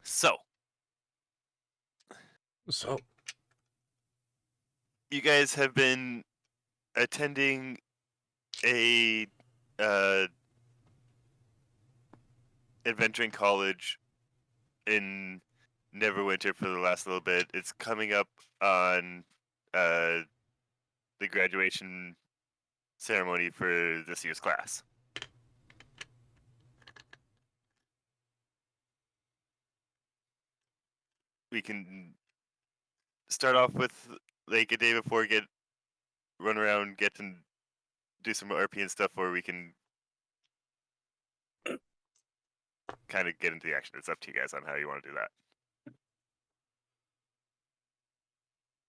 So, So, you guys have been attending a uh, adventuring college in Neverwinter for the last little bit. It's coming up on the graduation ceremony for this year's class. We can start off with like a day before, run around, get and do some RP and stuff, or we can kind of get into the action. It's up to you guys on how you want to do that.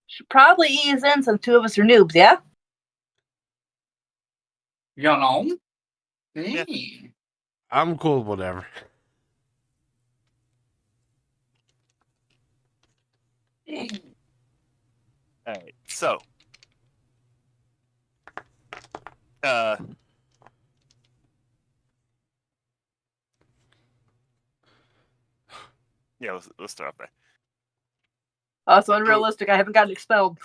Should probably ease in since two of us are noobs, yeah? You know? Yeah. I'm cool with whatever. Alright, so yeah, let's start off there. Also unrealistic, I haven't gotten expelled.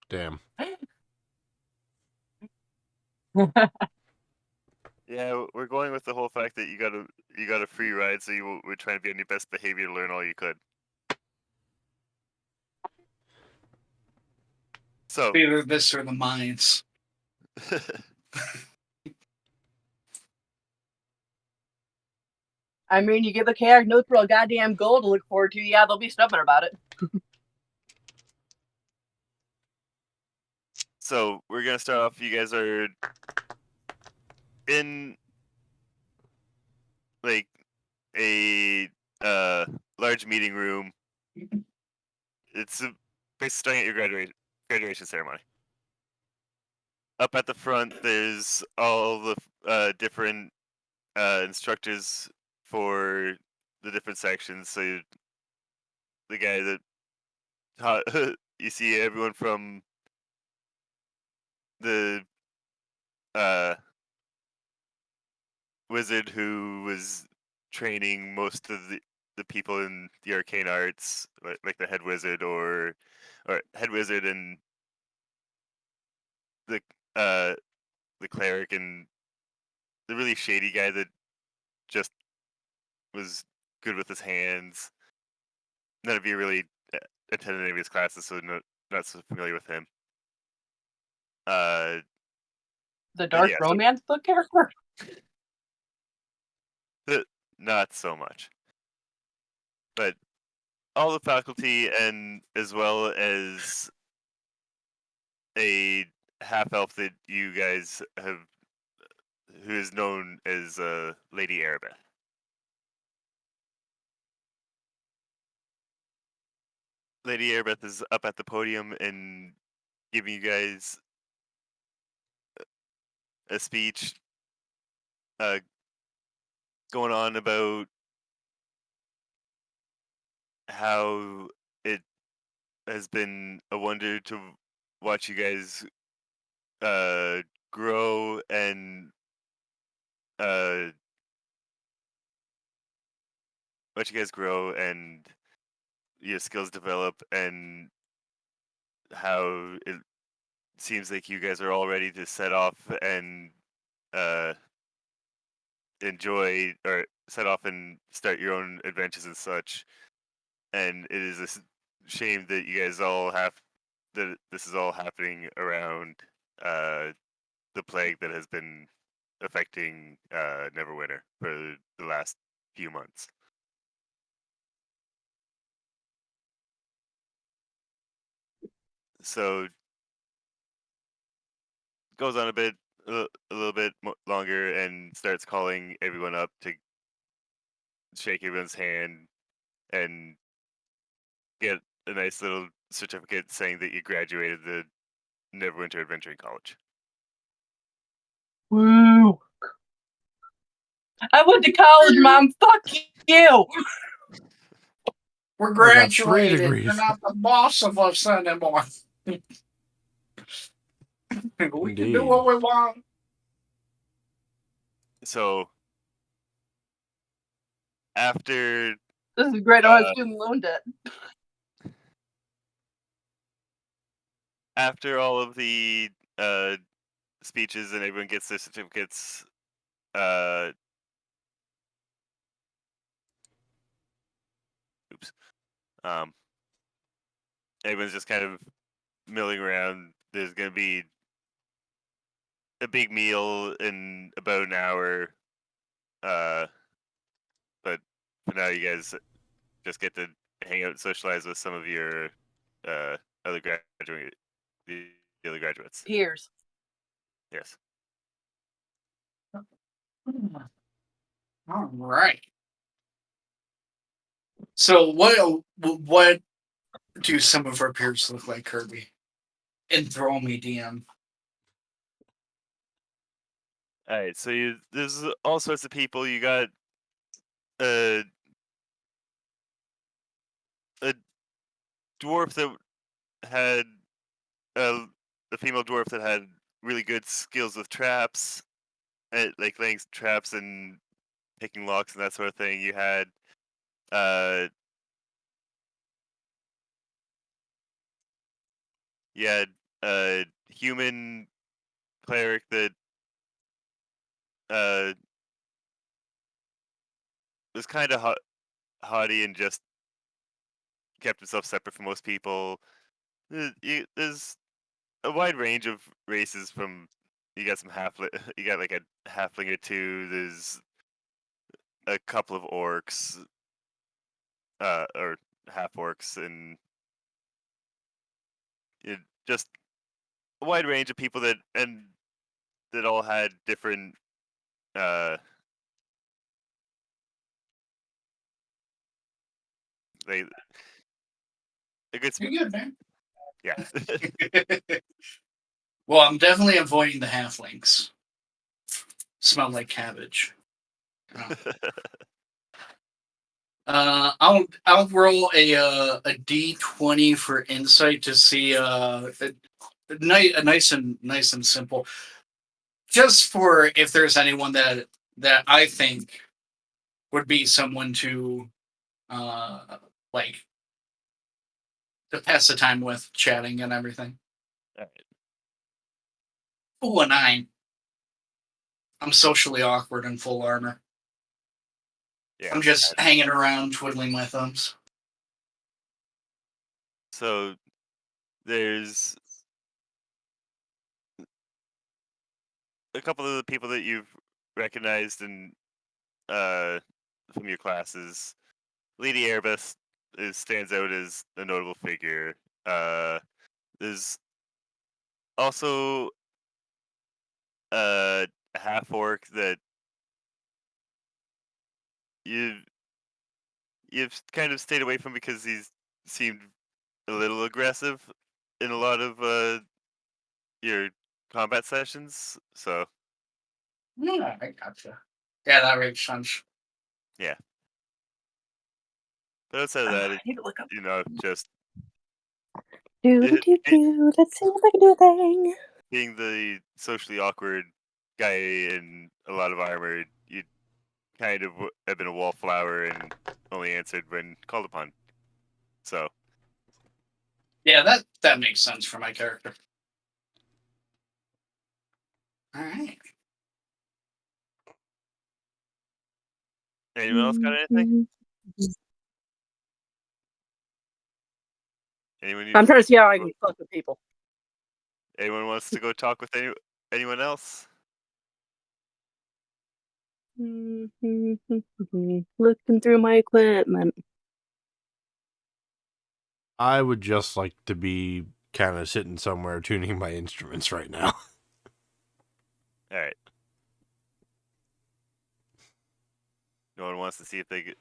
Damn. Yeah, we're going with the whole fact that you got a free ride, so you were trying to be on your best behavior to learn all you could. So Either this or the mines. I mean, you give a chaotic neutral a goddamn goal to look forward to, yeah, they'll be stubborn about it. So we're gonna start off. You guys are in like a large meeting room. It's basically starting at your graduation ceremony. Up at the front, there's all the different instructors for the different sections. So the guy that you see everyone from the wizard who was training most of the people in the arcane arts, like the head wizard or head wizard and the cleric and the really shady guy that just was good with his hands. None of you really attended any of his classes, so not so familiar with him. The dark romance book character? Not so much. But all the faculty, and as well as a half elf that you guys have, who is known as Lady Arabeth. Lady Arabeth is up at the podium and giving you guys a speech, going on about how it has been a wonder to watch you guys grow and your skills develop, and how it seems like you guys are all ready to set off and enjoy or set off and start your own adventures and such. And it is a shame that you guys that this is all happening around the plague that has been affecting Neverwinter for the last few months. So goes on a little bit longer, and starts calling everyone up to shake everyone's hand and get a nice little certificate saying that you graduated the Neverwinter Adventuring College. Woo! I went to college, Mom. Fuck you! We're I got 3 graduated. degrees. You're not the boss of us anymore. We can do Indeed. what we want. So after This is great. I was student loan debt. after all of the speeches and everyone gets their certificates, uh, oops, um, everyone's just kind of milling around. There's gonna be a big meal in about an hour, but for now, you guys just get to hang out and socialize with some of your other the other graduates. Peers. Yes. All right. So what do some of our peers look like, Kirby? Enthrall me, DM. All right. So there's all sorts of people. You got uh, a dwarf that had a female dwarf that had really good skills with traps, like laying traps and picking locks and that sort of thing. You had uh, you had a human cleric that uh, was kind of haughty and just kept himself separate from most people. There's a wide range of races from you got some halfling, you got like a halfling or two. There's a couple of orcs, or half orcs, and just a wide range of people that all had different uh they a good You're good, man. yeah. Well, I'm definitely avoiding the halflings. Smell like cabbage. I'll roll a d20 for insight to see nice and simple. Just for if there's anyone that I think would be someone to like to pass the time with, chatting and everything. Alright. Ooh, a 9. I'm socially awkward in full armor. Yeah. I'm just hanging around, twiddling my thumbs. So there's a couple of the people that you've recognized and from your classes. Lady Airbus stands out as a notable figure. There's also a half orc that you you've kind of stayed away from because he's seemed a little aggressive in a lot of your combat sessions. So Yeah, I gotcha. Yeah, that makes sense. yeah, but outside of that, I need to look up. just Do it, do do. Let's see if I can do a thing. being the socially awkward guy in a lot of armor, you kind of have been a wallflower and only answered when called upon. So Yeah, that makes sense for my character. All right. anyone else got anything? Anyone I'm trying to see how I can fuck with people. anyone wants to go talk with anyone else? Looking through my equipment. I would just like to be kind of sitting somewhere tuning my instruments right now. All right. No one wants to see if they get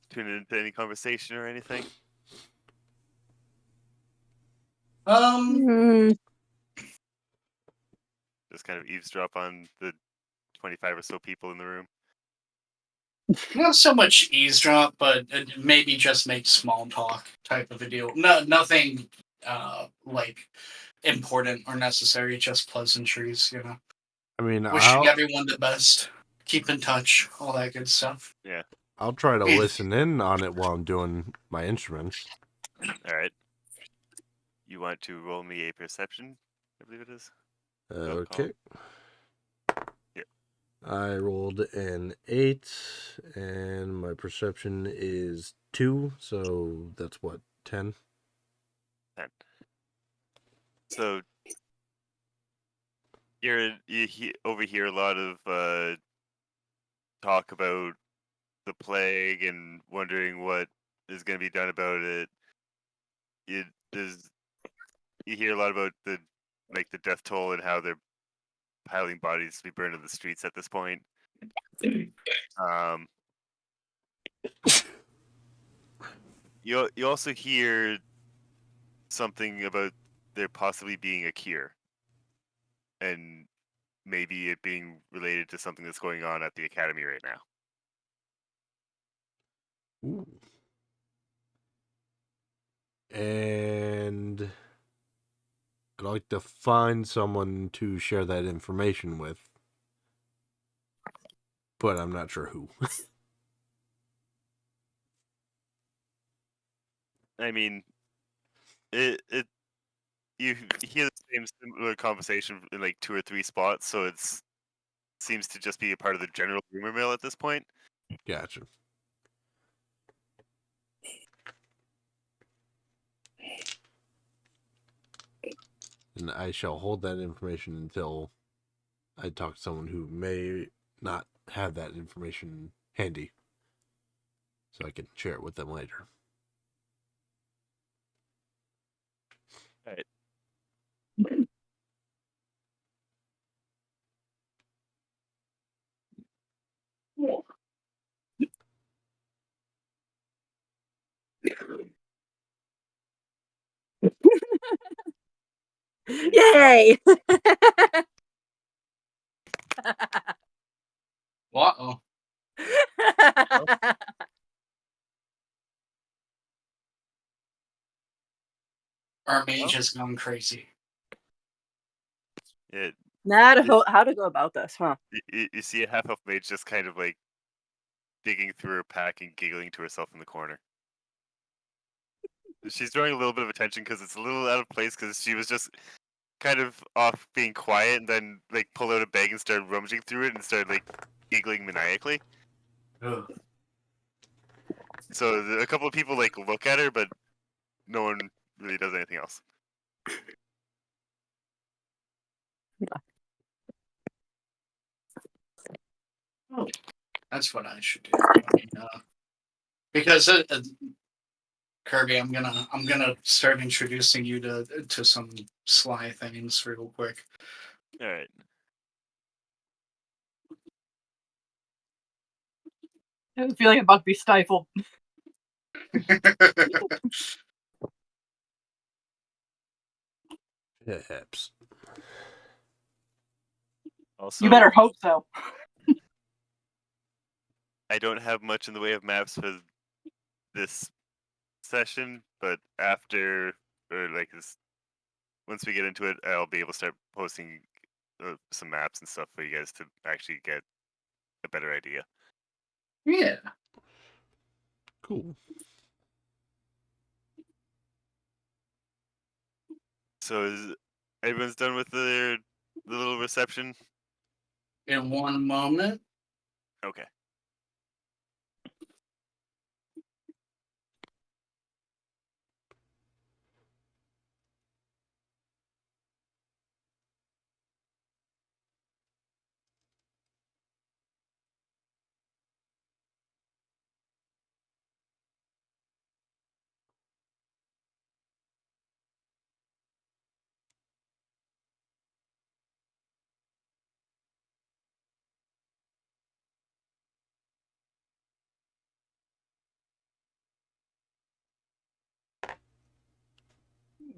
tune into any conversation or anything. Just kind of eavesdrop on the 25 or so people in the room. Not so much eavesdrop, but maybe just make small talk type of a deal. No, nothing like important or necessary. Just pleasantries, I mean, Wishing everyone the best. keep in touch, all that good stuff. Yeah. I'll try to listen in on it while I'm doing my instruments. All right. You want to roll me a perception? I believe it is. Okay. Yeah. I rolled an 8, and my perception is 2, so that's what, 10? 10. So overhear a lot of talk about the plague and wondering what is going to be done about it. You there's you hear a lot about the death toll and how they're piling bodies to be burned in the streets at this point. Um, you also hear something about there possibly being a cure, and maybe it being related to something that's going on at the academy right now. Ooh. And I'd like to find someone to share that information with, but I'm not sure who. I mean, it you hear the same similar conversation in like 2 or 3 spots, so it's seems to just be a part of the general rumor mill at this point. Gotcha. And I shall hold that information until I talk to someone who may not have that information handy, so I can share it with them later. All right. Yay! Uh-oh. Our mage has gone crazy. It How to go about this, huh? you see a half elf mage just kind of like digging through her pack and giggling to herself in the corner. She's drawing a little bit of attention because it's a little out of place because she was just kind of off being quiet and then like pull out a bag and start rummaging through it and started like giggling maniacally. Ugh. So a couple of people like look at her, but no one really does anything else. Oh, that's what I should do. Because Kirby, I'm gonna start introducing you to some sly things real quick. All right. I have a feeling I'm about to be stifled. Perhaps. Also, You better hope so. I don't have much in the way of maps for this session, but after or like this, once we get into it, I'll be able to start posting some maps and stuff for you guys to actually get a better idea. Yeah. Cool. So is everyone's done with the little reception? In one moment. Okay.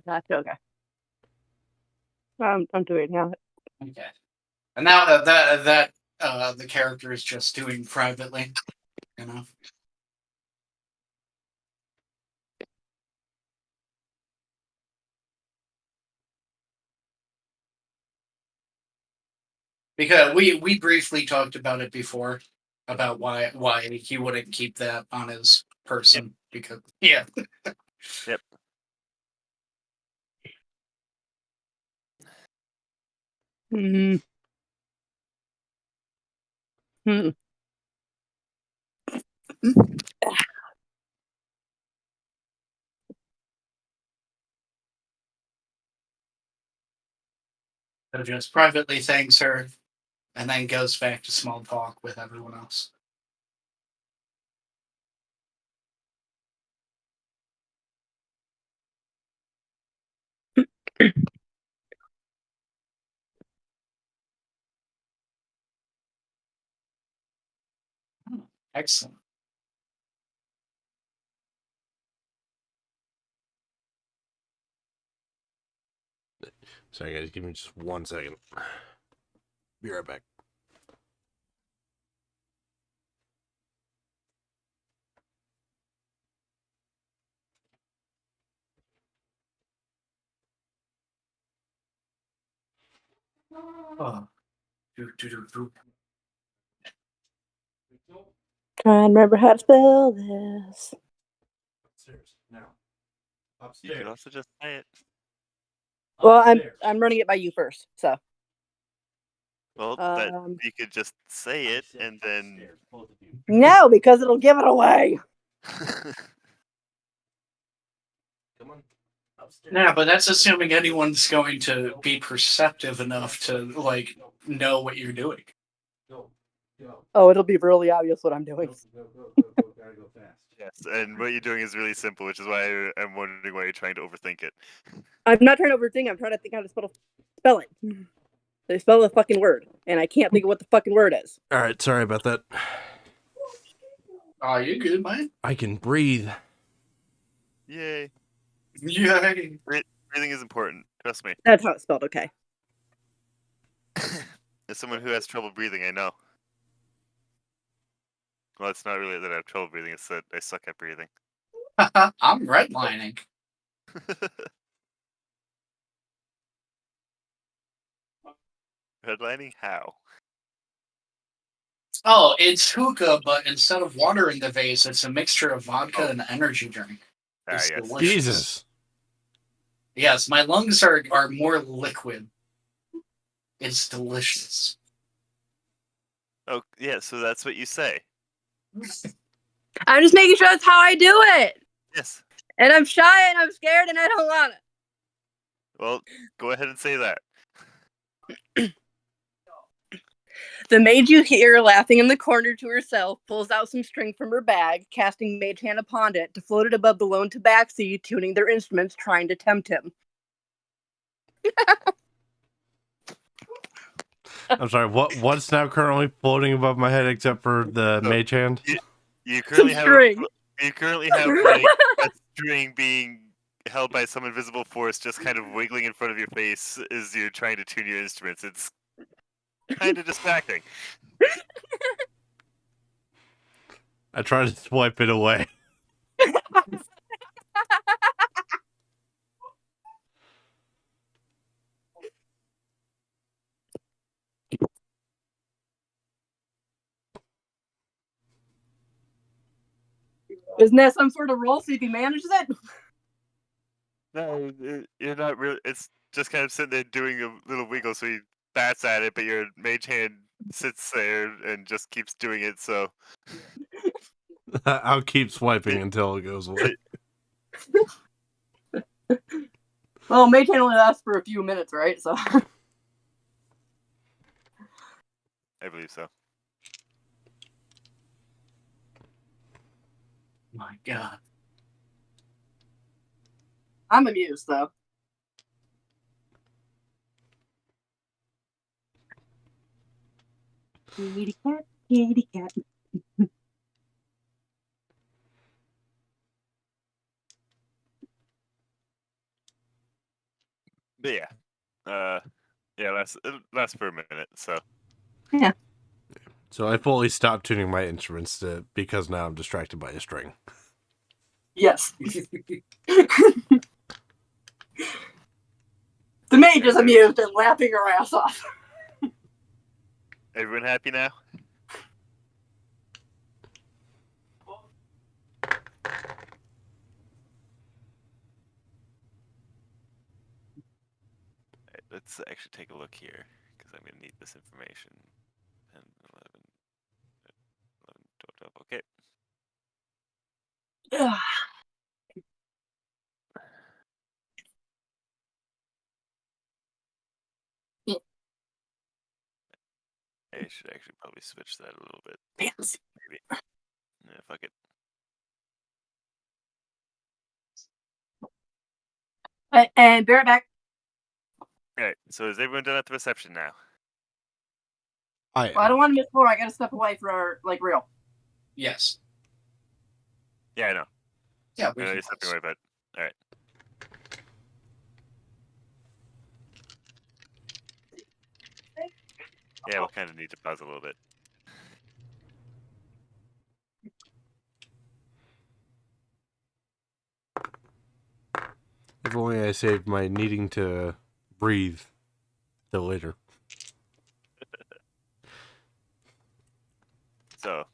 Gotcha. Okay. I'm doing now. Okay. And now that the character is just doing privately, you know. Because we briefly talked about it before about why he wouldn't keep that on his person because yeah. Yep. Hmm. Hmm. So just privately thanks her and then goes back to small talk with everyone else. Excellent. Sorry, guys. Give me just 1 second. Be right back. Oh. Trying to remember how to spell this. Upstairs now. You could also just say it. Well, I'm running it by you first, so. Well, that you could just say it and then. No, because it'll give it away. Come on. Upstairs. Yeah, but that's assuming anyone's going to be perceptive enough to like know what you're doing. Go. Oh, it'll be really obvious what I'm doing. Go. Gotta go fast. Yes, and what you're doing is really simple, which is why I'm wondering why you're trying to overthink it. I'm not trying to overthink. I'm trying to think how to spell it. They spell the fucking word, and I can't think of what the fucking word is. All right. Sorry about that. Oh, you good, man? I can breathe. Yay! Yay! Breathing is important. Trust me. That's how it's spelled. Okay. As someone who has trouble breathing, I know. Well, it's not really that I have trouble breathing; it's that I suck at breathing. I'm redlining. Headlining? How? Oh, it's hookah, but instead of water in the vase, it's a mixture of vodka and energy drink. It's Yes. delicious. Jesus. Yes, my lungs are more liquid. It's delicious. Oh, yeah. So that's what you say. I'm just making sure that's how I do it. Yes. And I'm shy and I'm scared and I don't want it. Well, go ahead and say that. The maid you hear laughing in the corner to herself pulls out some string from her bag, casting mage hand upon it to float it above the lone tabaxi, tuning their instruments, trying to tempt him. I'm sorry. What's now currently floating above my head except for the mage hand? You currently Some have string. like a string being held by some invisible force, just kind of wiggling in front of your face as you're trying to tune your instruments. It's kind of distracting. I try to swipe it away. Isn't that some sort of roll, see if he manages it? No, you're not really. It's just kind of sitting there doing a little wiggle, so he bats at it, but your mage hand sits there and just keeps doing it. So I'll keep swiping until it goes away. Well, mage hand only lasts for a few minutes, right? So. I believe so. My God. I'm amused, though. Kitty cat, kitty cat. But yeah, it lasts for a minute. So Yeah. So I fully stopped tuning my instruments because now I'm distracted by a string. Yes. The maid is amused and laughing her ass off. Everyone happy now? Alright, let's actually take a look here, because I'm going to need this information. 10, 11, 11, 12, 12. Okay. Ugh. I should actually probably switch that a little bit. Fancy. Maybe. Yeah, fuck it. And bear it back. Alright, so is everyone done at the reception now? Well, I don't want to miss more. I got to step away for real. Yes. Yeah, I know. Yeah, I we know can you're stepping close. away, but alright. Yeah, we'll kind of need to pause a little bit. If only I saved my needing to breathe till later. So,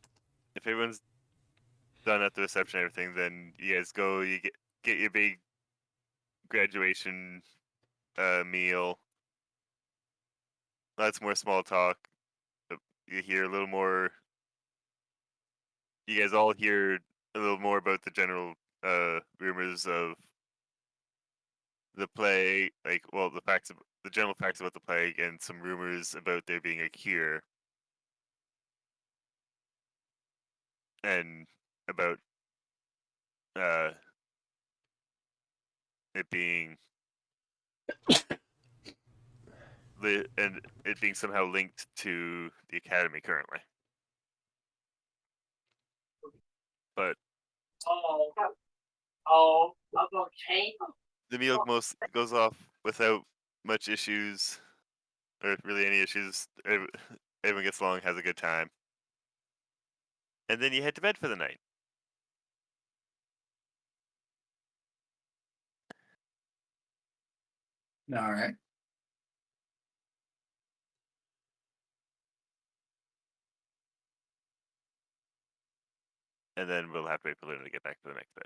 if everyone's done at the reception and everything, then you guys go, you get your big graduation meal. Lots more small talk. You hear a little more. You guys all hear a little more about the general rumors of the plague, like, well, the general facts about the plague, and some rumors about there being a cure, and about uh it being and it being somehow linked to the academy currently. But Okay. the meal most goes off without much issues, or really any issues. Everyone gets along, has a good time, and then you head to bed for the night. All right. And then we'll have to wait for Luna to get back for the next bed.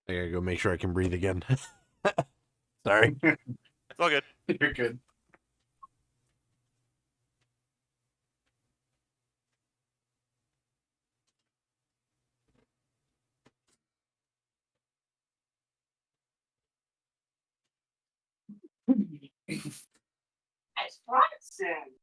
I gotta go make sure I can breathe again. Sorry. It's all good. You're good. That's Bronson.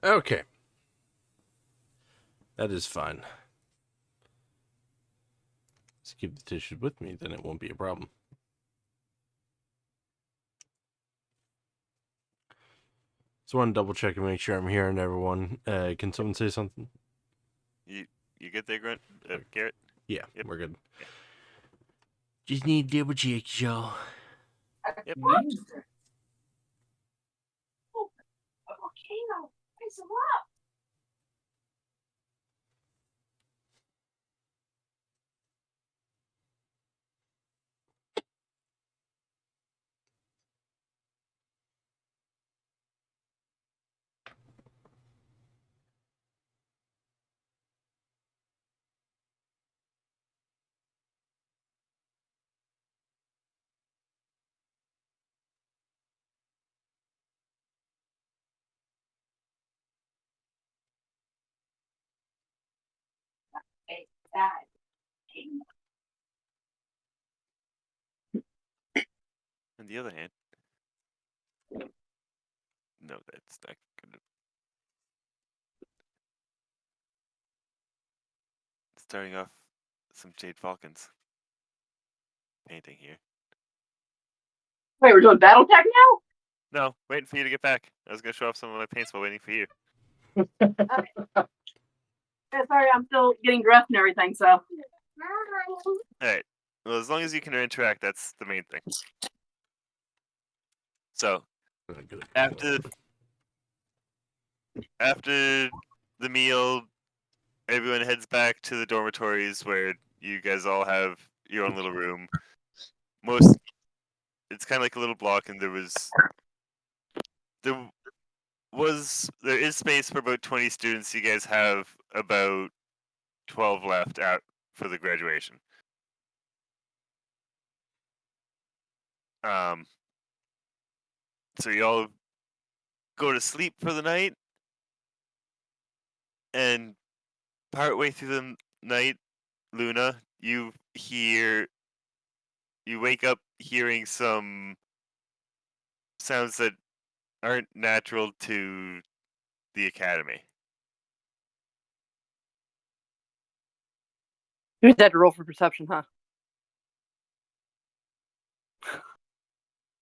Okay. That is fine. Let's keep the tissues with me, then it won't be a problem. Just want to double check and make sure I'm hearing everyone. Can someone say something? You get there, Grunt? Garrett? Yeah, Yep. we're good. Yeah. Just need to double check, y'all. Yep. Volcano. Raise them up. It's that. On the other hand, no, that's not good. Starting off some Jade Falcons painting here. Wait, we're doing battle tech now? No, waiting for you to get back. I was gonna show off some of my paints while waiting for you. Yeah, sorry, I'm still getting dressed and everything, so. All right. Well, as long as you can interact, that's the main thing. So after the meal, everyone heads back to the dormitories where you guys all have your own little room. It's kind of like a little block, and there is space for about 20 students. You guys have about 12 left out for the graduation. So you all go to sleep for the night, and partway through the night, Luna, you wake up hearing some sounds that aren't natural to the academy. You had to roll for perception, huh?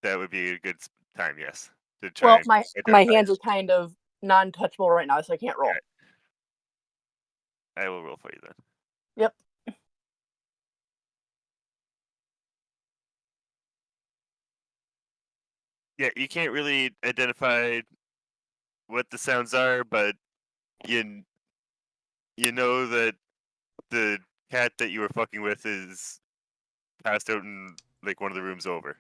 That would be a good time, yes. To Well, try and my identify hands it. are kind of non-touchable right now, so I can't roll. Alright. I will roll for you then. Yep. Yeah, you can't really identify what the sounds are, but you know that the cat that you were fucking with is passed out in like one of the rooms over.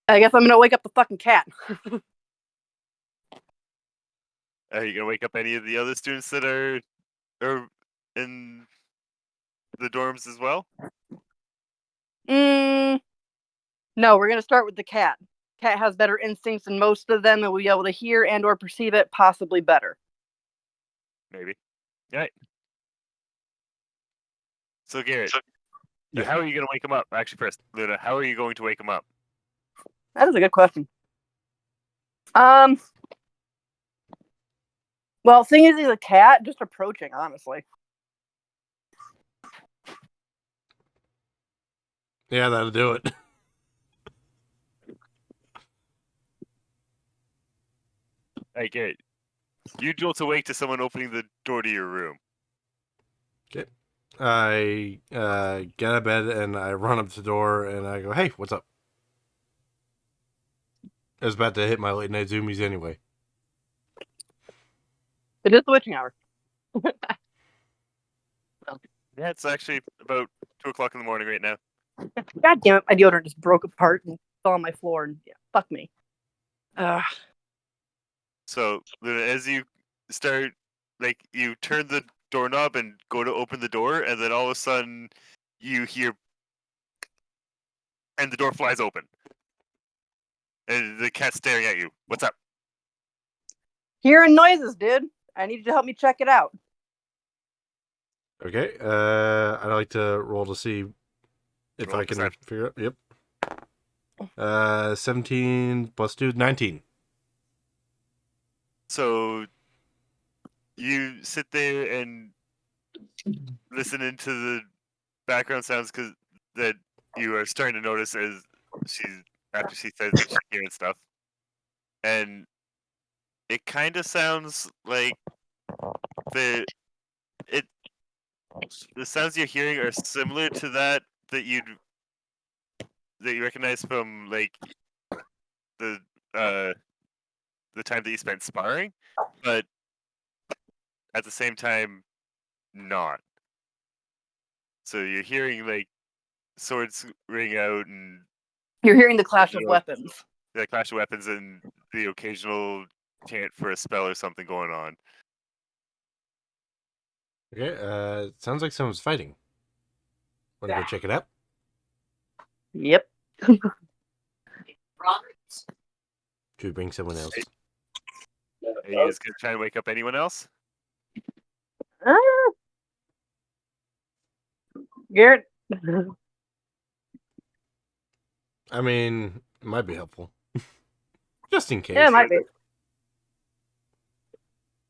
I guess I'm gonna wake up the fucking cat. Are you gonna wake up any of the other students that are in the dorms as well? No, we're gonna start with the cat. Cat has better instincts than most of them and will be able to hear and or perceive it possibly better. Maybe. Right. So Garrett, Yeah. how are you gonna wake him up? Actually, first, Luna, how are you going to wake him up? That is a good question. Well, seeing as he's a cat, just approaching, honestly. Yeah, that'll do it. Hey, Garrett, you jolt awake to someone opening the door to your room. Okay. I get out of bed and I run up to the door and I go, "Hey, what's up?" I was about to hit my late night zoomies anyway. It is the witching hour. Yeah, it's actually about 2:00 in the morning right now. God damn it, my deodorant just broke apart and fell on my floor and yeah, fuck me. So, Luna, as you start, like, you turn the doorknob and go to open the door, and then all of a sudden you hear, and the door flies open. And the cat's staring at you. What's up? Hearing noises, dude. I need you to help me check it out. Okay. I'd like to roll to see if Roll I can perception. figure it. Yep. 17 plus 2, 19. So you sit there and listen into the background sounds that you are starting to notice as after she says that she's hearing stuff, and it kind of sounds like the it the sounds you're hearing are similar to that you recognize from like the uh the time that you spent sparring, but at the same time not. So you're hearing like swords ring out and You're hearing the clash of weapons. the clash of weapons and the occasional chant for a spell or something going on. Okay. Sounds like someone's fighting. Want to go check it out? Yep. Should we bring someone else? Are you guys gonna try and wake up anyone else? Garrett. I mean, it might be helpful. Just in case. Yeah, it might be.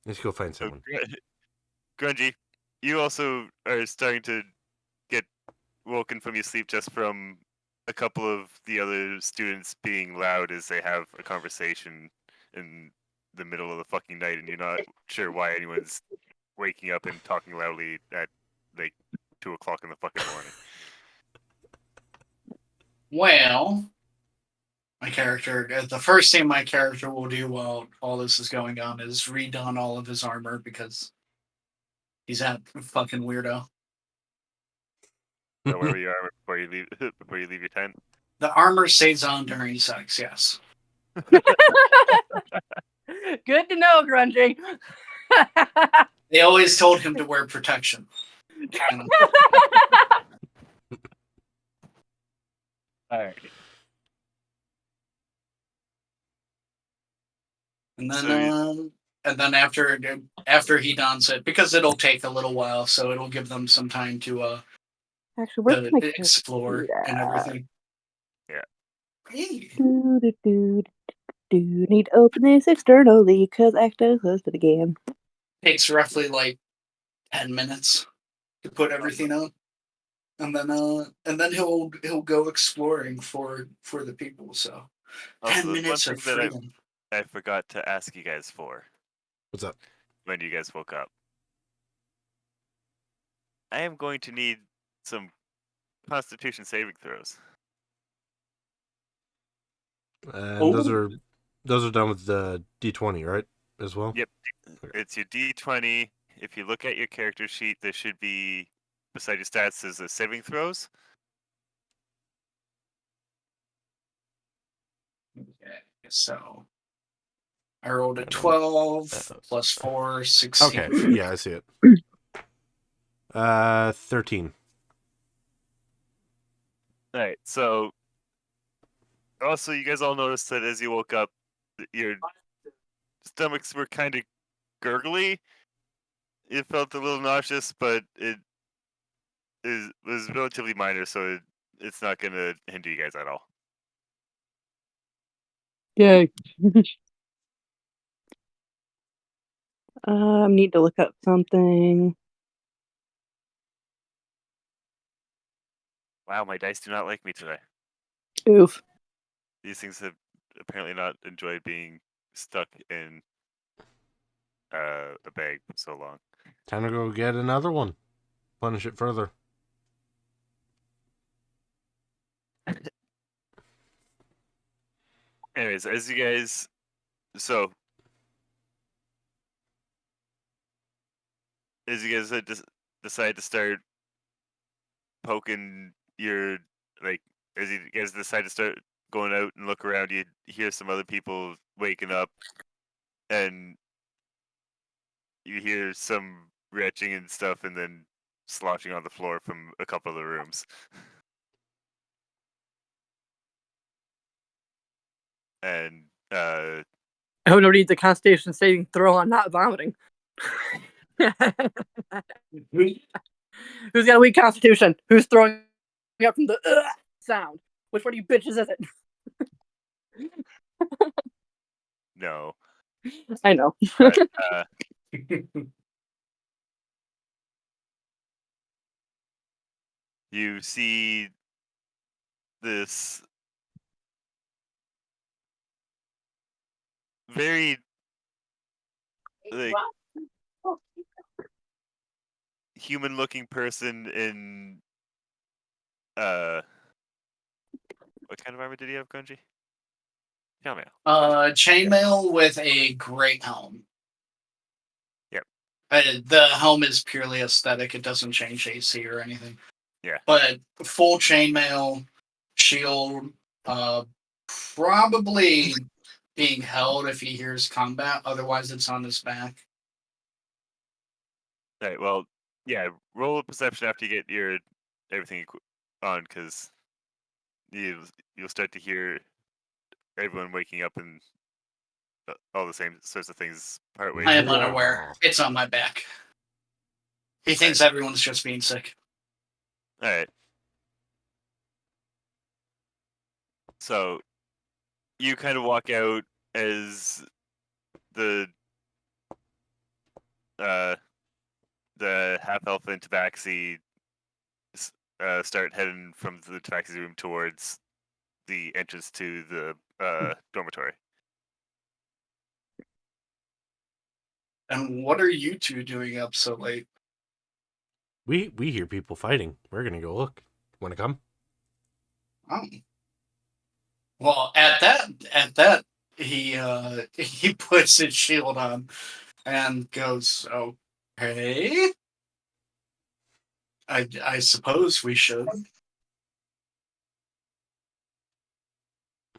Let's go find So, someone. Grungy, you also are starting to get woken from your sleep just from a couple of the other students being loud as they have a conversation in the middle of the fucking night, and you're not sure why anyone's waking up and talking loudly at like 2 o'clock in the fucking morning. Well, my character, the first thing my character will do while all this is going on is redon all of his armor because he's a fucking weirdo. So wherever you are before you leave before you leave your tent. The armor stays on during sex, yes. Good to know, Grungy. They always told him to wear protection. You know? All right. And then, So after he dons it, because it'll take a little while, so it'll give them some time to Actually, where's my explore and everything. Yeah. Hey. Need to open this externally because Acto closed it again. Takes roughly like 10 minutes to put everything on. And then he'll go exploring for the people. So Also, 10 there's one minutes thing of that freedom. I forgot to ask you guys for What's up? when you guys woke up. I am going to need some Constitution saving throws. And those are done with the D20, right? As well. Yep. It's your D20. If you look at your character sheet, there should be beside your stats is the saving throws. Okay, so I rolled a 12 plus 4, 16. Okay. Yeah, I see it. 13. All right. So also, you guys all noticed that as you woke up, your stomachs were kind of gurgly. It felt a little nauseous, but it was relatively minor, so it's not going to hinder you guys at all. Yay. Need to look up something. Wow, my dice do not like me today. Oof. These things have apparently not enjoyed being stuck in a bag for so long. Time to go get another one. Punish it further. Anyways, as you guys decide to start poking your as you guys decide to start going out and look around, you hear some other people waking up, and you hear some retching and stuff, and then sloshing on the floor from a couple of the rooms. And I hope nobody needs a Constitution saving throw on not vomiting. Who's got a weak Constitution? Who's throwing up from the sound? Which one of you bitches is it? no, I know. but you see this very human-looking person in what kind of armor did he have, Gunji? Tell me. Chainmail with a great helm. Yep. The helm is purely aesthetic. It doesn't change AC or anything. Yeah. But full chainmail, shield, probably being held if he hears combat. Otherwise, it's on his back. All right. Well, yeah. Roll a perception after you get your everything on, because you'll start to hear everyone waking up and all the same sorts of things partway. I am through. unaware. It's on my back. He thinks everyone's just being sick. All right. So you kind of walk out as the half elf and tabaxi start heading from the taxi room towards the entrance to the dormitory. And what are you two doing up so late? We hear people fighting. We're gonna go look. Want to come? Oh. Well, at that, he puts his shield on and goes, "Okay, I suppose we should."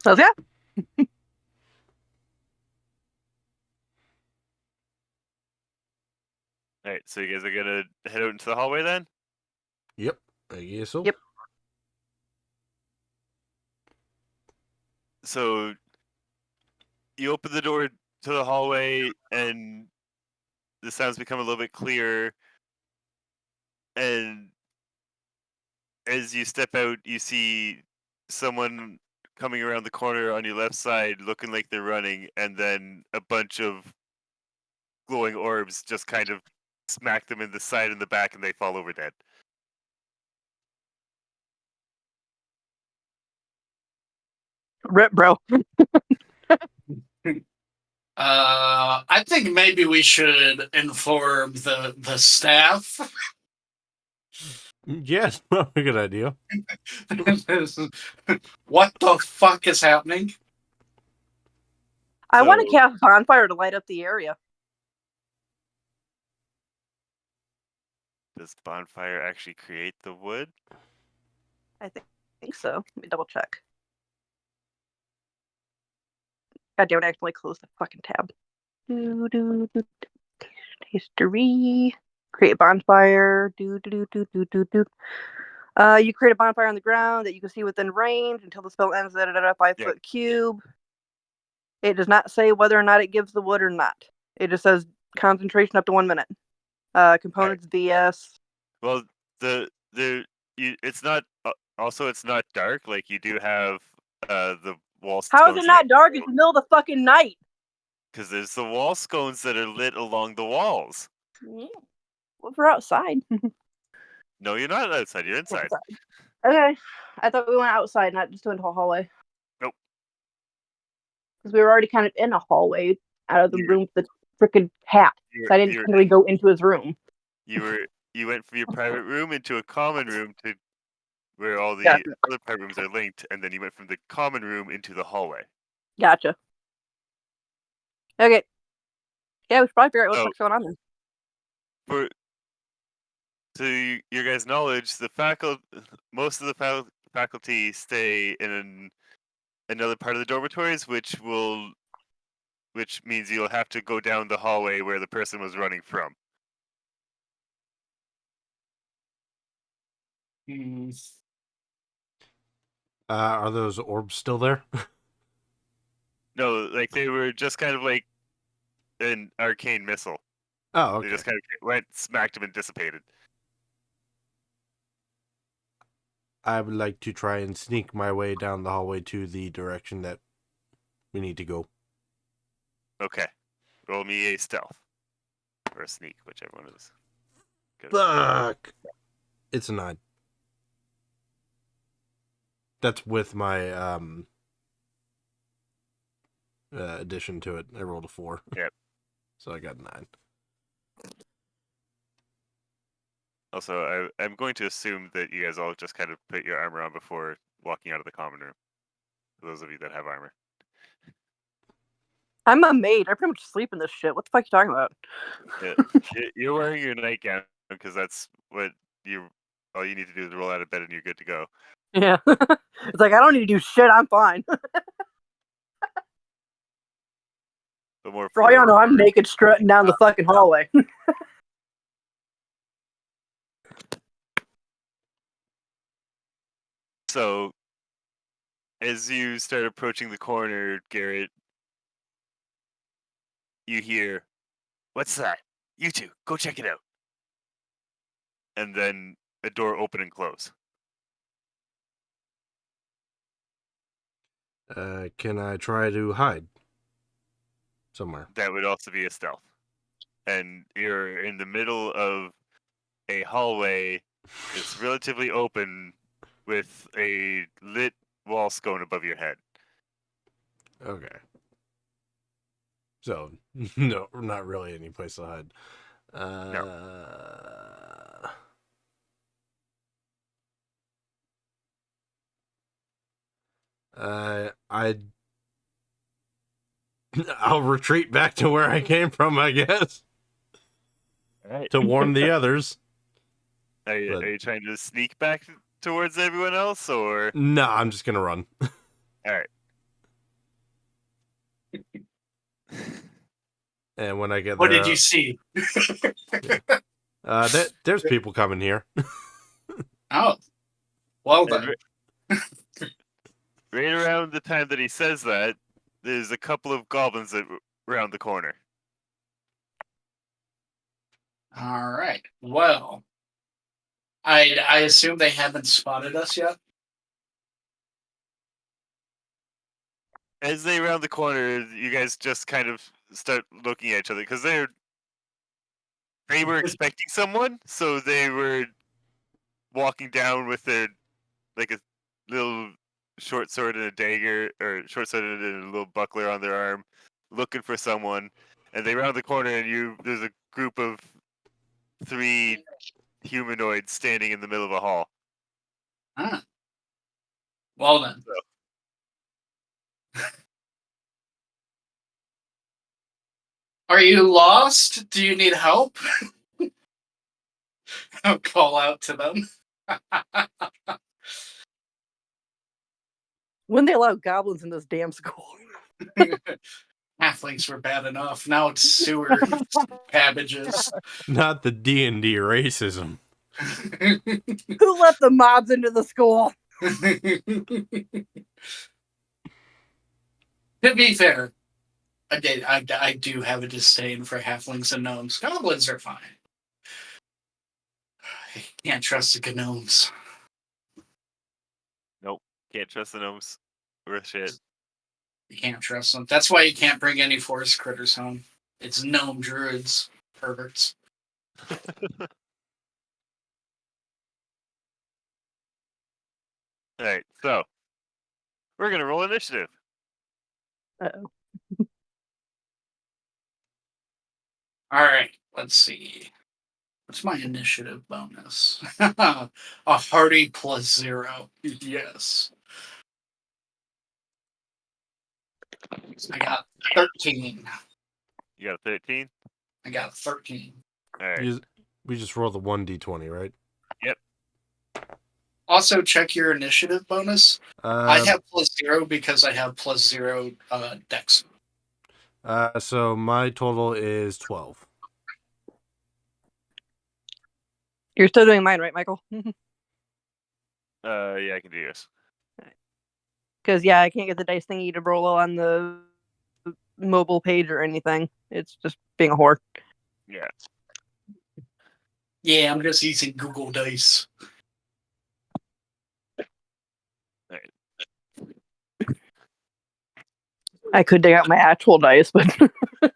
Okay. All right, so you guys are gonna head out into the hallway then. Yep. I guess so. Yep. So you open the door to the hallway, and the sounds become a little bit clearer. And as you step out, you see someone coming around the corner on your left side, looking like they're running, and then a bunch of glowing orbs just kind of smack them in the side and the back, and they fall over dead. Rip, bro. I think maybe we should inform the staff. Yes, a good idea. What the fuck is happening? I want to So- cast bonfire to light up the area. Does bonfire actually create the wood? I think so. Let me double check. God damn it, I accidentally closed the fucking tab. History. Create bonfire. You create a bonfire on the ground that you can see within range until the spell ends at a 5-foot cube. It does not say whether or not it gives the wood or not. It just says concentration up to 1 minute. Components VS. Well, it's not. Also, it's not dark. Like you do have the wall. How is it not dark? It's the middle of the fucking night. Because there's the wall scones that are lit along the walls. Yeah. Well, we're outside. No, you're not outside. You're inside. Okay. I thought we went outside, not just into a hallway. Nope. Because we were already kind of in a hallway out of the You're- room with the freaking hat. So I didn't you're- really go into his room. You went from your private room into a common room to where all the Gotcha. other private rooms are linked, and then you went from the common room into the hallway. Gotcha. Okay. Yeah, we should probably figure out what the Oh. fuck's going on then. To your guys' knowledge, most of the faculty stay in another part of the dormitories, which means you'll have to go down the hallway where the person was running from. Are those orbs still there? No, like they were just kind of like an arcane missile. Oh, okay. They just kind of went, smacked him, and dissipated. I would like to try and sneak my way down the hallway to the direction that we need to go. Okay, roll me a stealth or a sneak, whichever one it is. Good. Fuck! It's a 9. That's with my addition to it. I rolled a 4. Yep. So I got a 9. Also, I'm going to assume that you guys all just kind of put your armor on before walking out of the common room. For those of you that have armor. I'm a maid. I pretty much sleep in this shit. What the fuck are you talking about? Yeah, you're wearing your nightgown because that's what all you need to do is roll out of bed and you're good to go. Yeah. It's like, I don't need to do shit. I'm fine. But more For all y'all know, I'm naked strutting down the fucking hallway. So, as you start approaching the corner, Garrett, you hear, "What's that? You two, go check it out." And then a door open and close. Can I try to hide somewhere? That would also be a stealth. And you're in the middle of a hallway It's relatively open with a lit wall scone above your head. Okay. So, no, not really any place to hide. I'll retreat back to where I came from, I guess, All right. to warn the others. Are you, But- are you trying to sneak back towards everyone else, or? No, I'm just gonna run. All right. And when I get What there, did you see? there's people coming here. Oh, well And then. right around the time that he says that, there's a couple of goblins around the corner. All right. Well, I assume they haven't spotted us yet. As they round the corner, you guys just kind of start looking at each other because they were expecting someone, so they were walking down with their like a little short sword and a dagger, or short sword and a little buckler on their arm, looking for someone. And they round the corner, and there's a group of 3 humanoids standing in the middle of a hall. Ah. Well then. So, Are you lost? Do you need help? I'll call out to them. When they allow goblins in this damn school. Halflings were bad enough. Now it's sewer cabbages. Not the D&D racism. Who let the mobs into the school? To be fair, I do have a disdain for halflings and gnomes. Goblins are fine. I can't trust the gnomes. nope, can't trust the gnomes. Worth shit. You can't trust them. That's why you can't bring any forest critters home. It's gnome druids. Perverts. All right, so we're gonna roll initiative. Uh-oh. Alright, let's see. What's my initiative bonus? A hearty +0. Yes. I got 13. You got a 13. I got 13. All right. We just roll the 1d20, right? Yep. Also, check your initiative bonus. I have +0 because I have +0 dex. So my total is 12. You're still doing mine, right, Michael? Yeah, I can do this. Because, yeah, I can't get the dice thingy to roll on the mobile page or anything. It's just being a whore. Yeah. Yeah, I'm just using Google Dice. I could dig out my actual dice, but Well,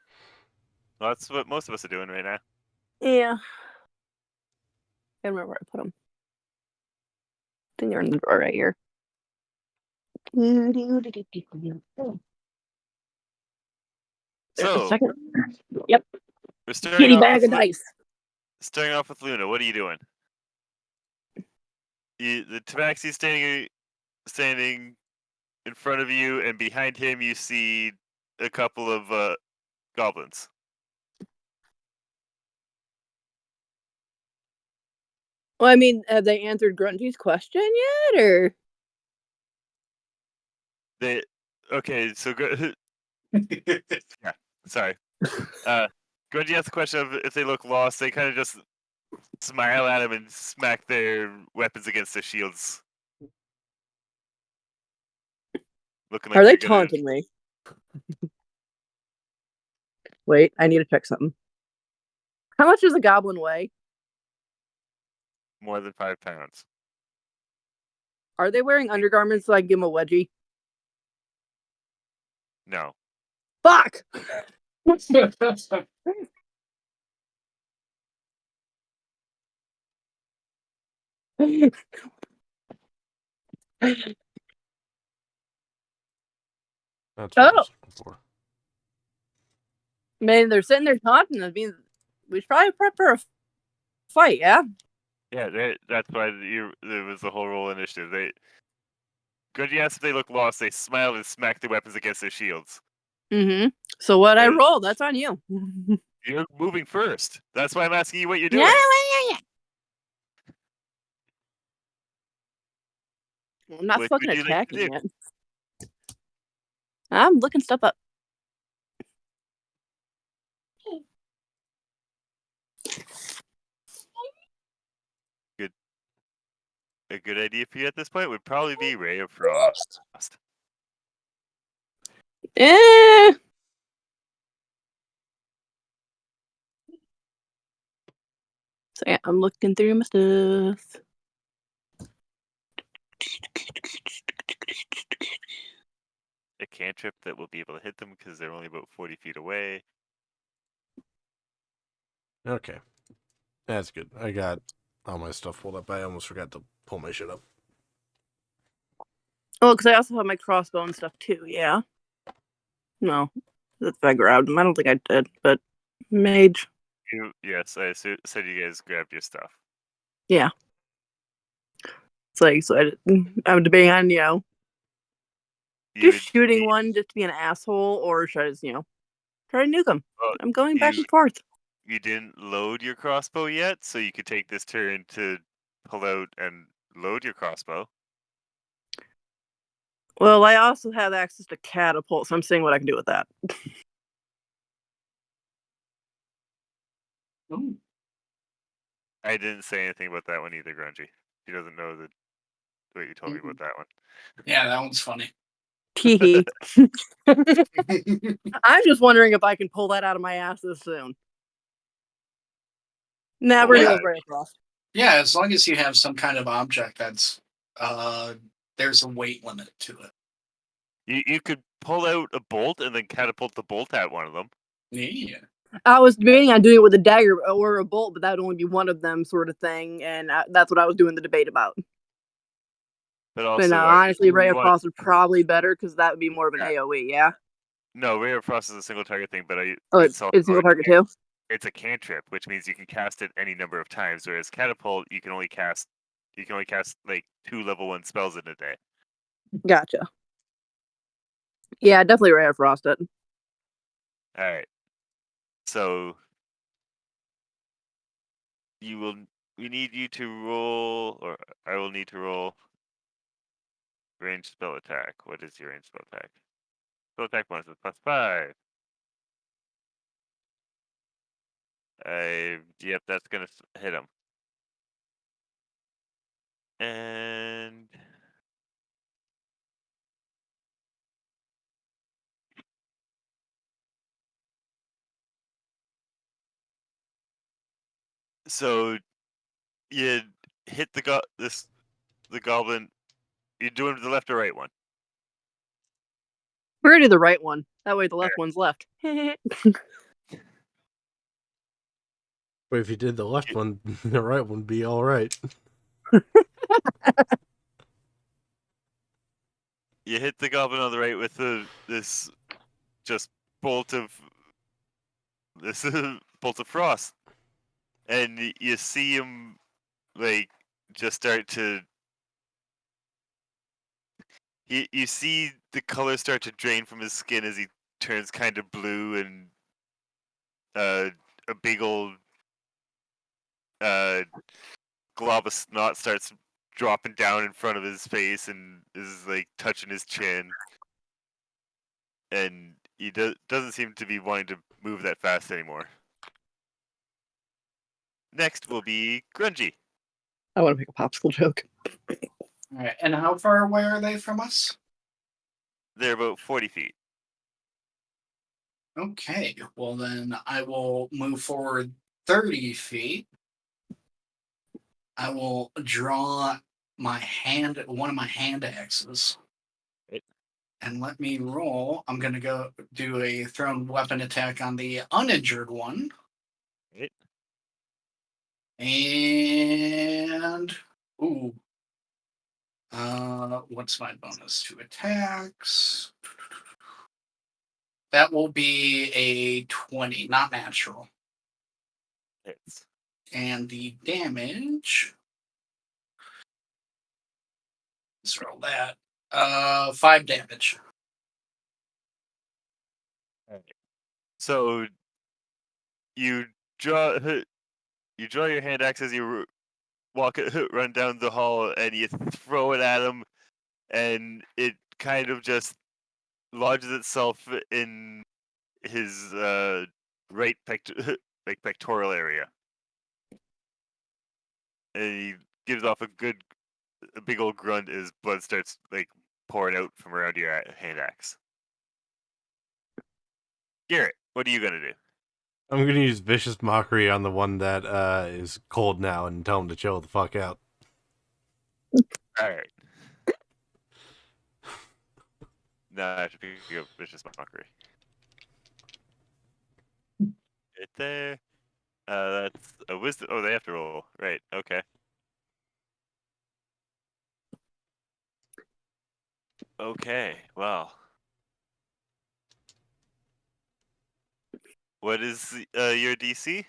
that's what most of us are doing right now. yeah. I don't remember where I put them. I think they're in the drawer right here. There's a So second. Yep. we're starting Kitty off bag with of dice. starting off with Luna. What are you doing? The Tabaxi's standing in front of you, and behind him you see a couple of goblins. Well, I mean, have they answered Grunty's question yet, or? Okay, so yeah, sorry. Grungy asked the question of if they look lost. They kind of just smile at him and smack their weapons against their shields. Looking like Are they they're gonna- taunting me? Wait, I need to check something. How much does a goblin weigh? more than 5 pounds. Are they wearing undergarments so I can give them a wedgie? No. Fuck! That's what I was looking for. Man, they're sitting there taunting us. I mean, we should probably prep for a fight, yeah? Yeah, that's why there was the whole roll initiative. Grungy asked if they look lost. They smiled and smacked their weapons against their shields. Mm-hmm. So what I rolled, that's on you. You're moving first. That's why I'm asking you what you're Yeah, doing. yeah. I'm not What fucking would you like to attacking do? it. I'm looking stuff up. A good idea for you at this point would probably be Ray of Frost. Eh. So yeah, I'm looking through my stuff. A cantrip that will be able to hit them because they're only about 40 feet away. Okay. That's good. I got all my stuff pulled up. I almost forgot to pull my shit up. Oh, because I also have my crossbow and stuff too, yeah. No. If I grabbed them. I don't think I did, but mage. Yes, I said you guys grabbed your stuff. Yeah. It's like, so I'm debating on, just shooting one just to be an asshole, or should I just, try to nuke them? I'm going back and forth. You didn't load your crossbow yet, so you could take this turn to pull out and load your crossbow. Well, I also have access to catapult, so I'm seeing what I can do with that. Ooh. I didn't say anything about that one either, Grungy. He doesn't know what you told me about that one. Yeah, that one's funny. Teehee. I'm just wondering if I can pull that out of my ass this soon. Nah, we're gonna go right across. Yeah, as long as you have some kind of object that's there's a weight limit to it. You could pull out a bolt and then catapult the bolt at one of them. Yeah. I was debating on doing it with a dagger or a bolt, but that would only be one of them, sort of thing, and that's what I was doing the debate about. But also, no, honestly, Ray of Frost would probably better because that would be more of an AOE, yeah? No, Ray of Frost is a single target thing, but it's single target too? It's a cantrip, which means you can cast it any number of times, whereas catapult you can only cast like 2 level 1 spells in a day. Gotcha. Yeah, definitely Ray of Frost it. Alright. So we need you to roll, or I will need to roll ranged spell attack. What is your ranged spell attack? Spell attack bonus is +5. Yep, that's gonna hit him. And so you hit the goblin. You doing the left or right one? We're gonna do the right one. That way the left one's left. But if you did the left one, the right one would be all right. You hit the goblin on the right with this bolt of frost, and you see him like just start to. You see the color start to drain from his skin as he turns kind of blue, and a big old glob of snot starts dropping down in front of his face and is like touching his chin, and he doesn't seem to be wanting to move that fast anymore. Next will be Grungy. I want to make a popsicle joke. All right, and how far away are they from us? They're about 40 feet. Okay, well then I will move forward 30 feet. I will draw one of my hand axes. And let me roll. I'm going to go do a thrown weapon attack on the uninjured one. Right. And Ooh. What's my bonus to attacks? That will be a 20, not natural. Hits. And the damage. Let's roll that. 5 damage. So you draw your hand axe as you run down the hall, and you throw it at him, and it kind of just lodges itself in his right pectoral area, and he gives off a big old grunt as blood starts like pouring out from around your hand axe. Garrett, what are you gonna do? I'm gonna use vicious mockery on the one that is cold now and tell him to chill the fuck out. All right. Now I have to pick up vicious mockery. Right there. That's a wisdom. Oh, they have to roll. Right. Okay. Okay. Well. What is your DC?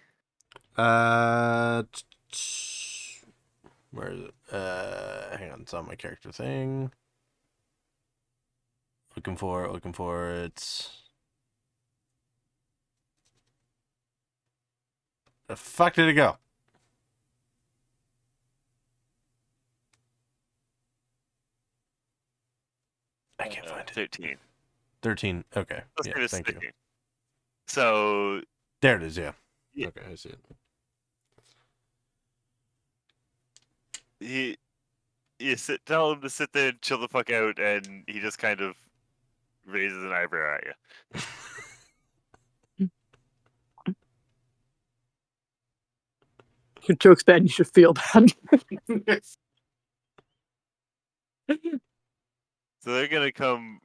Where is it? Hang on, it's on my character thing. Looking for it. The fuck did it go? I can't find it. 13. 13. Okay. Let's Yeah, do this thank 13. you. So There it is, yeah. Yeah. Okay, I see it. tell him to sit there and chill the fuck out, and he just kind of raises an eyebrow at you. Your joke's bad. You should feel bad. So they're gonna come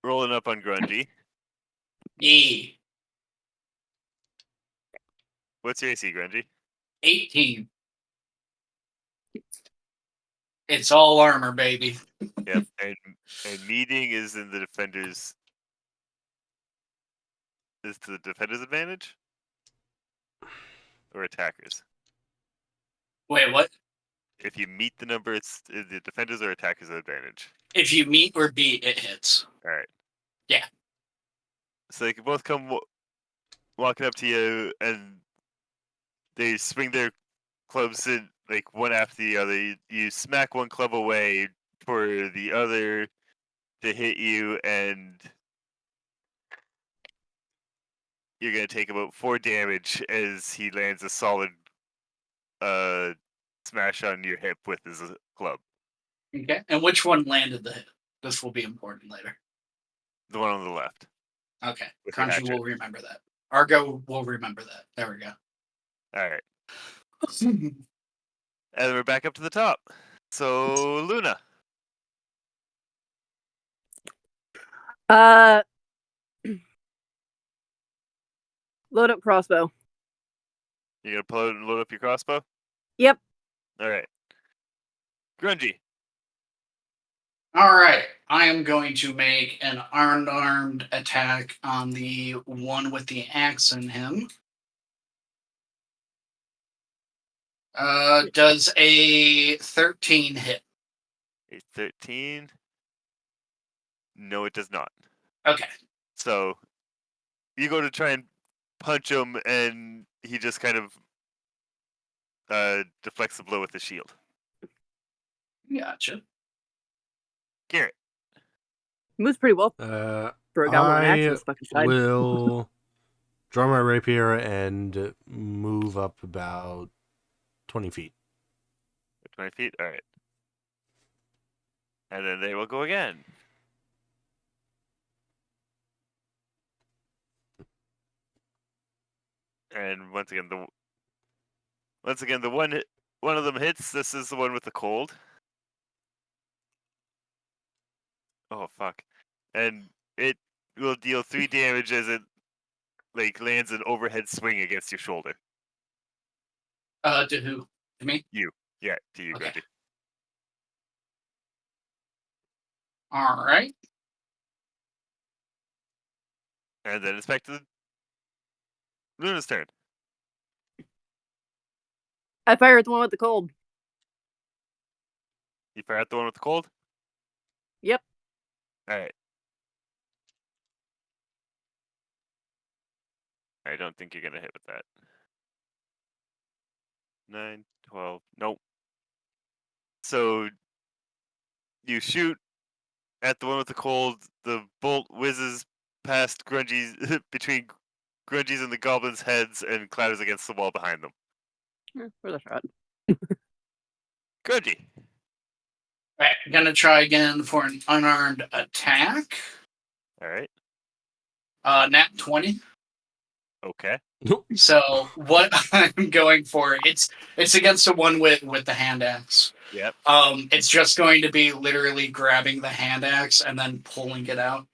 rolling up on Grungy. Yeah. What's your AC, Grungy? 18. It's all armor, baby. Yep. And meeting is in the defenders. Is to the defenders' advantage or attackers? Wait, what? If you meet the number, it's the defenders or attackers' advantage. If you meet or beat, it hits. All right. Yeah. So they can both come walking up to you, and they swing their clubs in like one after the other. You smack one club away for the other to hit you, and you're gonna take about 4 damage as he lands a solid smash on your hip with his club. Okay. And which one landed the hit? This will be important later. The one on the left. Okay. With the Crunchy hatchet. will remember that. Argo will remember that. There we go. All right. And then we're back up to the top. So Luna. Load up crossbow. You gonna load up your crossbow? Yep. All right. Grungy. All right. I am going to make an unarmed attack on the one with the axe in him. Does a 13 hit? A 13. No, it does not. Okay. So you go to try and punch him, and he just kind of deflects the blow with the shield. Gotcha. Garrett. Moves pretty well for a goblin with an axe in I his fucking side. will draw my rapier and move up about 20 feet. 20 feet? All right. And then they will go again. And once again, the one of them hits. This is the one with the cold. Oh fuck! And it will deal 3 damage as it like lands an overhead swing against your shoulder. To who? To me? You. Yeah, to you, Okay. Grundy. All right. And then it's back to Luna's turn. I fire at the one with the cold. You fire at the one with the cold? Yep. Alright. I don't think you're going to hit with that. 9, 12. Nope. So you shoot at the one with the cold. The bolt whizzes past Grungy's, between Grungy's and the goblin's heads and clatters against the wall behind them. Where's the shot? Grungy. Right, gonna try again for an unarmed attack. Alright. Nat 20. Okay. So what I'm going for, it's against the one with the hand axe. Yep. It's just going to be literally grabbing the hand axe and then pulling it out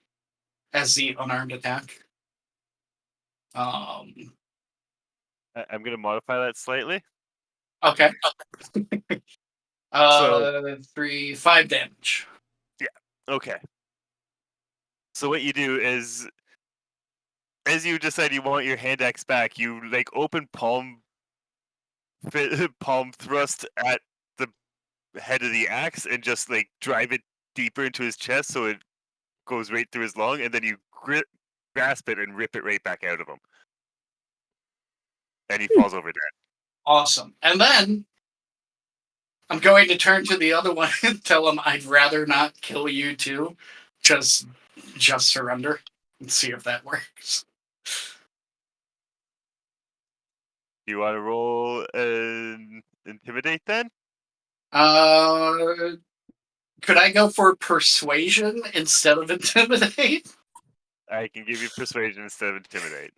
as the unarmed attack. I'm going to modify that slightly. Okay. So- 5 damage. Okay. So what you do is, as you decide you want your hand axe back, you like open palm thrust at the head of the axe and just like drive it deeper into his chest so it goes right through his lung, and then you grasp it and rip it right back out of him, and he falls over dead. Awesome. And then I'm going to turn to the other one and tell him I'd rather not kill you too. Just surrender and see if that works. You want to roll an intimidate then? Could I go for persuasion instead of intimidate? I can give you persuasion instead of intimidate.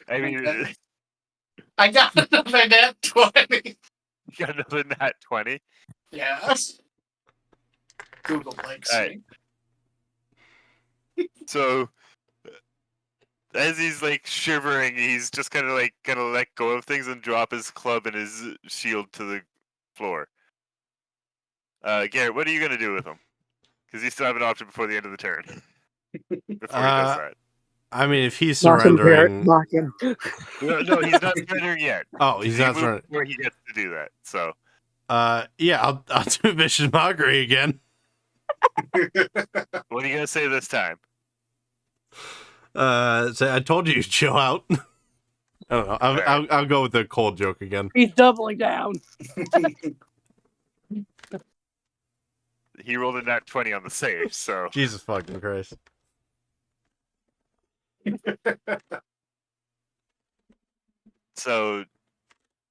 I mean, Okay. I got another nat 20. you got another nat 20. Yes. Google likes Alright. me. So as he's like shivering, he's just kind of like gonna let go of things and drop his club and his shield to the floor. Garrett, what are you gonna do with him? Because you still have an option before the end of the turn. Before he does that. I mean, if he's Knock him, Garrett. surrendering, Knock him. No, he's not surrendering yet. oh, he's He not moved surrendering. before he gets to do that. So Yeah, I'll do vicious mockery again. what are you gonna say this time? Say, I told you to chill out. I don't know. I'll go with the cold joke again. He's doubling down. He rolled a nat 20 on the save, so Jesus fucking Christ. so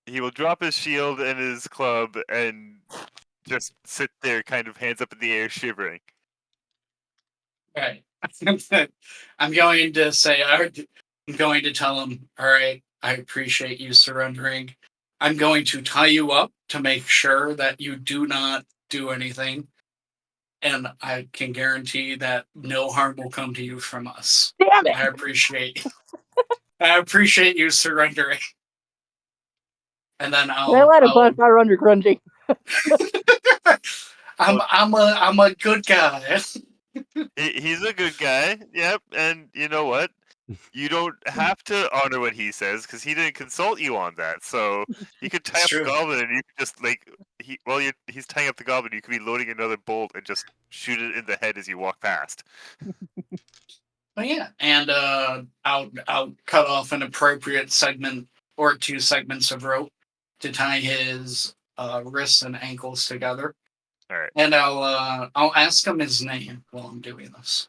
he will drop his shield and his club and just sit there, kind of hands up in the air, shivering. Right. I'm going to say, I'm going to tell him, all right, I appreciate you surrendering. I'm going to tie you up to make sure that you do not do anything. And I can guarantee that no harm will come to you from us. Damn it! I appreciate you surrendering. And then I let him put fire under Grungy. I'm a good guy. He's a good guy, yep. And you know what? You don't have to honor what he says because he didn't consult you on that. So you could tie It's up true. the goblin, and you could just like he's tying up the goblin. You could be loading another bolt and just shoot it in the head as you walk past. But yeah, and I'll cut off an appropriate segment or 2 segments of rope to tie his wrists and ankles together. All right. And I'll ask him his name while I'm doing this.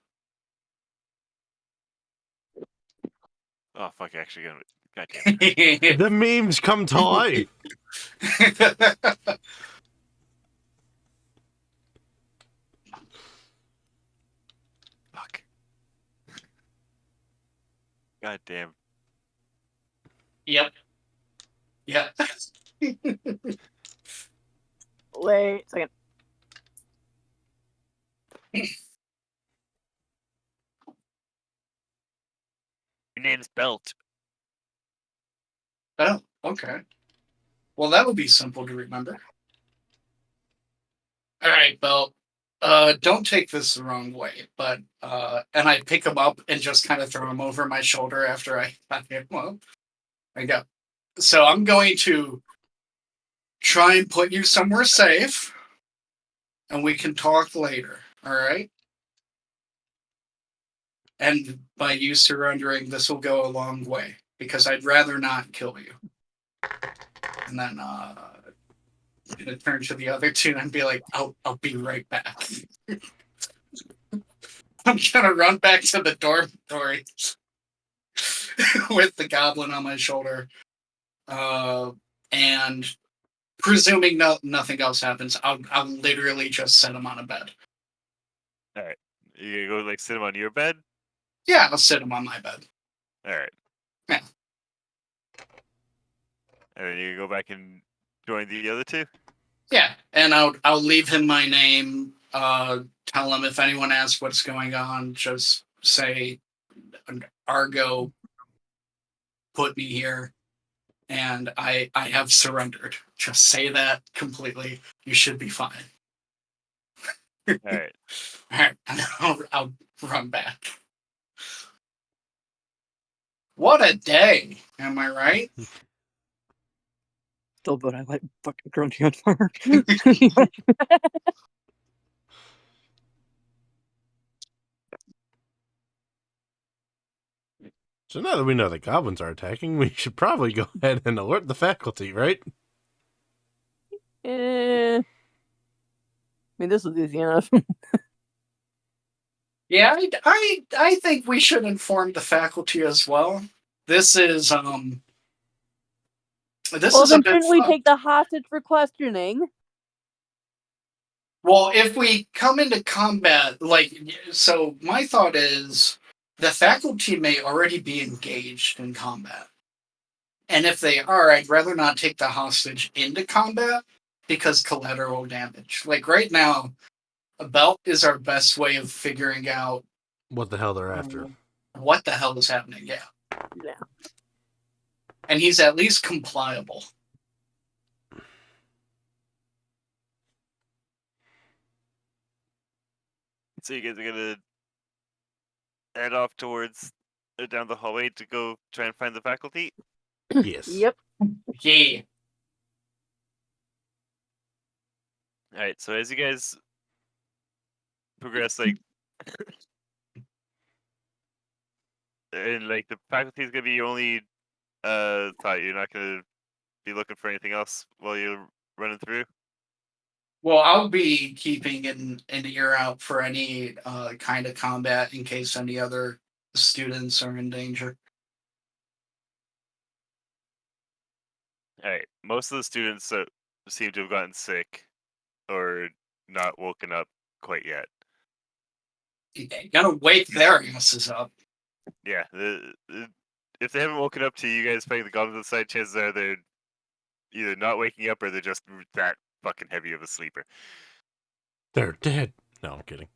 Oh fuck! Actually, goddamn. The memes come to life. Fuck. Goddamn. Yep. Yeah. Wait a second. Your name's Belt. Oh, okay. Well, that would be simple to remember. All right, Belt. Don't take this the wrong way, but and I pick him up and just kind of throw him over my shoulder after I him up. I go. So I'm going to try and put you somewhere safe, and we can talk later. All right. And by you surrendering, this will go a long way because I'd rather not kill you. And then I'm gonna turn to the other two and be like, I'll be right back. I'm gonna run back to the dormitory with the goblin on my shoulder. And presuming nothing else happens, I'll literally just set him on a bed. All right. You gonna go like sit him on your bed? Yeah, I'll sit him on my bed. All right. Yeah. And then you go back and join the other two? Yeah, and I'll leave him my name. Tell him if anyone asks what's going on, just say Argo put me here, and I have surrendered. Just say that completely. You should be fine. All right. All right, and I'll run back. What a day! Am I right? Still, but I like fucking grunty on fire. So now that we know the goblins are attacking, we should probably go ahead and alert the faculty, right? I mean, this is easy enough. Yeah, I think we should inform the faculty as well. This is well, a then bit shouldn't we fun. take the hostage for questioning? Well, if we come into combat, so my thought is the faculty may already be engaged in combat. And if they are, I'd rather not take the hostage into combat because collateral damage. Like right now, a belt is our best way of figuring out What the hell they're after. what the hell is happening. Yeah. Yeah. And he's at least compliable. So you guys are gonna head off towards down the hallway to go try and find the faculty? Yes. Yep. Yeah. All right. So as you guys progress, like, and like the faculty is gonna be your only thought. You're not gonna be looking for anything else while you're running through. Well, I'll be keeping an ear out for any kind of combat in case any other students are in danger. All right. Most of the students seem to have gotten sick or not woken up quite yet. You gotta wake their asses up. Yeah. If they haven't woken up to you guys fighting the goblins outside, chances are they're either not waking up or they're just that fucking heavy of a sleeper. They're dead. No, I'm kidding.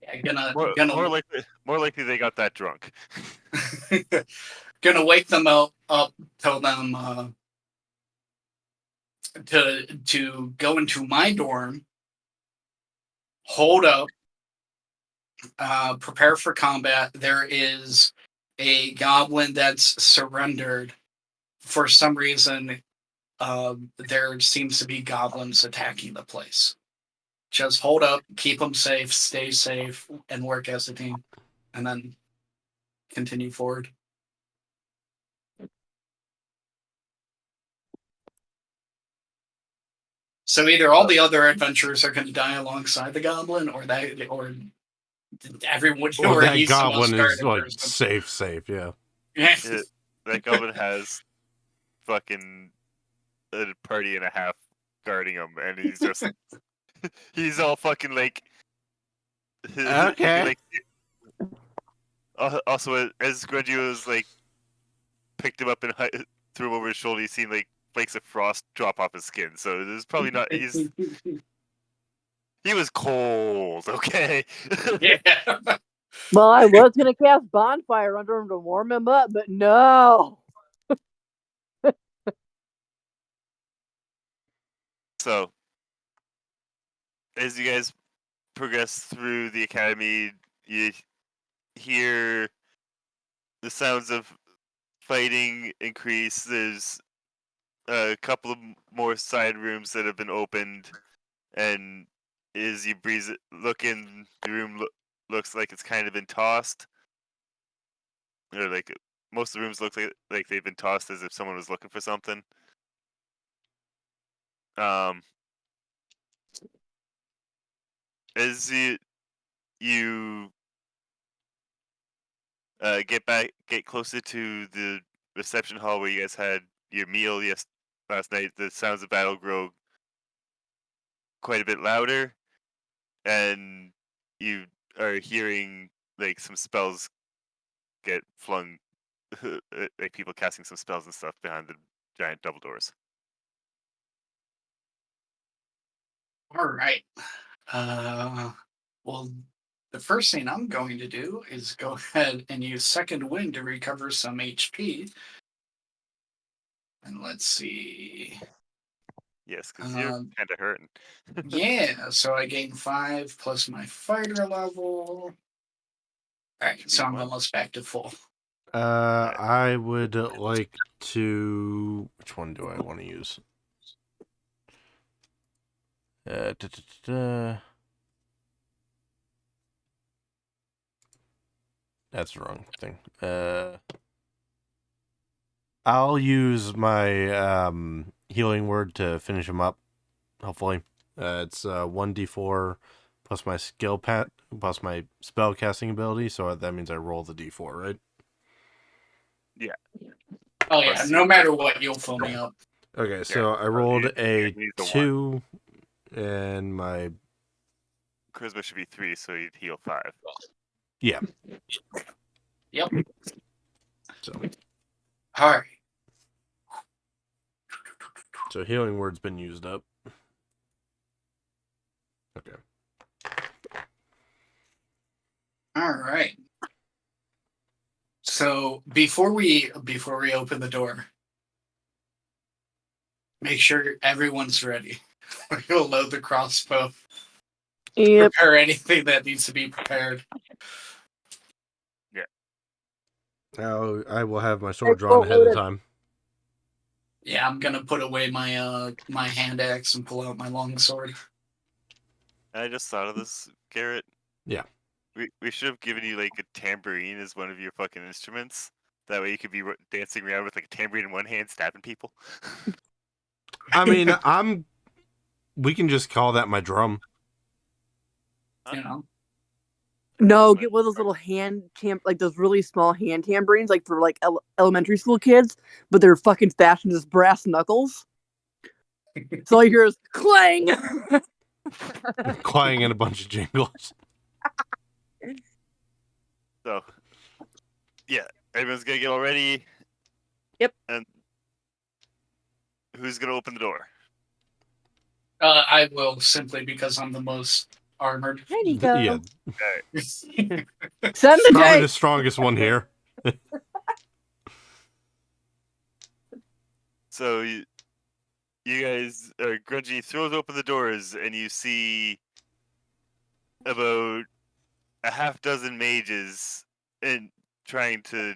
Yeah, More likely they got that drunk. gonna wake them up, tell them to go into my dorm, hold up, prepare for combat. There is a goblin that's surrendered. For some reason, there seems to be goblins attacking the place. Just hold up, keep them safe, stay safe, and work as a team, and then continue forward. So either all the other adventurers are going to die alongside the goblin, or everyone, Or that he's the most goblin is guarded like person. safe, yeah. That goblin has fucking a party and a half guarding him, and he's just he's all fucking like Okay. like also as Grungy was like picked him up and threw him over his shoulder, he's seen like flakes of frost drop off his skin. So there's probably not he was cold, okay? Yeah. Well, I was gonna cast bonfire under him to warm him up, but no. So as you guys progress through the academy, you hear the sounds of fighting increase. There's a couple of more side rooms that have been opened, and as you look in, the room looks like it's kind of been tossed, or like most of the rooms look like they've been tossed as if someone was looking for something. As you get closer to the reception hall where you guys had your meal last night, the sounds of battle grow quite a bit louder, and you are hearing like some spells get flung, like people casting some spells and stuff behind the giant double doors. All right. Well, the first thing I'm going to do is go ahead and use second wind to recover some HP. And let's see. Yes, because you're kind of hurting. Yeah, so I gain 5 plus my fighter level. All right, so I'm almost back to full. I would like to. Which one do I want to use? That's the wrong thing. I'll use my healing word to finish him up. Hopefully, it's 1d4 plus my plus my spell casting ability. So that means I roll the d4, right? Yeah. Oh yeah, no matter what, you'll fill me up. Okay, so I rolled a 2, and my charisma should be 3, so you'd heal 5. Yeah. Yep. So. All right. So healing word's been used up. Okay. All right. So before we open the door, make sure everyone's ready. We'll load the crossbow. Yep. Prepare anything that needs to be prepared. Yeah. Now I will have my sword drawn ahead of time. Yeah, I'm gonna put away my my hand axe and pull out my long sword. I just thought of this, Garrett. Yeah. We should have given you like a tambourine as one of your fucking instruments. That way you could be dancing around with like a tambourine in one hand, stabbing people. I mean, we can just call that my drum. You know. No, get one of those little like those really small hand tambourines, like for like elementary school kids, but they're fucking fashioned as brass knuckles. So all you hear is clang. Clang in a bunch of jingles. So, yeah, everyone's gonna get all ready. Yep. And who's gonna open the door? I will, simply because I'm the most armored. There you go. Yeah. Send the Probably day. the strongest one here. So you guys, Grungy throws open the doors, and you see about a half dozen mages and trying to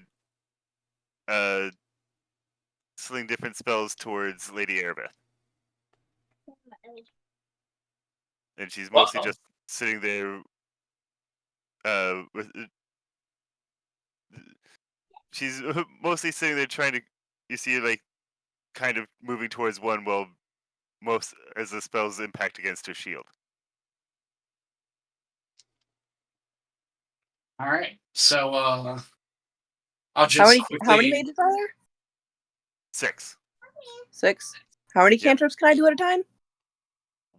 sling different spells towards Lady Erebeth. And she's mostly just sitting there with she's mostly sitting there trying to, you see like kind of moving towards one while most as the spells impact against her shield. All right, so I'll just how many mages are there? 6. 6. How many cantrips can I do at a time?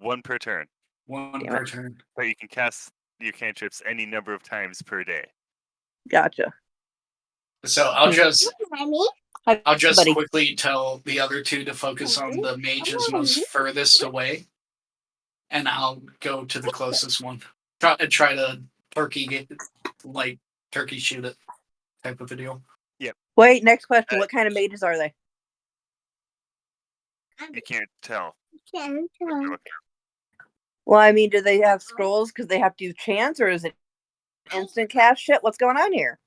1 per turn. 1 per turn. But you can cast your cantrips any number of times per day. Gotcha. So I'll just Buddy. quickly tell the other 2 to focus on the mages most furthest away, and I'll go to the closest one. Try to turkey shoot it type of a deal. Yep. Wait, next question. What kind of mages are they? You can't tell. Well, I mean, do they have scrolls because they have to use chance, or is it instant cast shit? What's going on here?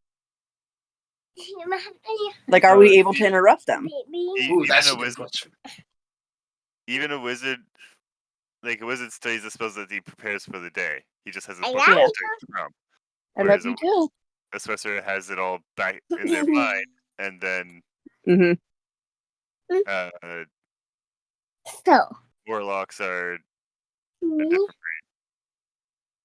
Like, are we able to interrupt them? Ooh, that's a good question. Even a wizard, like a wizard studies the spells that he prepares for the day. He just has a book Yeah. to study from. I love you too. A sorcerer has it all back in their mind, and then Mm-hmm. warlocks are a different.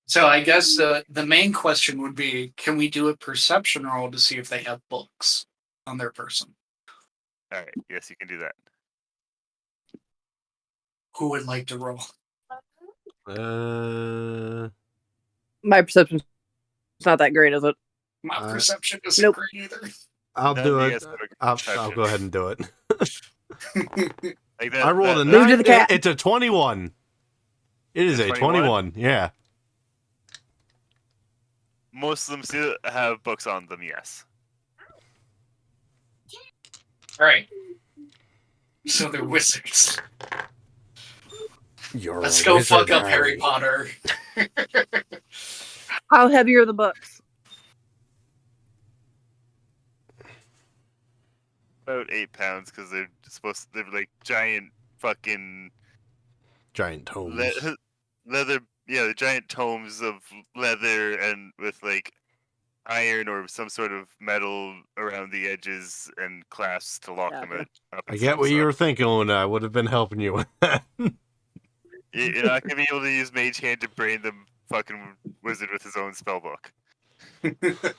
So I guess the main question would be, can we do a perception roll to see if they have books on their person? All right, yes, you can do that. Who would like to roll? My perception's not that great, is it? My perception isn't Nope. great either. I'll None do of you it. guys have a I'll perception. go ahead and do it. Like that, I rolled a Leave it to 9. the cat. It's a 21. It is a 21. Yeah. Most of them still have books on them, yes. All right. So they're wizards. Let's go fuck up Harry Potter. How heavy are the books? About 8 pounds because they're like giant fucking Giant tomes. leather. Yeah, the giant tomes of leather and with like iron or some sort of metal around the edges and clasps to lock them Gotcha. up. I get what you were thinking when I would have been helping you with that. You're not gonna be able to use Mage Hand to brain the fucking wizard with his own spell book. It's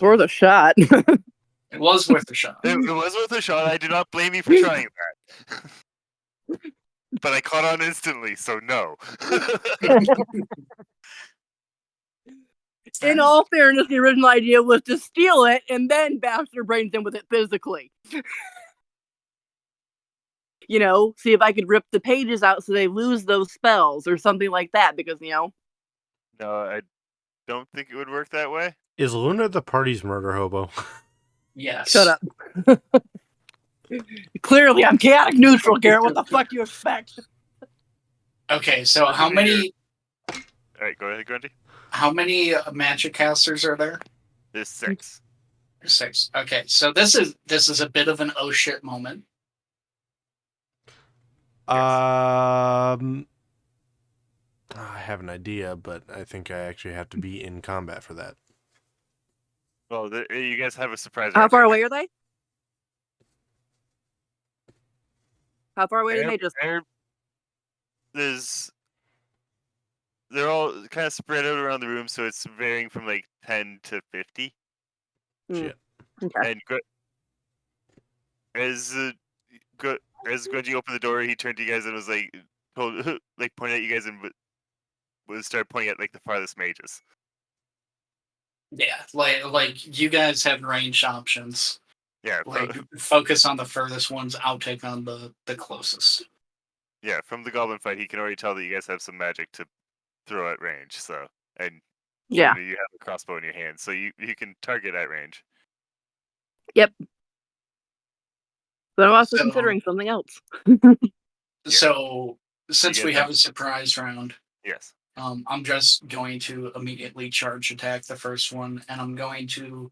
worth a shot. It was worth a shot. It was worth a shot. I do not blame you for trying that. But I caught on instantly, so no. In all fairness, the original idea was to steal it and then bash their brains in with it physically. You know, see if I could rip the pages out so they lose those spells or something like that, because, you know. No, I don't think it would work that way. Is Luna the party's murder hobo? Yes. Shut up. Clearly, I'm chaotic neutral, Garrett. What the fuck do you expect? Okay, so how many? All right, go ahead, Grundy. How many magic casters are there? There's 6. 6. Okay, so this is a bit of an oh shit moment. I have an idea, but I think I actually have to be in combat for that. Well, you guys have a surprise. How far away are they? How far away are the mages? They're all kind of spread out around the room, so it's varying from like 10 to 50. Shit. Okay. And as Grungy opened the door, he turned to you guys and was like, like pointed at you guys and would start pointing at like the farthest mages. Yeah, like you guys have range options. Yeah, Like focus on the furthest ones. I'll take on the closest. yeah. From the goblin fight, he can already tell that you guys have some magic to throw at range. So, and Yeah. you have a crossbow in your hand, so you can target at range. Yep. But I'm also considering something else. So since we have a surprise round, yes, I'm just going to immediately charge attack the first one, and I'm going to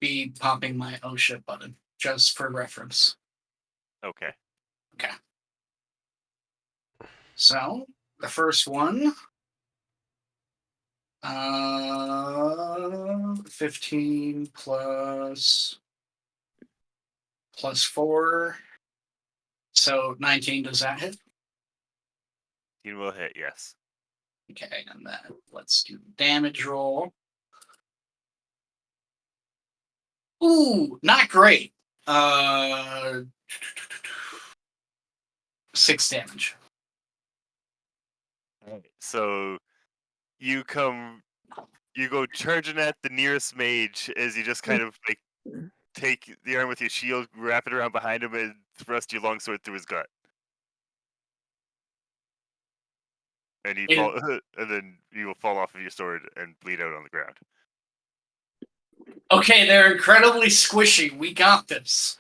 be popping my oh shit button just for reference. Okay. Okay. So the first one, 15 plus 4, so 19. Does that hit? You will hit, yes. Okay, and then let's do damage roll. Ooh, not great. 6 damage. Alright, so you go charging at the nearest mage as you just kind of like take the arm with your shield, wrap it around behind him, and thrust your longsword through his gut. And and then you will fall off of your sword and bleed out on the ground. Okay, they're incredibly squishy. We got this.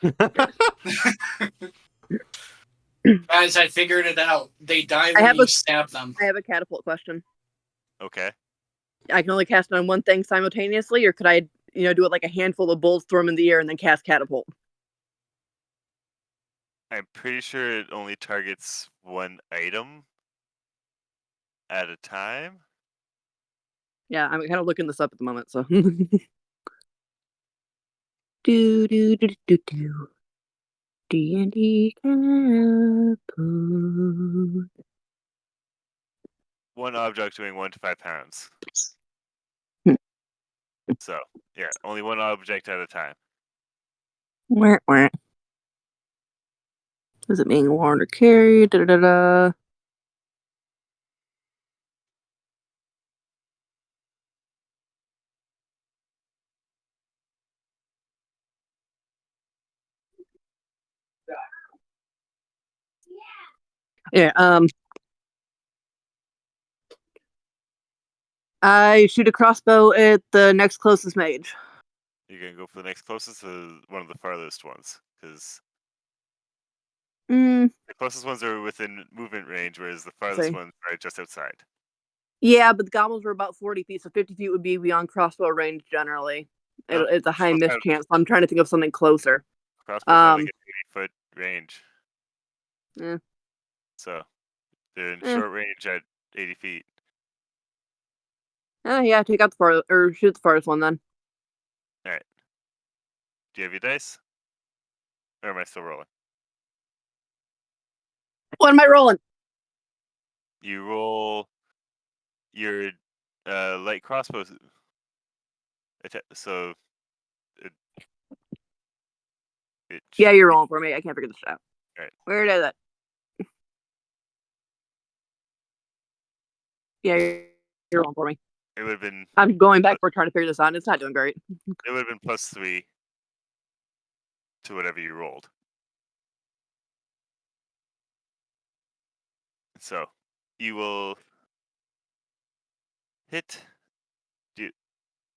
Guys, I figured it out. They die I when have you a- stab them. I have a catapult question. Okay. I can only cast it on one thing simultaneously, or could I, do it like a handful of bolts, throw them in the air, and then cast catapult? I'm pretty sure it only targets one item at a time. Yeah, I'm kind of looking this up at the moment, so. do do do do do. D&D catapult. One object weighing 1 to 5 pounds. Hmm. So, yeah, only one object at a time. Where? Is it being worn or carried? Da da da. Yeah. I shoot a crossbow at the next closest mage. You're gonna go for the next closest or one of the farthest ones? Because Mm, the closest ones are within movement range, whereas the farthest see. ones are just outside. Yeah, but the goblins were about 40 feet, so 50 feet would be beyond crossbow range generally. No, It's a high crossbows miss have, chance. So I'm trying to think of something closer. crossbows have like Um, an 80-foot range. eh, So they're in eh. short range at 80 feet. Yeah, take out the far or shoot the farthest one then. Alright. Do you have your dice? Or am I still rolling? What am I rolling? You roll your light crossbow. So it Yeah, should you're be rolling for me. I can't figure this out. Alright. Where is it? Yeah, you're rolling for me. It would have been I'm going back for trying to figure this out. It's not doing great. it would have been +3 to whatever you rolled. So you will hit. Do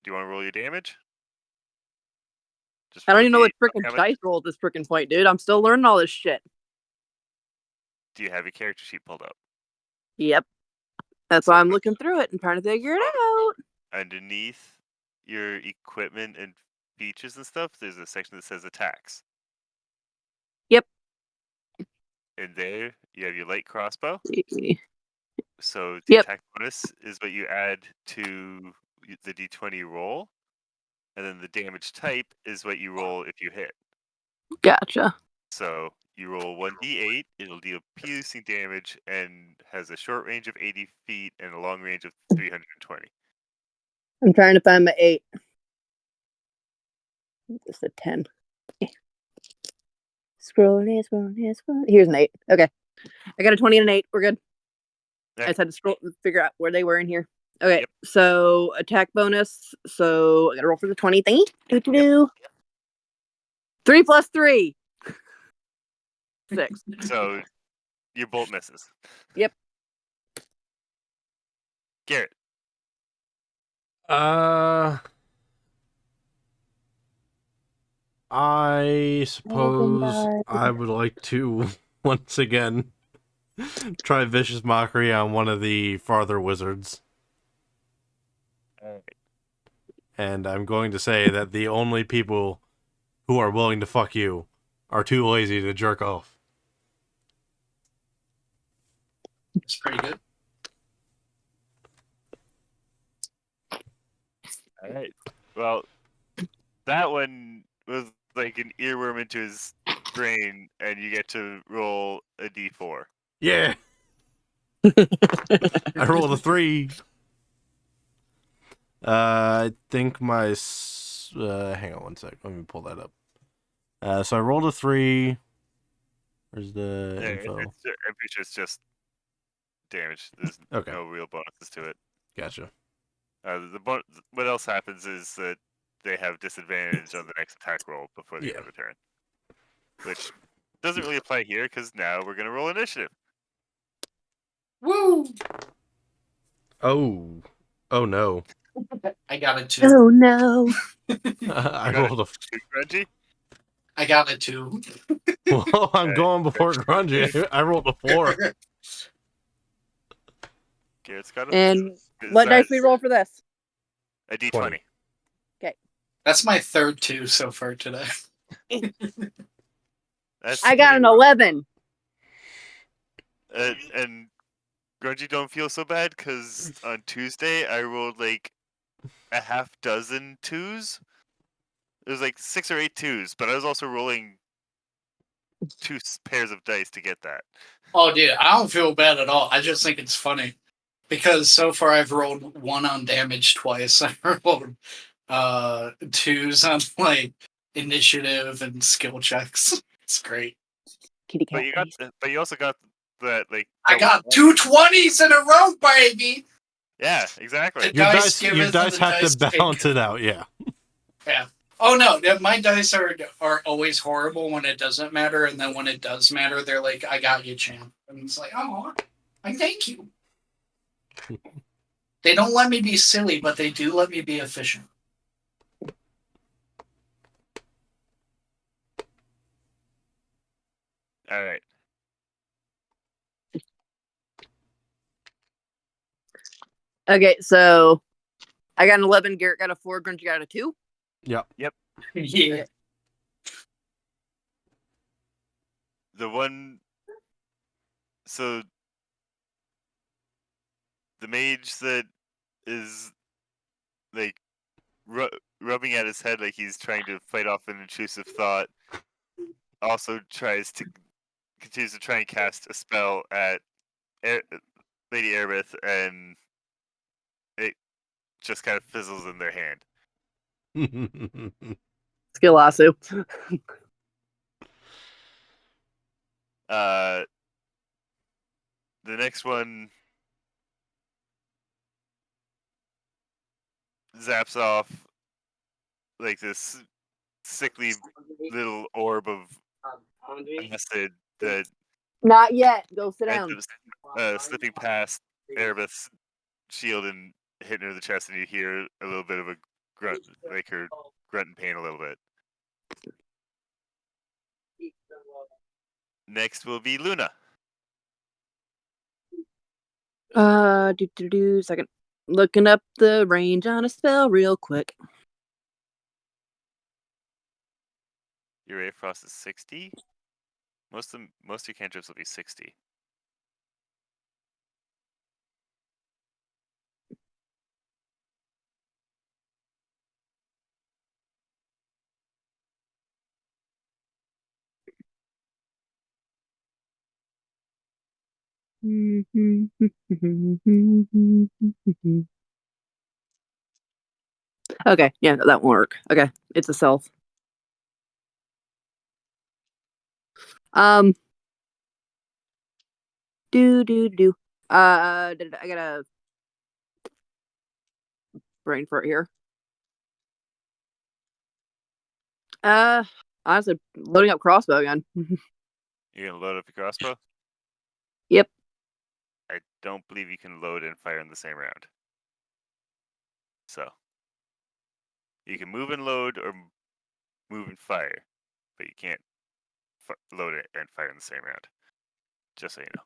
you want to roll your damage? Just I don't roll even know what D8 freaking how much? dice roll at this freaking point, dude. I'm still learning all this shit. Do you have your character sheet pulled up? Yep. That's So why I'm looking through it and trying to figure it out. underneath your equipment and features and stuff, there's a section that says attacks. Yep. And there you have your light crossbow. So the Yep. attack bonus is what you add to the d20 roll, and then the damage type is what you roll if you hit. Gotcha. So you roll 1d8, it'll deal piercing damage and has a short range of 80 feet and a long range of 320. I'm trying to find my 8. It's a 10. Scrolling. Here's an 8. Okay. I got a 20 and an 8. We're good. I just had to figure out where they were in here. Okay, Yep. So attack bonus. So I gotta roll for the 20 thingy. Yep. 3 plus 3. 6. So your bolt misses. Yep. Garrett. I suppose I would like to once again try vicious mockery on one of the farther wizards. And I'm going to say that the only people who are willing to fuck you are too lazy to jerk off. It's pretty good. All right. Well, that one was like an earworm into his brain, and you get to roll a d4. Yeah. I rolled a 3. I think my... hang on one sec. Let me pull that up. So I rolled a 3. Where's the info? I'm pretty sure it's just damage. There's Okay. no real bonuses to it. Gotcha. What else happens is that they have disadvantage on the next attack roll before the end of a turn, which doesn't really apply here because now we're gonna roll initiative. Woo! Oh no. I got it 2. Oh no. I got rolled a... Reggie? I got it 2. Well, I'm going before Grungy. I rolled a 4. Garrett's got a. And is what dice that we roll for this? a D20. 20. That's my third 2 so far today. That's I got pretty an rough. 11. And Grungy don't feel so bad because on Tuesday I rolled like a half dozen 2s. It was like 6 or 8 2s, but I was also rolling 2 pairs of dice to get that. Oh, dude, I don't feel bad at all. I just think it's funny because so far I've rolled 1 on damage twice. I rolled 2s on like initiative and skill checks. It's great. Kitty But cat you got, dice. but you also got that like. I double got one. 2 20s in a row, baby. Yeah, exactly. The dice give Your it, dice the have dice to take balance it. it out. Yeah. Yeah. Oh no, my dice are always horrible when it doesn't matter, and then when it does matter, they're like, "I got you, champ," and it's like, "Oh, I thank you." They don't let me be silly, but they do let me be efficient. All right. Okay, so I got an 11. Garrett got a 4. Grungy got a 2. Yep. Yeah. The one. So the mage that is like rubbing at his head like he's trying to fight off an intrusive thought also continues to try and cast a spell at Lady Aerith, and it just kind of fizzles in their hand. Skill lasso. The next one zaps off like this sickly little orb of acid that Not yet. Go sit ends down. up slipping past Erebeth's shield and hitting her in the chest, and you hear a little bit of a grunt, like her grunt in pain a little bit. Next will be Luna. Second. Looking up the range on a spell real quick. Your Ray of Frost is 60. Most of your cantrips will be 60. Okay, yeah, that won't work. Okay, it's a self. Do. I gotta brain for it here. Honestly, loading up crossbow again. You're gonna load up your crossbow? Yep. I don't believe you can load and fire in the same round. So you can move and load or move and fire, but you can't load it and fire in the same round. Just so you know.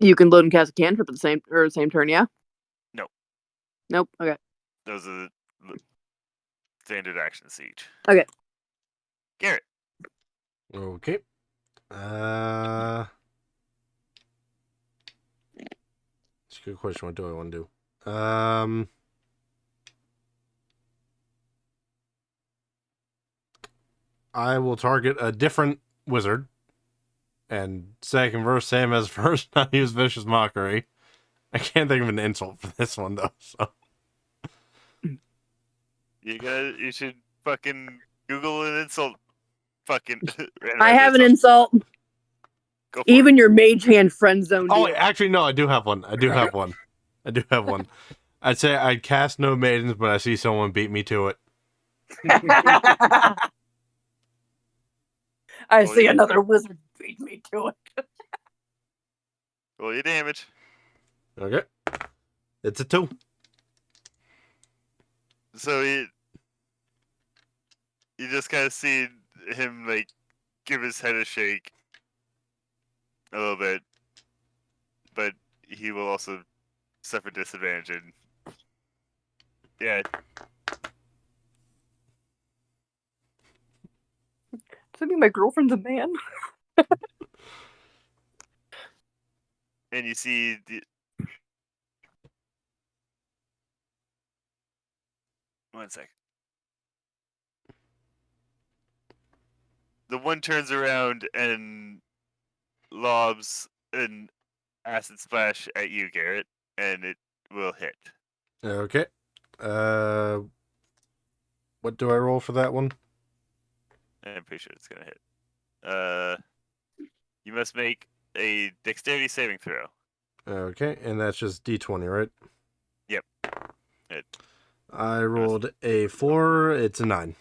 You can load and cast a cantrip at the same turn, yeah? No. Nope. Okay. Those are the standard actions each. Okay. Garrett. Okay. It's a good question. What do I want to do? I will target a different wizard. And second verse, same as first, I use Vicious Mockery. I can't think of an insult for this one, though. So You should fucking Google an insult. Fucking. I have an insult. Go for Even it. your mage hand friend zoned oh, you. wait, actually, no, I do have one. I do have one. I'd say I'd cast No Maidens, but I see someone beat me to it. I see another wizard beat me to it. Roll your damage. Okay. It's a 2. So you just kind of see him like give his head a shake a little bit, but he will also suffer disadvantage. And yeah, Does that mean my girlfriend's a man? and you see one sec. The one turns around and lobs an acid splash at you, Garrett, and it will hit. Okay. What do I roll for that one? I'm pretty sure it's gonna hit. You must make a dexterity saving throw. Okay, and that's just D20, right? Yep. It, I rolled a 4. It's a 9.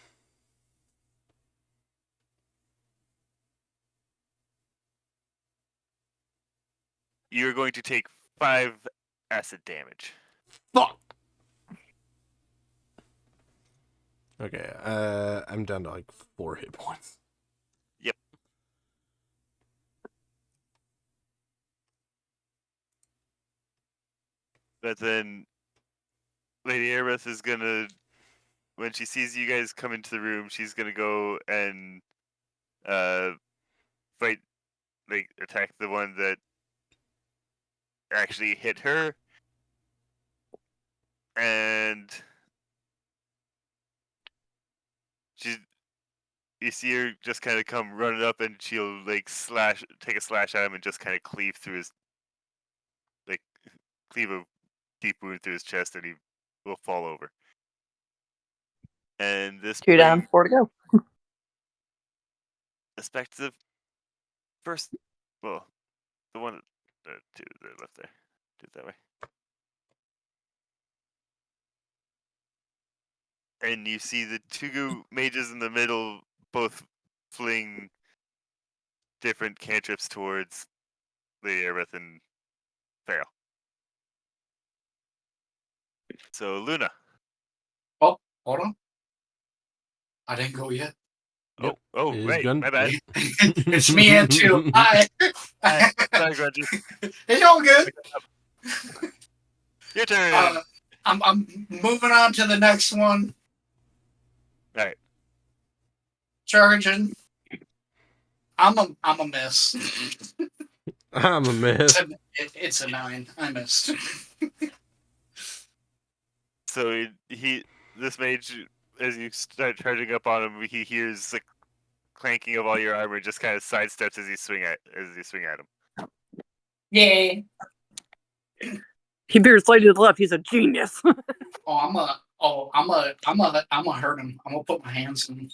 you're going to take 5 acid damage. Fuck. Okay, I'm down to like 4 hit points. Yep. But then Lady Erebeth is gonna, when she sees you guys come into the room, she's gonna go and fight, like attack the one that actually hit her, and you see her just kind of come running up, and she'll like take a slash at him, and just kind of cleave through his, like cleave a deep wound through his chest, and he will fall over. And this 2 down, brings 4 to go. us back to the first, well, the one, two that are left there. Do it that way. And you see the two mages in the middle both fling different cantrips towards Lady Erebeth and fail. So Luna. Oh, hold on. I didn't go yet. Yep. Oh, It is right, gun. my bad. It's me and 2. Hi. Sorry, Grungy. It's all good. Your turn. I'm moving on to the next one. All right. Charging. I'm a miss. I'm a miss. It's a 9. I missed. So this mage, as you start charging up on him, he hears the clanking of all your armor, just kind of sidesteps as you swing at him. Yay. He veers slightly to the left. He's a genius. I'm gonna hurt him. I'm gonna put my hands in him.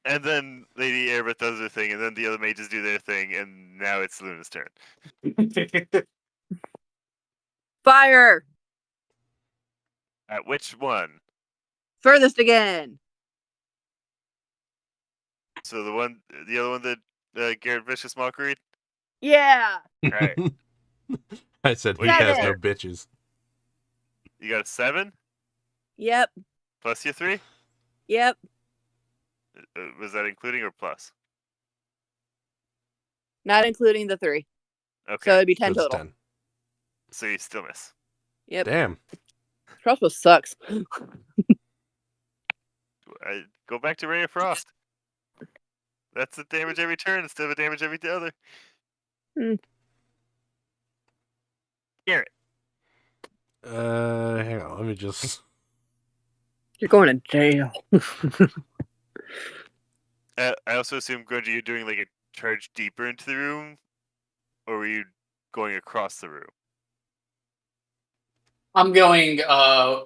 And then Lady Erebeth does her thing, and then the other mages do their thing, and now it's Luna's turn. Fire! At which one? Furthest again. So the other one that Garrett Vicious Mockery? Yeah. Alright. I said he Wait, has Seven. no bitches. You got a 7? Yep. Plus your 3? Yep. Was that including or plus? Not including the 3. Okay. So it'd be 10 That's total. 10. So you still miss. Yep. Damn. Crossbow sucks. Go back to Ray of Frost. That's a damage every turn instead of a damage every other. Garrett. Hang on. Let me just. You're going to jail. I also assume, Grungy, you're doing like a charge deeper into the room, or were you going across the room? I'm going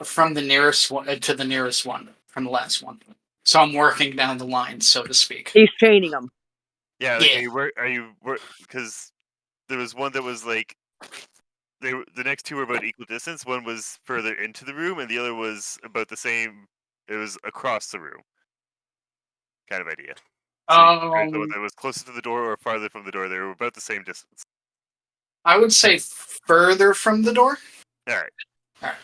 from the nearest one to the nearest one from the last one. So I'm working down the line, so to speak. He's chaining them. Yeah, like, Yeah. are you because there was one that was like the next two were about equal distance. One was further into the room, and the other was about the same. It was across the room, kind of idea. So the one that was closer to the door or farther from the door, they were about the same distance. I would say further from the door. All right. All right.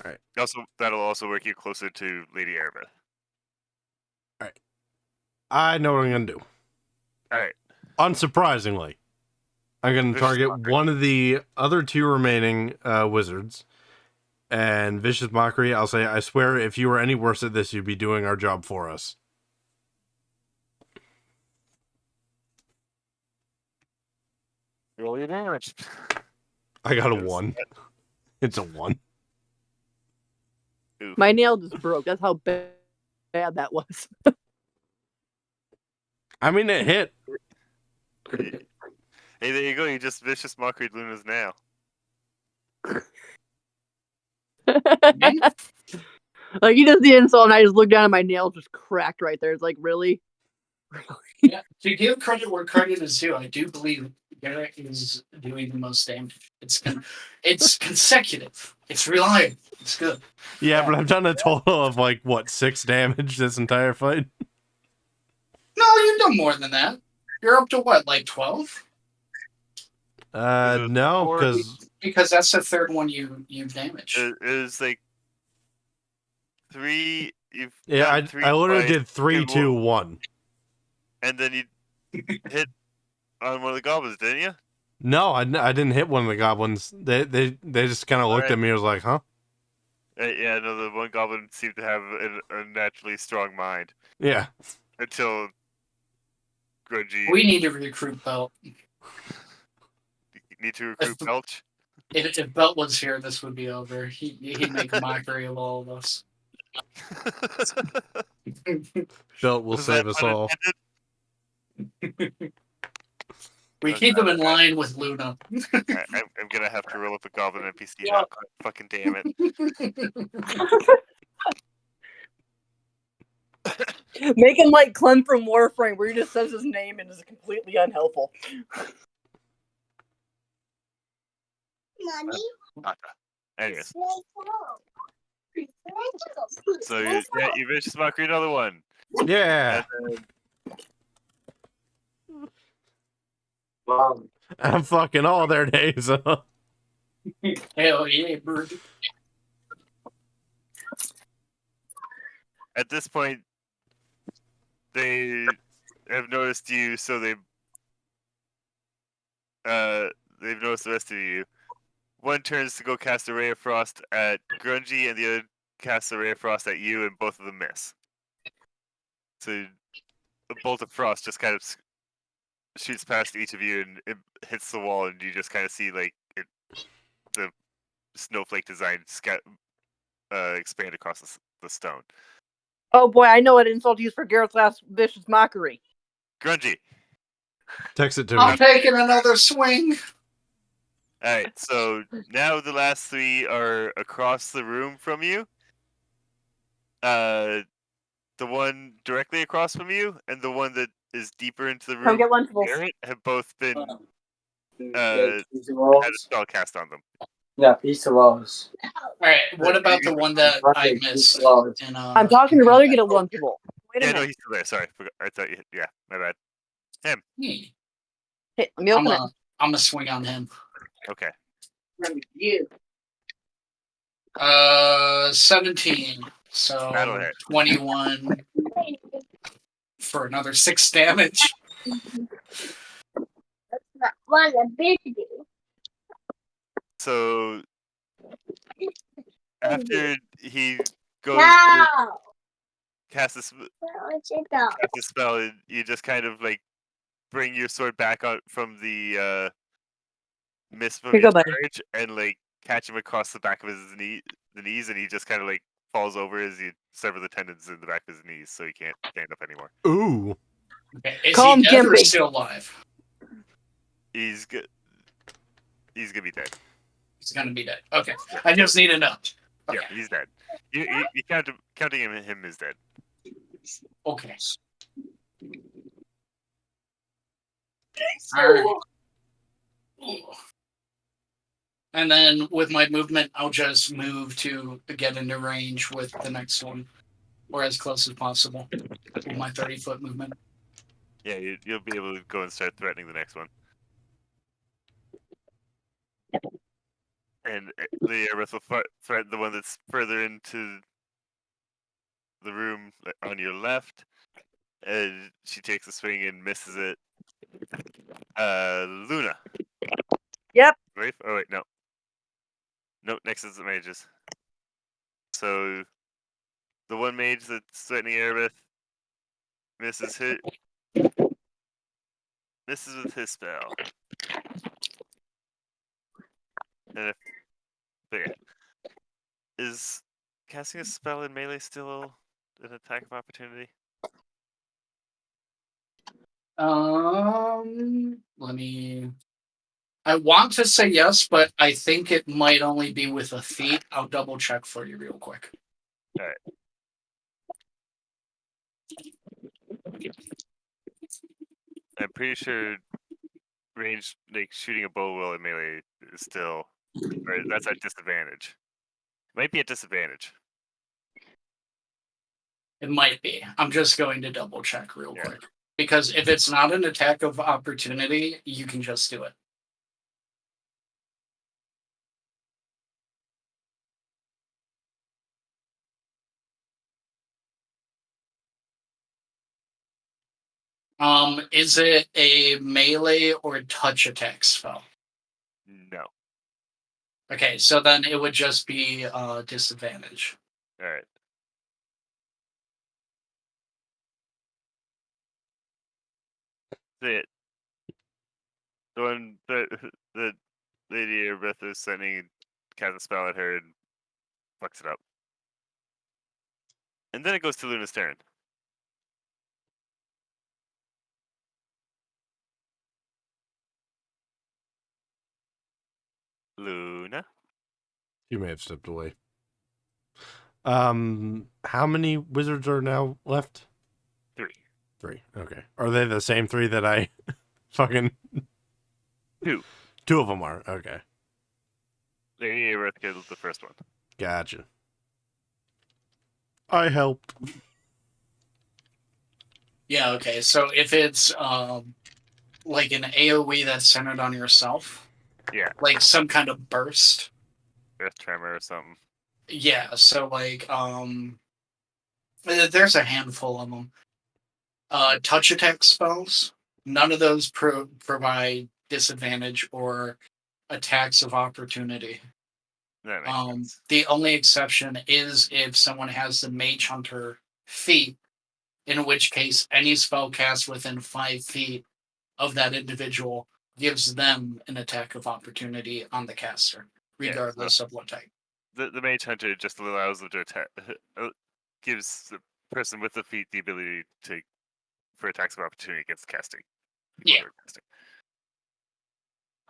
All right. Also, that'll also work you closer to Lady Erebeth. I know what I'm gonna do. All right. Unsurprisingly, I'm gonna Vicious target Mockery. one of the other two remaining wizards. And Vicious Mockery, I'll say, I swear if you were any worse at this, you'd be doing our job for us. Roll your damage. I got a Yes. 1. It's a 1. Oof. My nail just broke. That's how bad that was. I mean, it hit. Hey, there you go. You just Vicious Mockery Luna's nail. Like, he does the insult, and I just look down at my nail just cracked right there. It's like, really? Yeah, to give credit where credit is due, I do believe Garrett is doing the most damage. It's consecutive. It's reliable. It's good. Yeah, but I've done a total of, 6 damage this entire fight? No, you've done more than that. You're up to what, like 12? No, four? Because that's the third one you've damaged. It was like 3. You've Yeah, done 3 I literally twice, did 3, 2, 1. and then you hit on one of the goblins, didn't you? No, I didn't hit one of the goblins. They just kind of looked Alright. at me and was like, huh? Yeah, no, the one goblin seemed to have a naturally strong mind Yeah. until Grungy We need to recruit Belt. need to recruit Belch. If Belt was here, this would be over. He'd make a mockery of all of us. Belt will Was save that us all. unintended? We keep him in line with Luna. I'm gonna have to roll up a goblin NPC now. Fucking damn it. Make him like Clem from Warframe, where he just says his name and is completely unhelpful. Anyways. So you Vicious Mockery another one. Yeah. And I'm fucking all their days. Hell yeah, bird. at this point, they have noticed you, so they've noticed the rest of you. One turns to go cast a Ray of Frost at Grungy, and the other casts a Ray of Frost at you, and both of them miss. So a bolt of frost just kind of shoots past each of you, and it hits the wall, and you just kind of see the snowflake design expand across the stone. Oh boy, I know what insult to use for Garrett's last Vicious Mockery. Grungy. Text it to I'm me. taking another swing. All right, so now the last 3 are across the room from you. The one directly across from you and the one that is deeper into the Come room, get Lunchables. Garrett, have both been had a spell cast on them. Yeah, piece of walls. Alright, what about the one that I missed? I'm talking to brother. Get a Lunchable. Wait a Yeah, no, minute. he's still there. Sorry, I thought you. Yeah, my bad. Him. Hey, Hey, let me open it. I'm gonna swing on him. Okay. 17. So That'll hit. 21 for another 6 damage. So after he goes to cast a spell, you just kind of bring your sword back out from the mist from Here you your go, buddy. charge and catch him across the back of his knees, and he just kind of falls over as you sever the tendons in the back of his knees, so he can't stand up anymore. Ooh. Okay. Is Call him he dead or Gimpy. still alive? He's good. He's gonna be dead. He's gonna be dead. Okay. I just need to know. Okay. Yeah, he's dead. You counting him is dead. Okay. Alright. And then with my movement, I'll just move to get into range with the next one, or as close as possible with my 30-foot movement. Yeah, you'll be able to go and start threatening the next one. And the Aerith will threaten the one that's further into the room on your left. and she takes a swing and misses it. Luna. Yep. Right? Oh wait, no. Nope, next is the mages. So the one mage that's threatening Erebeth misses with his spell. And but yeah. Is casting a spell in melee still an attack of opportunity? Let me. I want to say yes, but I think it might only be with a feat. I'll double check for you real quick. Alright. I'm pretty sure range, like shooting a bow well in melee is still, or that's at disadvantage. Might be at disadvantage. It might be. I'm just going to double check real Yeah. quick. Because if it's not an attack of opportunity, you can just do it. Is it a melee or touch attack spell? No. Okay, so then it would just be disadvantage. Alright. That's it. The one the Lady Erebeth is sending cast a spell at her and fucks it up. And then it goes to Luna's turn. Luna. You may have stepped away. How many wizards are now left? 3. 3. Okay. Are they the same 3 that I fucking... 2. 2 of them are. Okay. Lady Erebeth killed the first one. Gotcha. I helped. Yeah, okay. So if it's like an AoE that's centered on yourself, Yeah. like some kind of burst. Earth tremor or something. Yeah, so like there's a handful of them. Touch attack spells. None of those provide disadvantage or attacks of opportunity. That makes sense. The only exception is if someone has the Mage Hunter feat, in which case any spell cast within 5 feet of that individual gives them an attack of opportunity on the caster, regardless of what type. The Mage Hunter just allows them to attack, gives the person with the feat the ability to for attacks of opportunity against casting. Yeah. Casting.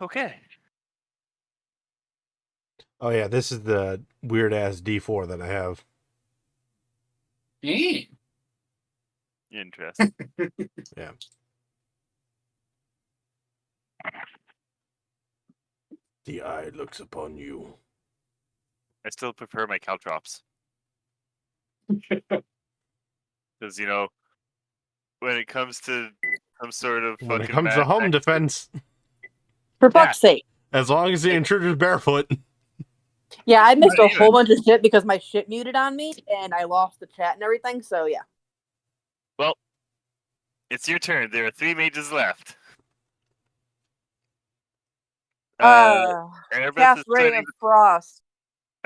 Okay. Oh, yeah. This is the weird-ass D4 that I have. Yeah. Interesting. Yeah. The eye looks upon you. I still prefer my caltrops. Because, when it comes to some sort of When it fucking comes to Mad home Max, defense, For fuck's sake. as long as the intruder's barefoot. Yeah, I missed a Not whole bunch of shit because my shit muted on me and I lost the chat and everything, so yeah. Well, it's your turn. There are 3 mages left. Erebeth Cast is Ray threatening of Frost.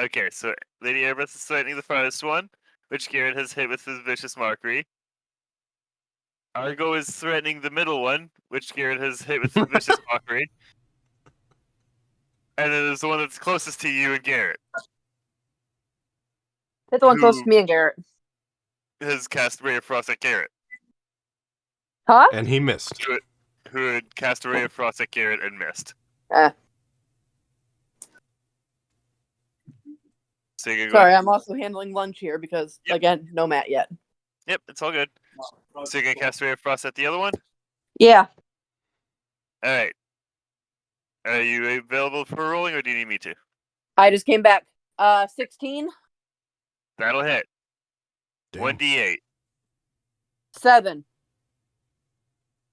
Okay, so Lady Erebeth is threatening the first one, which Garrett has hit with his vicious mockery. Argo is threatening the middle one, which Garrett has hit with his vicious mockery. And then there's the one that's closest to you and Garrett. Hit the one close Who- to me and Garrett. Has cast Ray of Frost at Garrett. Huh? And he missed. Who had cast a Ray of Frost at Garrett and missed. So you can go Sorry, I'm also handling lunch here because, Yep. again, no Matt yet. Yep, it's all good. So you're gonna cast Ray of Frost at the other one? Yeah. Alright. Are you available for rolling or do you need me to? I just came back. 16? That'll hit. Damn. 1d8. 7.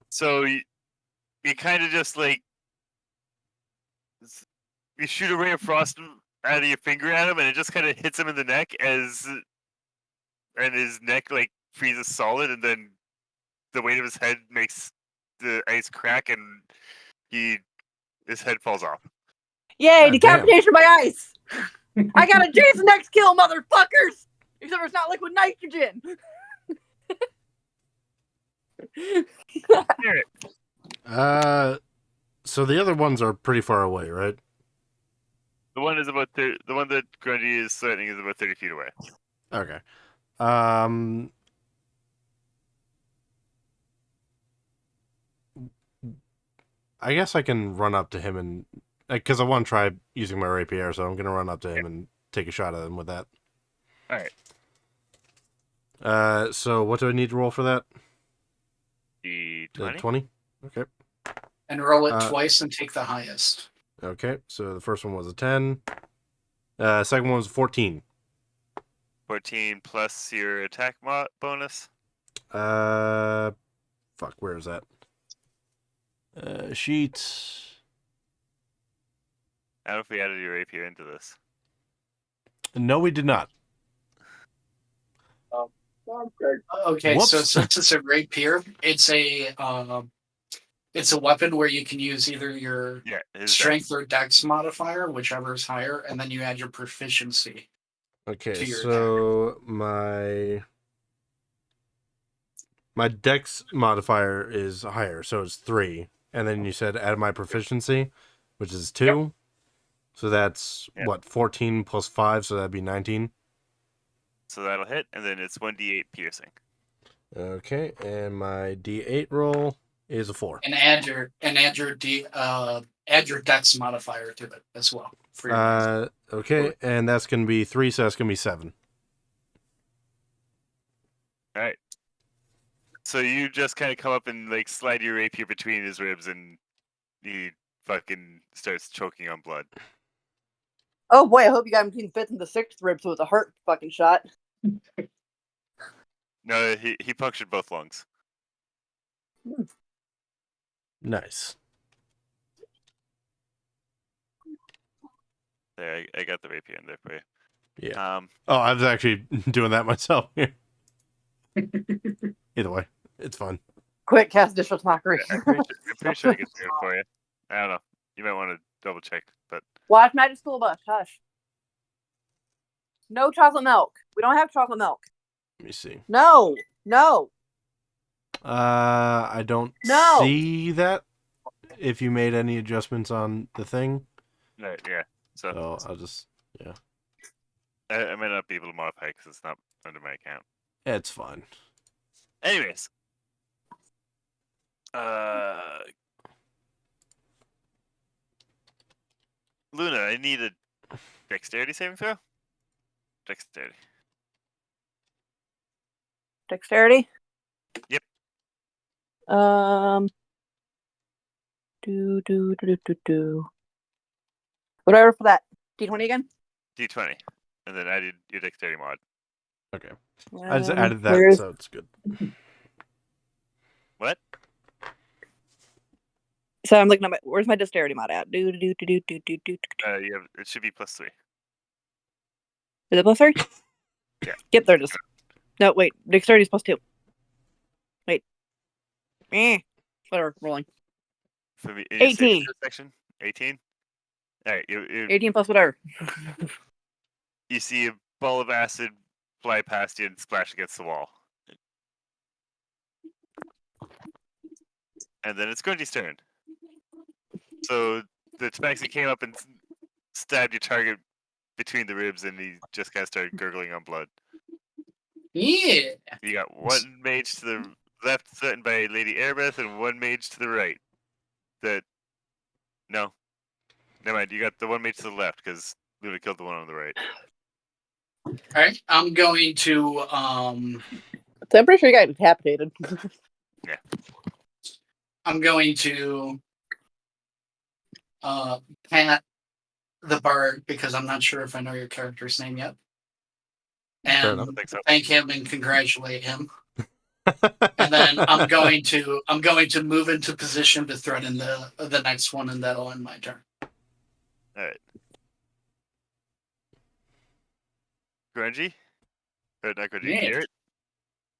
So you kind of just like you shoot a ray of frost out of your finger at him, and it just kind of hits him in the neck and his neck like freezes solid, and then the weight of his head makes the ice crack, and his head falls off. Yay, God decapitation by ice! I got a Jason X kill, motherfuckers! Except it's not liquid nitrogen. Hear it. So the other ones are pretty far away, right? The one is about the one that Grundy is threatening is about 30 feet away. Okay. I guess I can run up to him and because I want to try using my rapier, so I'm gonna run up to him and take a shot at him with that. All right. So what do I need to roll for that? The 20. 20? Okay. And roll it twice and take the highest. Okay, so the first one was a 10. Second one was a 14. 14 plus your attack bonus. Fuck, where is that? Sheets. I don't know if we added your rapier into this. No, we did not. Okay, Whoops. so since it's a rapier, it's a weapon where you can use either your strength or dex modifier, whichever is higher, and then you add your proficiency. Okay, so my dex modifier is higher, so it's 3. And then you said add my proficiency, which is 2. Yep. So that's, what, 14 plus 5, so that'd be 19? So that'll hit, and then it's 1d8 piercing. Okay, and my d8 roll is a 4. And add your dex modifier to it as well. For your okay, and that's going to be 3, so that's going to be 7. All right. So you just kind of come up and like slide your rapier between his ribs, and he fucking starts choking on blood. Oh boy, I hope you got him between the 5th and the 6th rib, so it's a heart fucking shot. No, he punctured both lungs. Nice. There, I got the rapier in there for you. Yeah. I was actually doing that myself. Either way, it's fun. Quick, cast Disruptive Mockery. I'm pretty sure I can do it for you. I don't know. You might want to double check, but Watch Magic School Bus. Hush. No chocolate milk. We don't have chocolate milk. Let me see. No. I don't see that. If you made any adjustments on the thing. Right, yeah. So I'll just I might not be able to modify because it's not under my account. It's fine. Anyways, Luna, I need a dexterity saving throw. Dexterity? Yep. Do. Whatever for that. D20 again? D20. And then added your dexterity mod. Okay. I just added that, so it's good. What? So I'm looking at where's my dexterity mod at? Do. It should be +3. Is it +3? Yeah. Yep, there it is. No, wait. Dexterity is +2. Wait. Whatever. Rolling. For me, 18. Section 18. All right. 18 plus whatever. You see a ball of acid fly past you and splash against the wall. And then it's Grundy's turn. So the Tabaxi came up and stabbed your target between the ribs, and he just kind of started gurgling on blood. Yeah. You got one mage to the left threatened by Lady Airbeth, and one mage to the right. No. Never mind, you got the one mage to the left, because Luna killed the one on the right. Alright, I'm going to So I'm pretty sure you got decapitated. Yeah. I'm going to pat the bard because I'm not sure if I know your character's name yet. And thank him and congratulate him. And then I'm going to move into position to threaten the next one, and that'll end my turn. Alright. Grungy? Or not Grungy, Yeah. Garrett?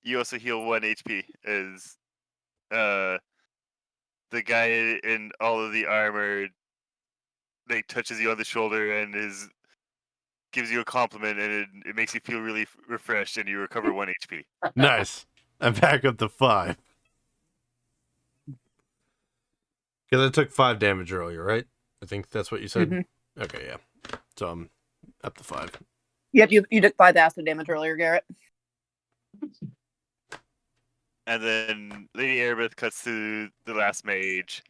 You also heal 1 HP as the guy in all of the armor like touches you on the shoulder and gives you a compliment, and it makes you feel really refreshed, and you recover 1 HP. Nice. I'm back up to 5. Because I took 5 damage earlier, right? I think that's what you said. Mm-hmm. Okay, yeah. So I'm up to 5. Yep, you took 5 acid damage earlier, Garrett. And then Lady Erebeth cuts to the last mage,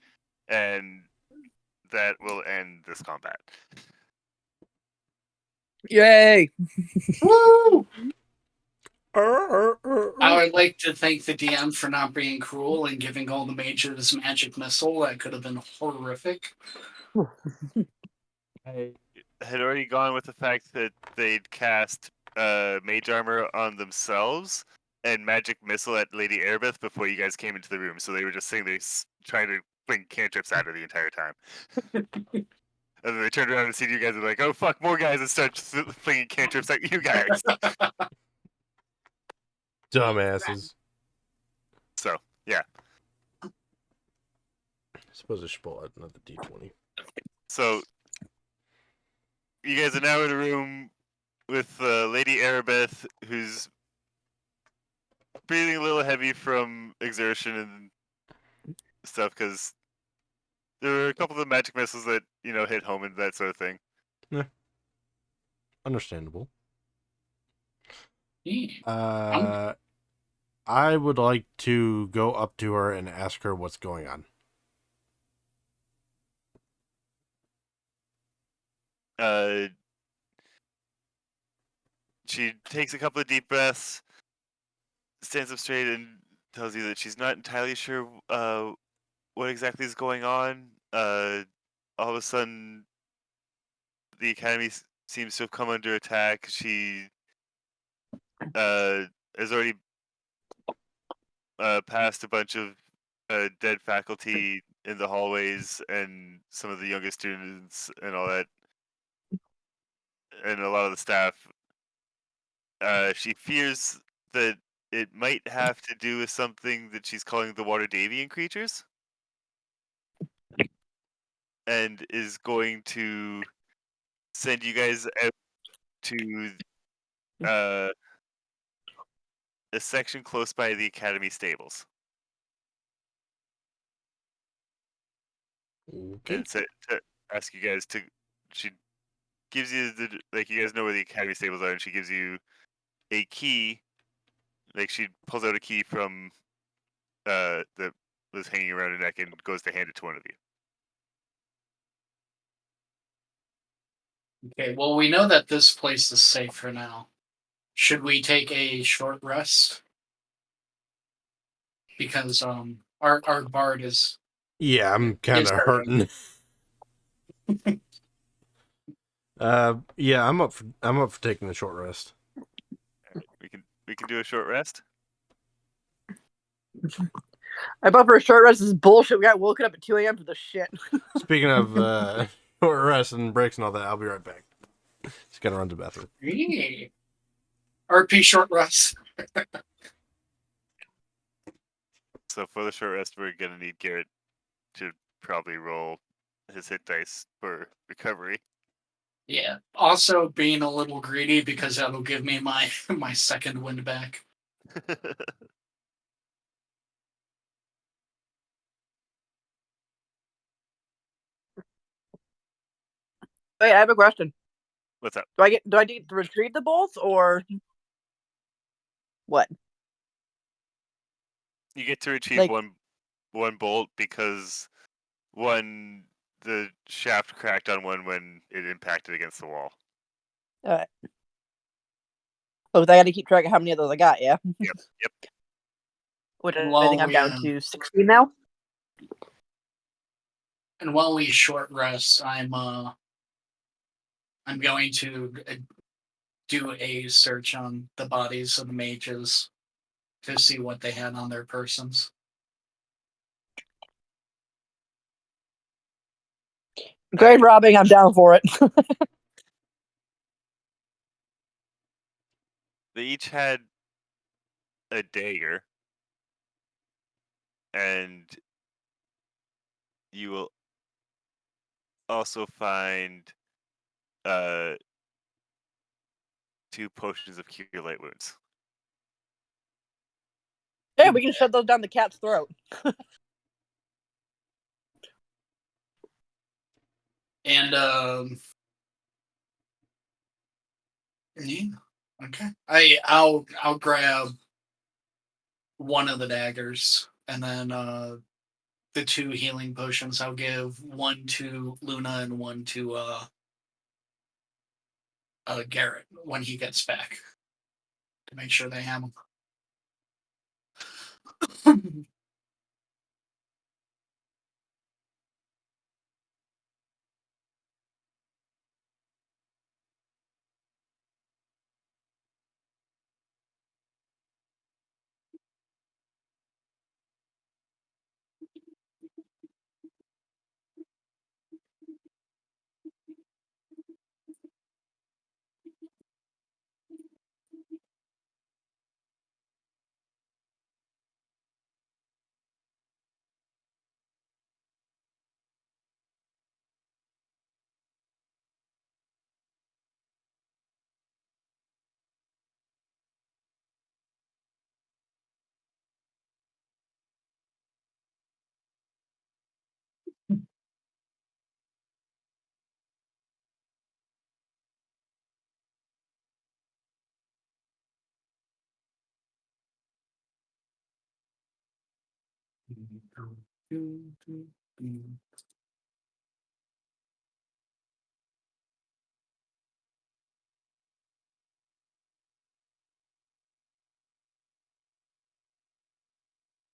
and that will end this combat. Yay! Woo! I I would like to thank the DM for not being cruel and giving all the mages magic missile. That could have been horrific. I had already gone with the fact that they'd cast mage armor on themselves and magic missile at Lady Erebeth before you guys came into the room, so they were just sitting there trying to fling cantrips at her the entire time. And then they turned around and see you guys and like, oh fuck, more guys, and start flinging cantrips at you guys. Dumbasses. So, yeah. I suppose I should pull out another D20. So, you guys are now in a room with Lady Erebeth, who's breathing a little heavy from exertion and stuff, because there were a couple of magic missiles that, hit home and that sort of thing. Yeah. Understandable. Yeah. I would like to go up to her and ask her what's going on. She takes a couple of deep breaths, stands up straight, and tells you that she's not entirely sure what exactly is going on. All of a sudden, the academy seems to have come under attack. She has already passed a bunch of dead faculty in the hallways, and some of the younger students and all that, and a lot of the staff. She fears that it might have to do with something that she's calling the Water Davian creatures, and is going to send you guys out to a section close by the academy stables. Okay. And to ask you guys to, she gives you you guys know where the academy stables are, and she gives you a key. Like, she pulls out a key from that was hanging around her neck and goes to hand it to one of you. Okay, well, we know that this place is safe for now. Should we take a short rest? Because our bard is Yeah, I'm kind of hurting. Yeah, I'm up for taking a short rest. We can do a short rest. I thought for a short rest is bullshit. We got woken up at 2 a.m. for this shit. Speaking of short rest and breaks and all that, I'll be right back. Just gotta run to the bathroom. Hey. RP short rest. So for the short rest, we're gonna need Garrett to probably roll his hit dice for recovery. Yeah. Also being a little greedy because that'll give me my second wind back. Wait, I have a question. What's up? Do I get to retrieve the bolts or what? You get to retrieve Like- one bolt because the shaft cracked on one when it impacted against the wall. Alright. Oh, I got to keep track of how many of those I got, yeah? Yep. Which I Well, think I'm down to 16 now. And while we short rest, I'm going to do a search on the bodies of the mages to see what they had on their persons. Grave robbing, I'm down for it. They each had a dagger. and you will also find 2 potions of cure light wounds. Hey, we can shove those down the cat's throat. And yeah, okay. I'll grab one of the daggers, and then the 2 healing potions. I'll give one to Luna and one to Garrett when he gets back to make sure they have them.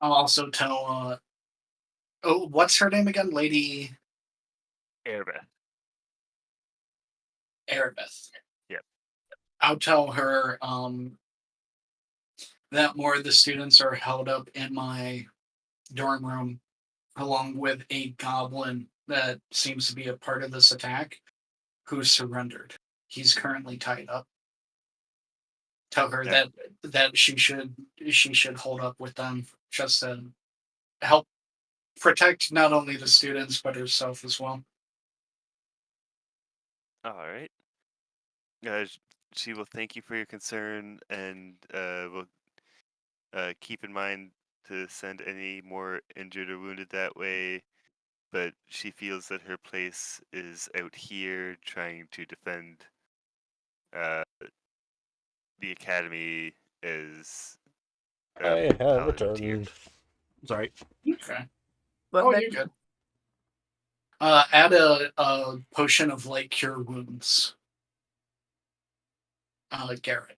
I'll also tell oh, what's her name again? Lady Airbeth. Erebeth. Yep. I'll tell her that more of the students are held up in my dorm room, along with a goblin that seems to be a part of this attack, who surrendered. He's currently tied up. Tell her Yeah. that she should hold up with them, just to help protect not only the students but herself as well. All right. She will thank you for your concern, and will keep in mind to send any more injured or wounded that way. But she feels that her place is out here, trying to defend the academy as I have paladin tier. returned. Sorry. Okay. But Oh, back- you're good. Add a potion of light cure wounds. Garrett.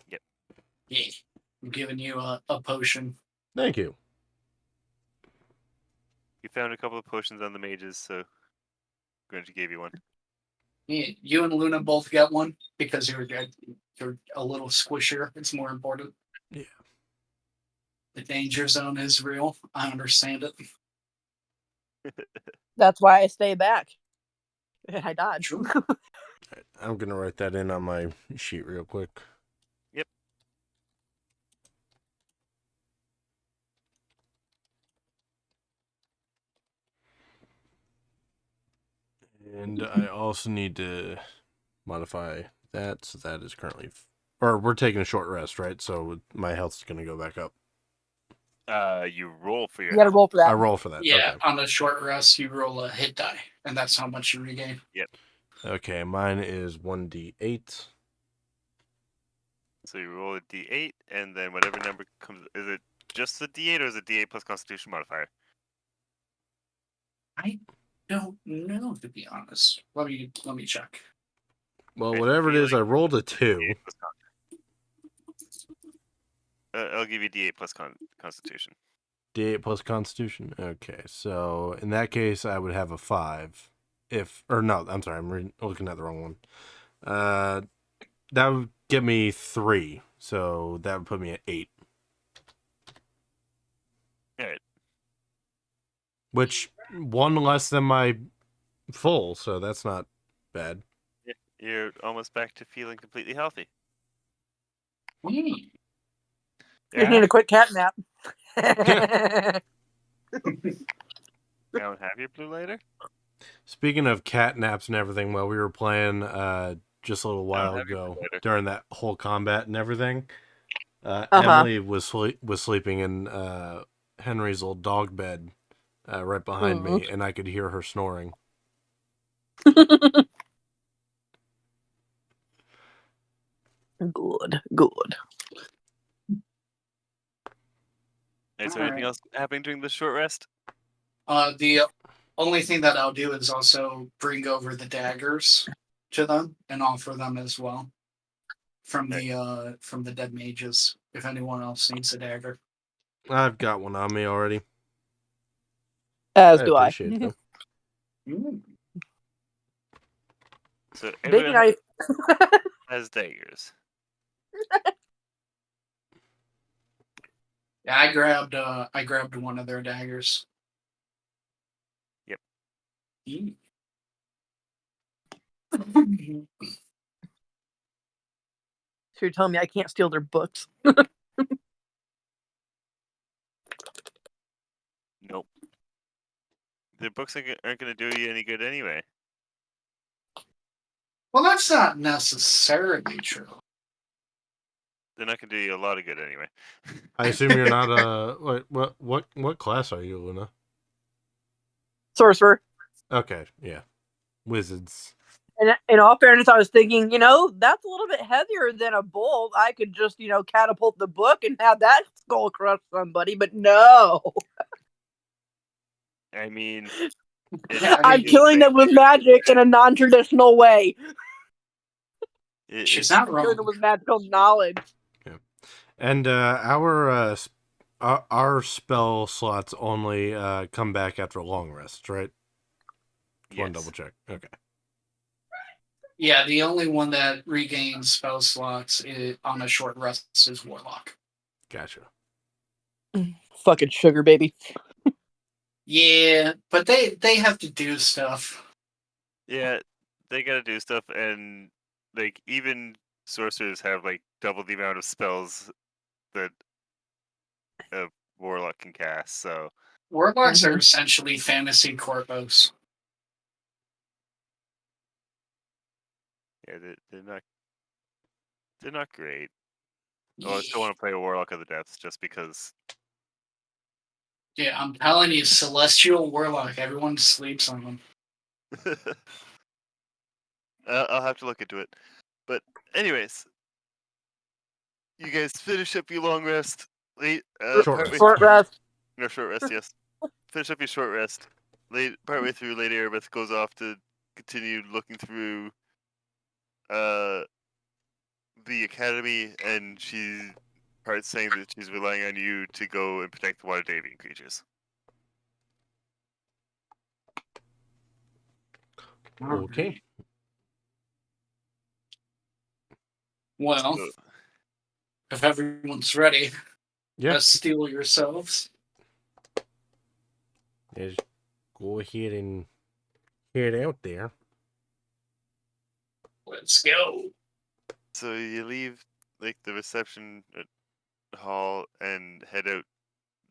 Yep. Yeah. I'm giving you a potion. Thank you. You found a couple of potions on the mages, so Grungy gave you one. Yeah, you and Luna both get one because you're a little squishier. It's more important. Yeah. The danger zone is real. I understand it. That's why I stay back. I dodge. True. I'm going to write that in on my sheet real quick. Yep. And I also need to modify that, so that is currently... Or we're taking a short rest, right? So my health's going to go back up. You roll for your You gotta health. roll for that. I roll for that. Yeah, Okay. on a short rest, you roll a hit die, and that's how much you regain. Okay, mine is 1d8. So you roll a d8, and then whatever number comes. Is it just the d8, or is it d8 plus Constitution modifier? I don't know, to be honest. Let me check. Well, I whatever it feel is, I rolled a 2. D8 plus I'll give you d8 plus Constitution. D8 plus Constitution. Okay, so in that case, I would have a 5. I'm sorry, I'm looking at the wrong one. That would give me 3, so that would put me at 8. Alright. Which, one less than my full, so that's not bad. You're almost back to feeling completely healthy. Mm. You need a quick cat nap. I don't have your blue lighter. Speaking of cat naps and everything, while we were playing just a little while have your ago blue lighter. during that whole combat and everything, Uh-huh. Emily was sleeping in Henry's old dog bed right behind me, and I could hear her snoring. Good. Is there All anything right. else happening during the short rest? The only thing that I'll do is also bring over the daggers to them and offer them as well from the dead mages. If anyone else needs a dagger. I've got one on me already. As I do I. appreciate them. Mm. So Big everyone knife. has daggers. Yeah, I grabbed one of their daggers. Yep. Mm. So you're telling me I can't steal their books? Nope. The books aren't going to do you any good anyway. Well, that's not necessarily true. They're not going to do you a lot of good anyway. I assume you're not what class are you, Luna? Sorcerer. Okay, yeah, wizards. And in all fairness, I was thinking, that's a little bit heavier than a bolt. I could just, catapult the book and have that skull crush somebody, but no. I mean, Yeah, I'm killing them with magic in a non-traditional way. she's it's not Killing them wrong. with magical knowledge. And our spell slots only come back after a long rest, right? Just want to double check. Okay. Yeah, the only one that regains spell slots on a short rest is Warlock. Gotcha. Fucking sugar baby. Yeah, but they have to do stuff. Yeah, they got to do stuff, and like even sorcerers have like double the amount of spells that a warlock can cast. So Warlocks are essentially fantasy corpos. yeah, they're not great. Oh, I still want to play a warlock of the depths just because. Yeah, I'm telling you, Celestial Warlock. Everyone sleeps on them. I'll have to look into it. But anyways, you guys finish up your long rest. Late, Short rest. No, short rest, yes. Finish up your short rest. Partway through, Lady Erebeth goes off to continue looking through the academy, and she starts saying that she's relying on you to go and protect the water Davian creatures. Okay. Well, So, if everyone's ready, Yeah. let's steel yourselves. Just go ahead and head out there. Let's go. so you leave like the reception hall and head out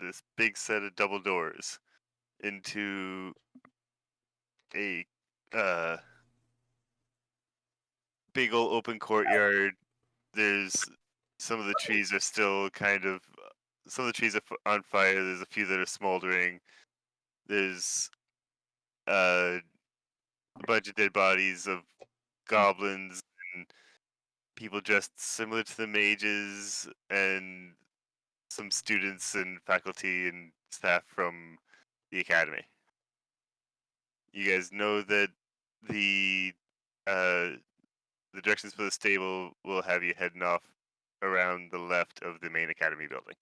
this big set of double doors into a big old open courtyard. There's some of the trees are still some of the trees are on fire. There's a few that are smoldering. There's a bunch of dead bodies of goblins and people dressed similar to the mages, and some students and faculty and staff from the academy. You guys know that the uh, the directions for the stable will have you heading off around the left of the main academy building.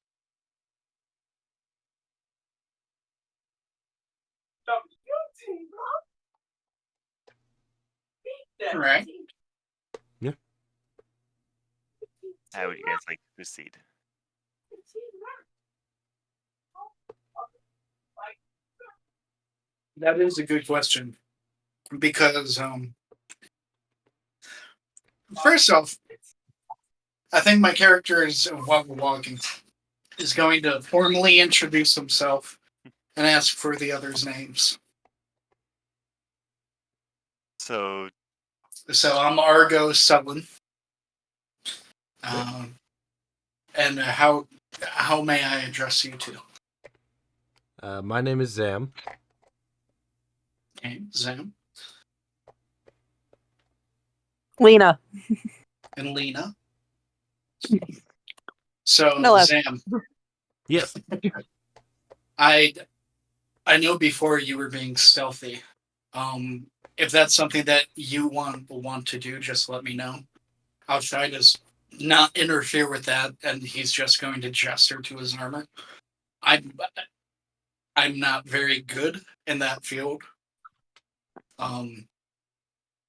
All right. Yeah. How would you guys like to proceed? That is a good question. Because, first off, I think my character is while we're walking is going to formally introduce himself and ask for the others' names. So So I'm Argo Sullen. And how may I address you two? My name is Zam. Okay, Zam Lena. and Lena. So No less. Zam, Yes. I know before you were being stealthy. If that's something that you want to do, just let me know. I'll try to not interfere with that, and he's just going to gesture to his armor. I'm not very good in that field.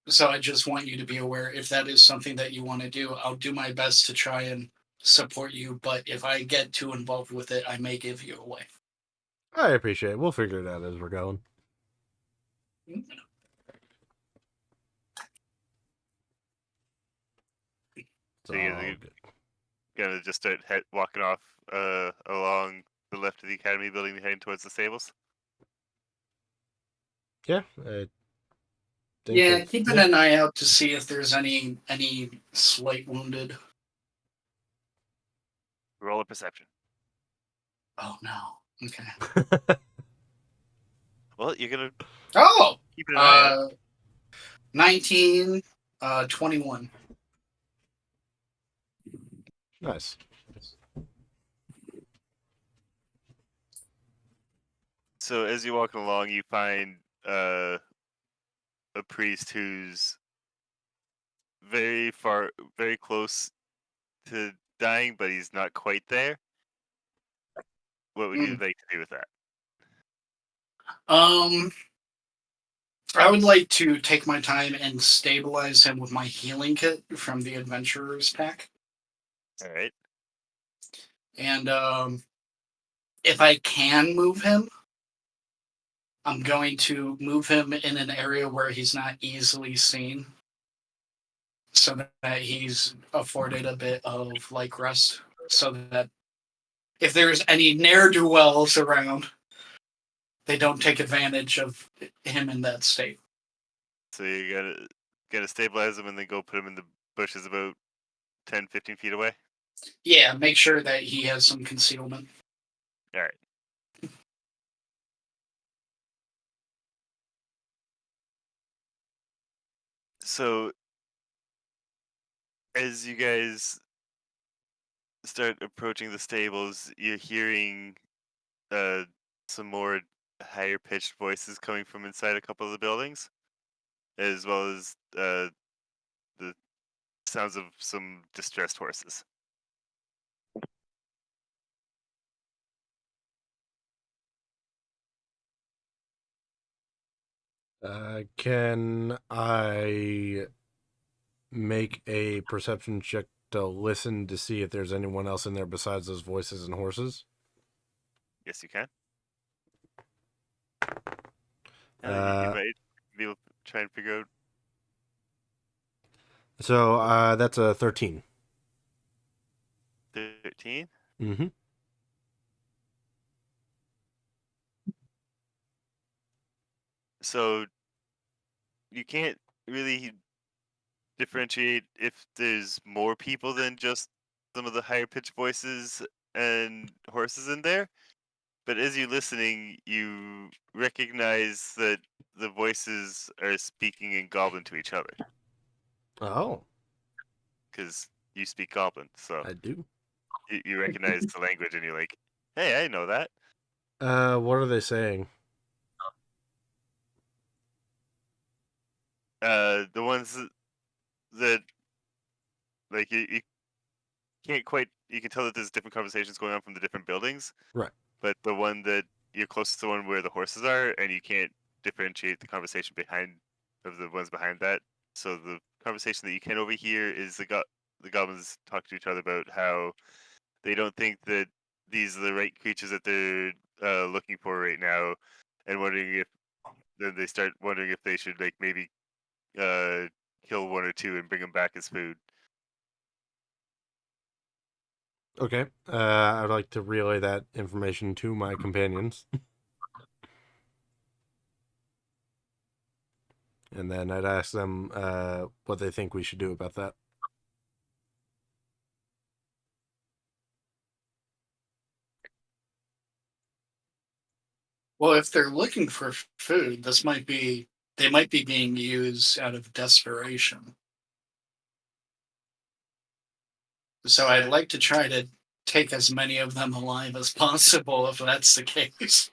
So I just want you to be aware if that is something that you want to do, I'll do my best to try and support you, but if I get too involved with it, I may give you away. I appreciate it. We'll figure it out as we're going. So you're all gonna- good. gonna just start walking off along the left of the academy building, heading towards the stables. Yeah. I think Yeah, that's- keeping an eye out to see if there's any slight wounded. Roll a perception. Oh no. Okay. Well, you're gonna Oh, keep an eye out. 19, 21. Nice. So as you're walking along, you find a priest who's very close to dying, but he's not quite there. What would you like to do with that? I would like to take my time and stabilize him with my healing kit from the adventurer's pack. All right. And if I can move him, I'm going to move him in an area where he's not easily seen, so that he's afforded a bit of like rest, so that if there's any ne'er-do-wells around, they don't take advantage of him in that state. So you gotta stabilize him and then go put him in the bushes about 10, 15 feet away. Yeah, make sure that he has some concealment. All right. So as you guys start approaching the stables, you're hearing some more higher pitched voices coming from inside a couple of the buildings, as well as the sounds of some distressed horses. Can I make a perception check to listen to see if there's anyone else in there besides those voices and horses? Yes, you can. You Uh, might be able to try and figure out. So that's a 13. 13. Mm-hmm. So you can't really differentiate if there's more people than just some of the higher pitched voices and horses in there. But as you're listening, you recognize that the voices are speaking in Goblin to each other Oh, because you speak Goblin, so I do. you recognize the language, and you're like, "Hey, I know that." What are they saying? The ones that like you can't quite. You can tell that there's different conversations going on from the different buildings. Right. But the one that you're closest to, the one where the horses are, and you can't differentiate the conversation behind of the ones behind that. So the conversation that you can overhear is the goblins talk to each other about how they don't think that these are the right creatures that they're looking for right now, and wondering if then they start wondering if they should like maybe kill one or two and bring them back as food. Okay. I'd like to relay that information to my companions. And then I'd ask them what they think we should do about that. Well, if they're looking for food, they might be being used out of desperation. So I'd like to try to take as many of them alive as possible if that's the case.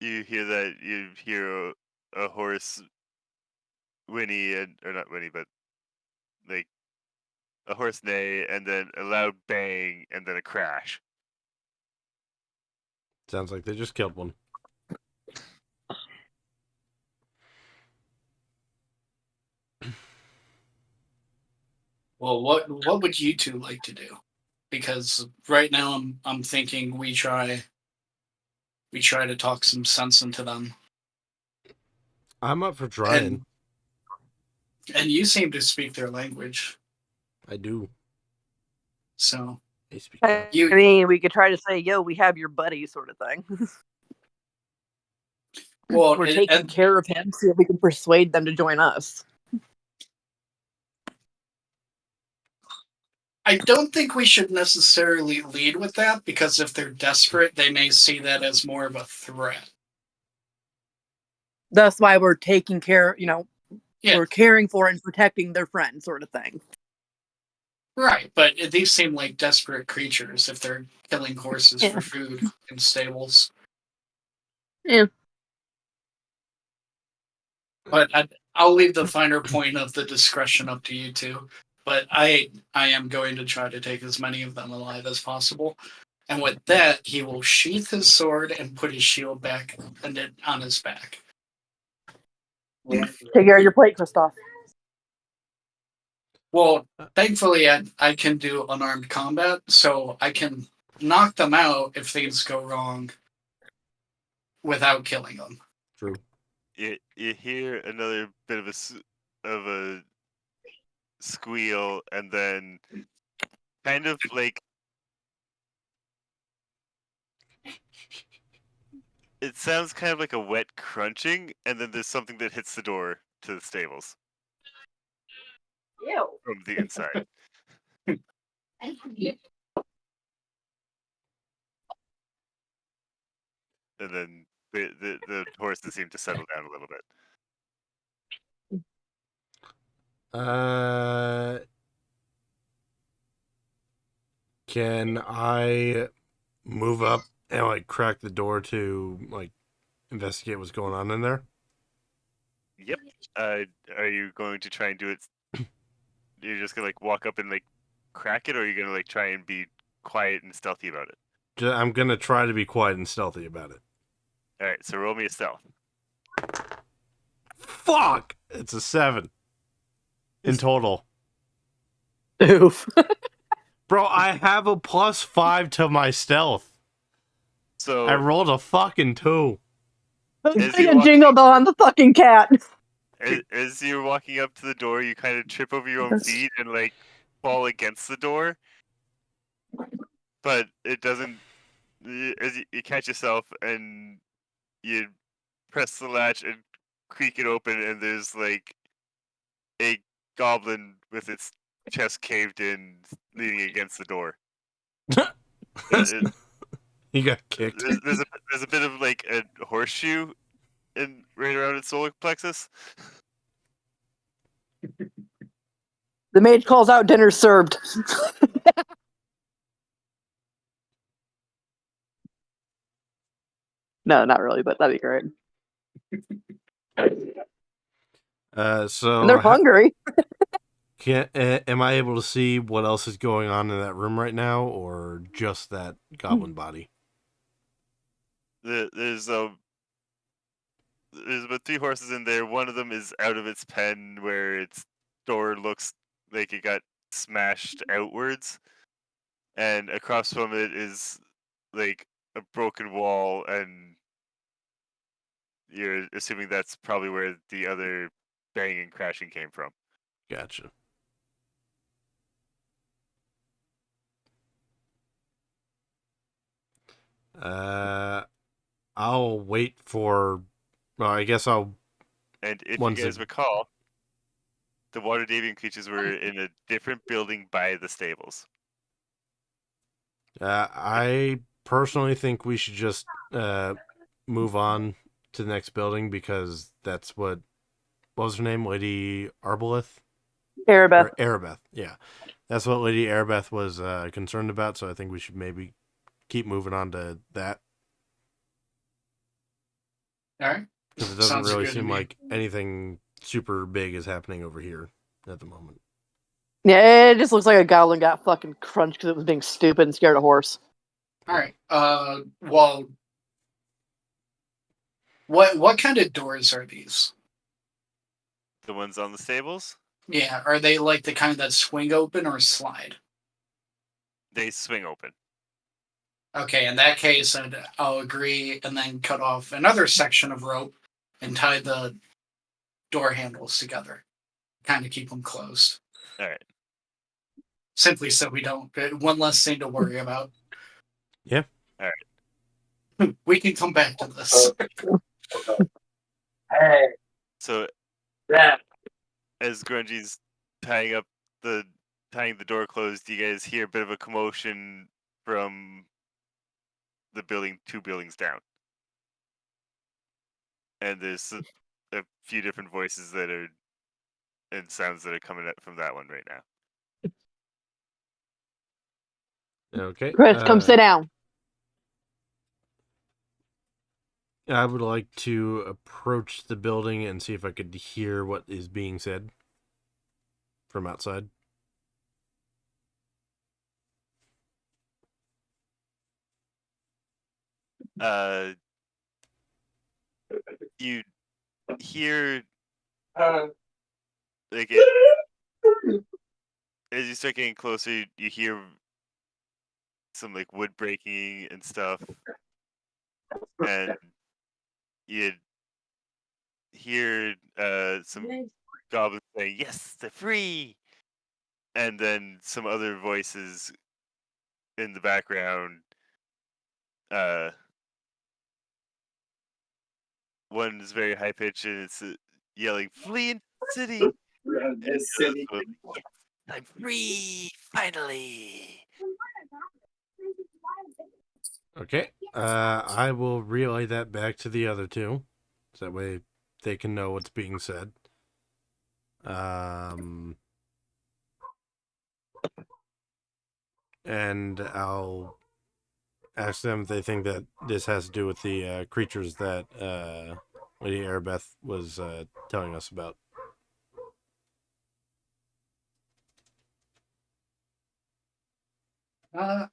You hear that? You hear a horse whinny, or not whinny, but like a horse neigh, and then a loud bang, and then a crash. Sounds like they just killed one. Well, what would you two like to do? Because right now I'm thinking we try to talk some sense into them. I'm up for trying. And you seem to speak their language, I do. so I speak I that. mean, we could try to say, "Yo, we have your buddy," sort of thing. well, We're taking care of him, so we can persuade them to join us. I don't think we should necessarily lead with that, because if they're desperate, they may see that as more of a threat. That's why we're taking care. Yeah. We're caring for and protecting their friend, sort of thing. Right, but these seem like desperate creatures if they're killing horses for food in stables. Yeah. But I'll leave the finer point of the discretion up to you two. But I am going to try to take as many of them alive as possible. And with that, he will sheath his sword and put his shield back on his back. Take care of your plate, Christoph. Well, thankfully, I can do unarmed combat, so I can knock them out if things go wrong without killing them. True. You hear another bit of a squeal, and then kind of like it sounds kind of like a wet crunching, and then there's something that hits the door to the stables Ew. from the inside. And then the horses seem to settle down a little bit. Can I move up and like crack the door to like investigate what's going on in there? Yep. Are you going to try and do it? You're just gonna like walk up and like crack it, or are you gonna like try and be quiet and stealthy about it? I'm gonna try to be quiet and stealthy about it. All right, so roll me a stealth. Fuck! It's a 7 in total. Oof. Bro, I have a +5 to my stealth. So I rolled a fucking 2. Is Putting he a jingle bell on the fucking cat. as you're walking up to the door, you kind of trip over your own feet and like fall against the door, but it doesn't. As you catch yourself and you press the latch and creak it open, and there's like a goblin with its chest caved in, leaning against the door. He got kicked. There's a bit of like a horseshoe in right around its solar plexus. The mage calls out, "Dinner served." No, not really, but that'd be great. So And they're hungry. am I able to see what else is going on in that room right now, or just that goblin body? There's about 3 horses in there. One of them is out of its pen, where its door looks like it got smashed outwards, and across from it is like a broken wall, and you're assuming that's probably where the other banging and crashing came from. Gotcha. I'll wait for. Well, I guess I'll. And if Once you guys it- recall, the water deviant creatures were in a different building by the stables. I personally think we should just move on to the next building because that's what was her name, Lady Arbaleth Arabeth. or Arabeth. Yeah, that's what Lady Arabeth was concerned about. So I think we should maybe keep moving on to that All right. because it doesn't Sounds really good to seem me. like anything super big is happening over here at the moment. Yeah, it just looks like a goblin got fucking crunched because it was being stupid and scared a horse. All right. Well, what kind of doors are these? The ones on the stables, Yeah, are they like the kind that swing open or slide? they swing open. Okay, in that case, I'll agree and then cut off another section of rope and tie the door handles together. Kind of keep them closed. All right. Simply so we don't. One less thing to worry about. Yeah. All right. We can come back to this. Hey, So yeah. as Grungy's tying the door closed, you guys hear a bit of a commotion from the building 2 buildings down. And there's a few different voices that are and sounds that are coming out from that one right now. Okay. Chris, come sit down. I would like to approach the building and see if I could hear what is being said from outside. You hear Uh, like it as you start getting closer. You hear some like wood breaking and stuff, and you hear some goblins saying, "Yes, they're free," and then some other voices in the background. One is very high pitched and it's yelling, "Flee into the city!" And the other's going, "Yes, I'm free, finally!" Okay. I will relay that back to the other two, so that way they can know what's being said. And I'll ask them if they think that this has to do with the creatures that Lady Arabeth was telling us about.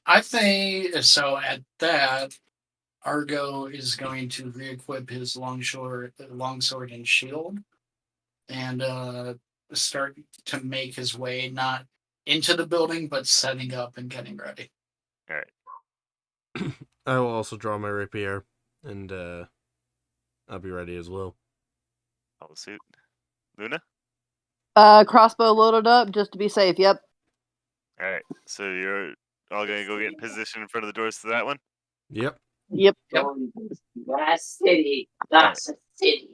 I think so. At that, Argo is going to re-equip his longsword and shield, and start to make his way not into the building, but setting up and getting ready. All right. I will also draw my rapier, and I'll be ready as well. Follow suit. Luna? Crossbow loaded up just to be safe. Yep. All right. So you're all going to go get in position in front of the doors to that one? Yep. Yep. That's city. That's a city.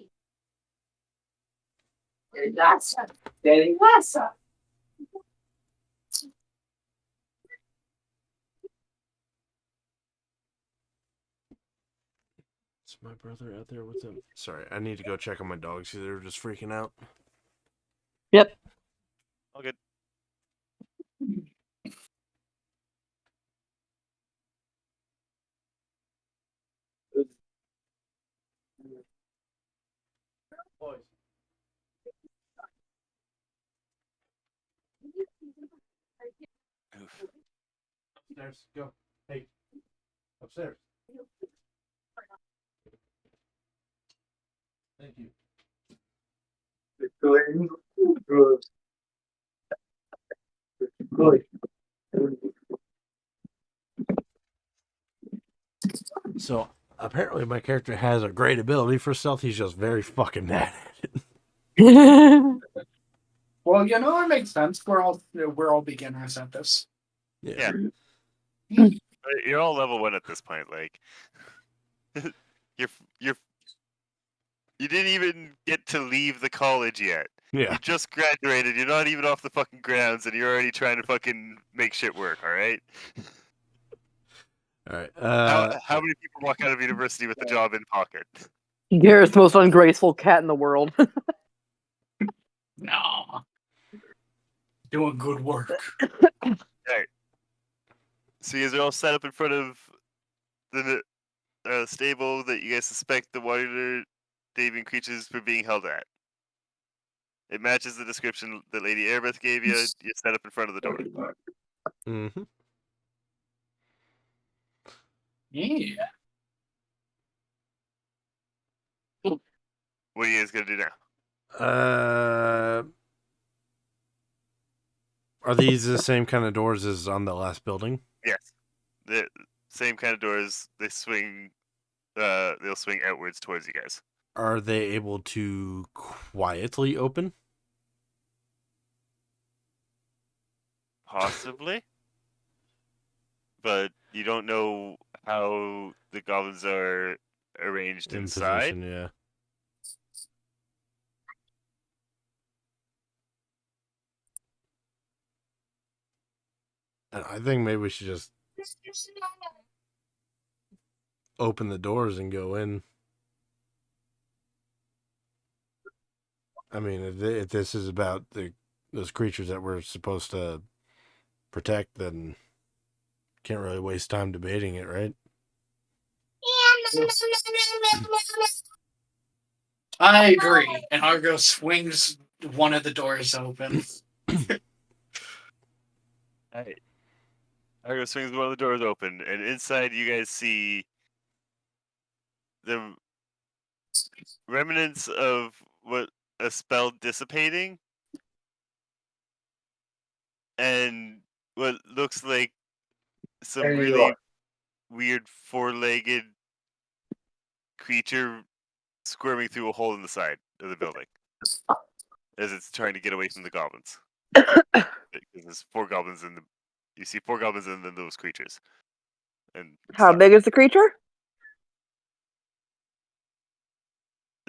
That's a city. That's a. Is my brother out there with him? Sorry, I need to go check on my dogs because they were just freaking out. Yep. All good. Boys. Oof. Upstairs, go. Hey, upstairs. Thank you. So apparently, my character has a great ability for stealth. He's just very fucking bad at it. Well, it makes sense. We're all beginners at this. Yeah. You're all level 1 at this point. Like, you're you didn't even get to leave the college yet. Yeah. You just graduated. You're not even off the fucking grounds, and you're already trying to fucking make shit work. All right. All right. How many people walk out of university with a job in pocket? Garrett's the most ungraceful cat in the world. No. Doing good work. Right. So you guys are all set up in front of the stable that you guys suspect the water thieving creatures were being held at. It matches the description that Lady Airbeth gave you. You're set up in front of the door. Mm-hmm. Yeah. What are you guys gonna do now? Are these the same kind of doors as on the last building? Yes, the same kind of doors. They swing. They'll swing outwards towards you guys. Are they able to quietly open? Possibly, but you don't know how the goblins are arranged In inside. position, yeah. And I think maybe we should just open the doors and go in. I mean, if this is about those creatures that we're supposed to protect, then can't really waste time debating it, right? I agree. And Argo swings one of the doors open. Alright. Argo swings one of the doors open, and inside you guys see the remnants of what a spell dissipating, and what looks like some There you really are. weird four-legged creature squirming through a hole in the side of the building as it's trying to get away from the goblins. Because there's four goblins in the. You see four goblins and then those creatures. And How big is the creature?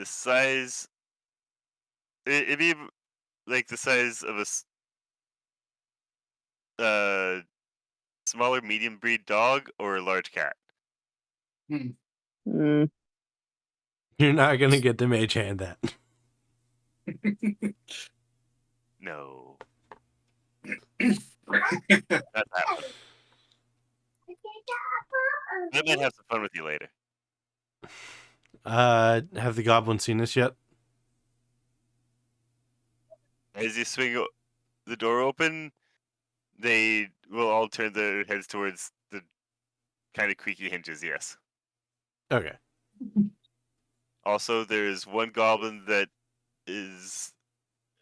the size? It'd be like the size of a smaller medium breed dog or a large cat. Mm. You're not gonna get the mage hand that. No, not that one. I might have some fun with you later. Have the goblins seen this yet? As you swing the door open, they will all turn their heads towards the kind of creaky hinges. Yes. Okay. Also, there's one goblin that is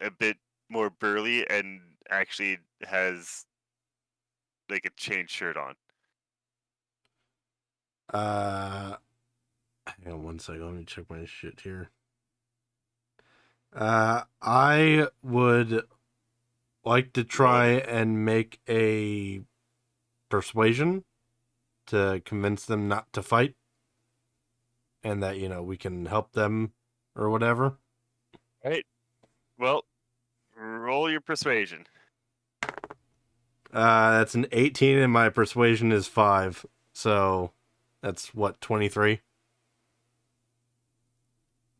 a bit more burly and actually has like a chain shirt on. Hang on one second. Let me check my shit here. I would like to try and make a persuasion to convince them not to fight, and that we can help them or whatever. Right. Well, roll your persuasion. That's an 18, and my persuasion is 5. So that's what, 23?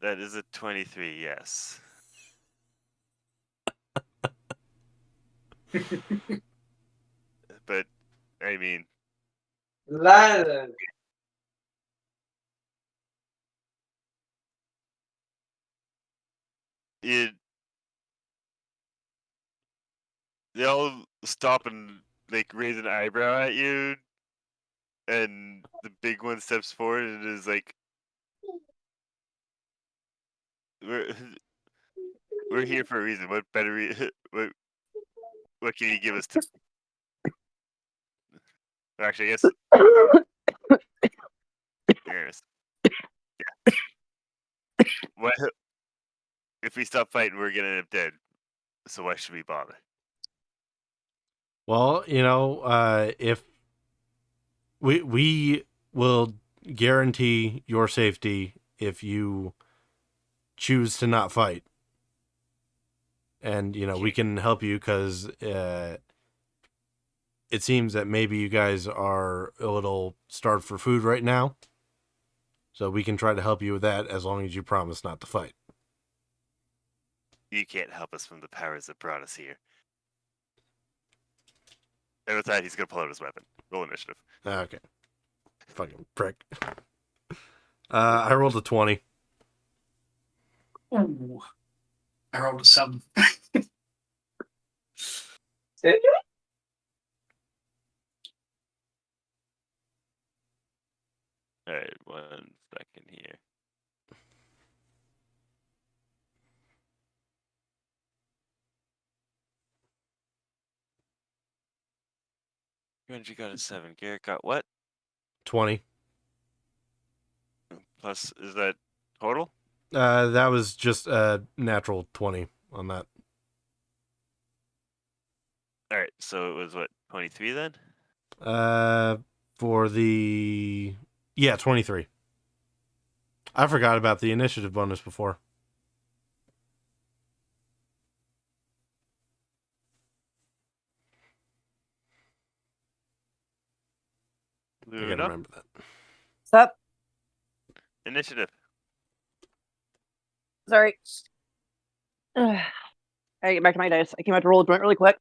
That is a 23, yes. But, I mean, Lala. they all stop and like raise an eyebrow at you, and the big one steps forward and is like, "We're we're here for a reason. What better what can you give us to?" Actually, I guess. Yes. Yeah. What if we stop fighting? We're gonna end up dead. So why should we bother? Well, if we will guarantee your safety if you choose to not fight. And, we can help you because it seems that maybe you guys are a little starved for food right now. So we can try to help you with that as long as you promise not to fight. You can't help us from the powers that brought us here. And with that, he's going to pull out his weapon. Roll initiative. Okay. Fucking prick. I rolled a 20. Ooh. I rolled a 7. All right, 1 second here. Renji got a 7. Garrett got what? 20. Plus, is that total? That was just a natural 20 on that. All right, so it was what, 23 then? For the... Yeah, 23. I forgot about the initiative bonus before. I gotta Luna? remember that. What's up? Initiative. Sorry. I get back to my dice. I came out to roll a joint really quick.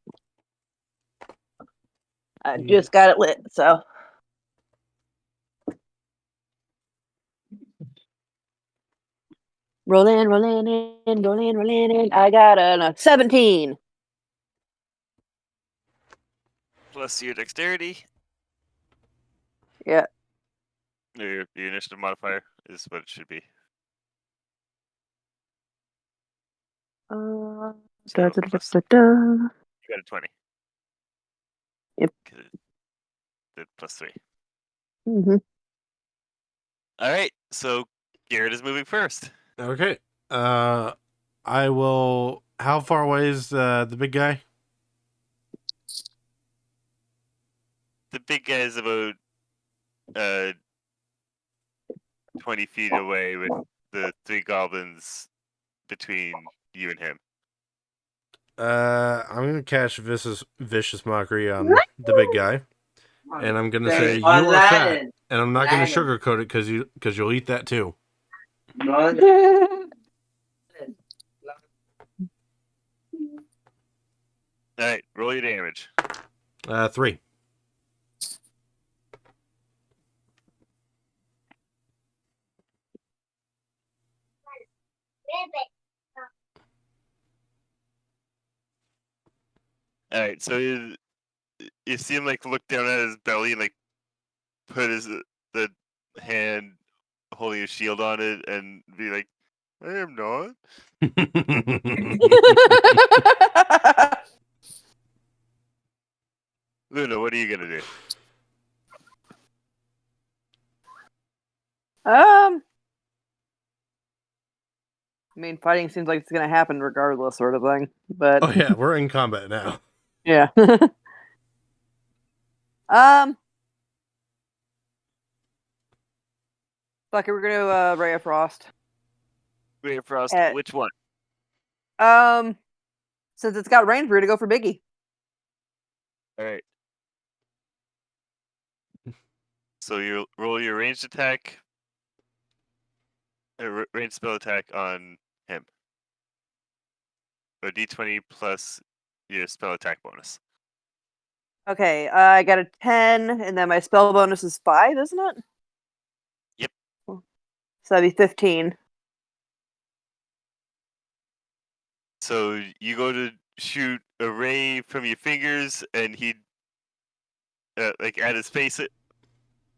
I just got it lit, so. Rolling in. I got a 17. Plus your dexterity. Yeah. Your initiative modifier is what it should be. Da, So, da, da, plus, da, da. you got a 20. Yep. 'Cause it did plus 3. Mm-hmm. All right, so Garrett is moving first. Okay. I will... How far away is the big guy? The big guy is about 20 feet away with the 3 goblins between you and him. I'm gonna cast vicious mockery on the big guy, and I'm gonna say you On are fat, Latin. and I'm not gonna Latin. sugarcoat it because you'll eat that too. Non. All right, roll your damage. 3. All right, so you see him like look down at his belly and like put the hand holding his shield on it and be like, I am not. Luna, what are you gonna do? I mean, fighting seems like it's gonna happen regardless, sort of thing. But Oh yeah, we're in combat now. yeah. Fuck it, we're gonna Ray of Frost. Ray of Frost, Eh. which one? Since it's got range, we're gonna go for Biggie. All right. So you roll your ranged attack, ranged spell attack on him. A d20 plus your spell attack bonus. Okay, I got a 10, and then my spell bonus is 5, isn't it? Yep. So that'd be 15. So you go to shoot a ray from your fingers, and he, like, at his face it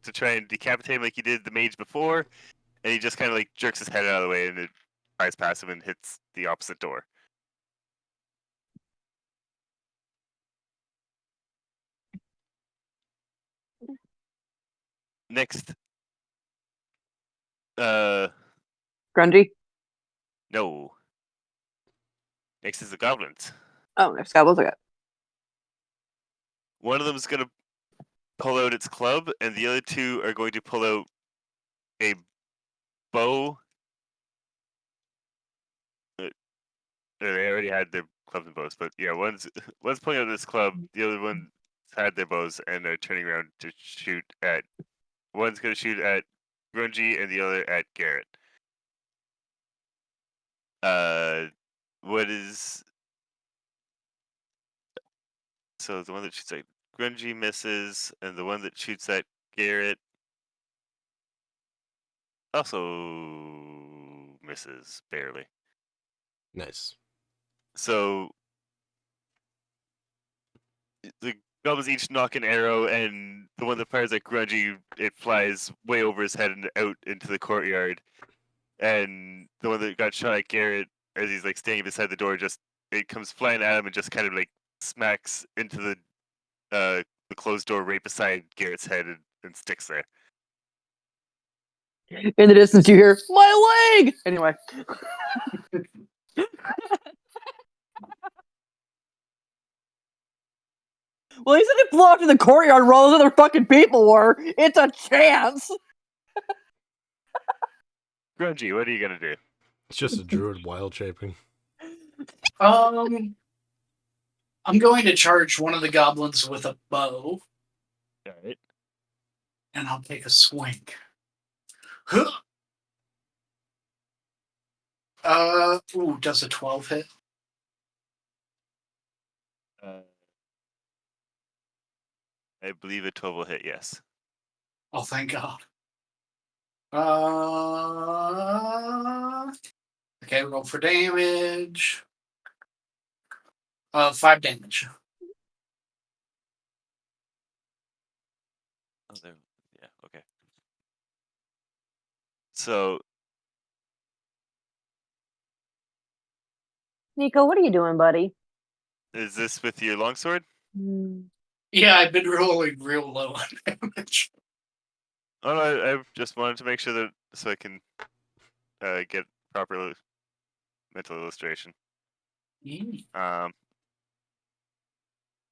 to try and decapitate him like you did the mage before, and he just kind of like jerks his head out of the way, and it flies past him and hits the opposite door. Next, Grungy? no. Next is the goblins. Oh, next goblins I got. One of them is gonna pull out its club, and the other two are going to pull out a bow. They already had their clubs and bows, but yeah, one's pulling out this club, the other one had their bows, and they're turning around to shoot at. One's going to shoot at Grungy, and the other at Garrett. What is? So the one that shoots at Grungy misses, and the one that shoots at Garrett also misses barely. Nice. So the goblins each knock an arrow, and the one that fires at Grungy, it flies way over his head and out into the courtyard. And the one that got shot at Garrett, as he's like standing beside the door, just it comes flying at him and just kind of like smacks into the closed door right beside Garrett's head and sticks there. In the distance, you hear my leg. Anyway. Well, he said it flew off to the courtyard where all those other fucking people were. It's a chance. Grungy, what are you gonna do? It's just a druid wild shaping. I'm going to charge one of the goblins with a bow, All right. and I'll take a swing. Huh. Does a 12 hit? I believe a 12 will hit. Yes. Oh, thank God. Okay, roll for damage. 5 damage. Oh, there. Yeah. Okay. So Nico, what are you doing, buddy? is this with your longsword? Yeah, I've been rolling real low on damage. Oh no, I just wanted to make sure that so I can get proper mental illustration.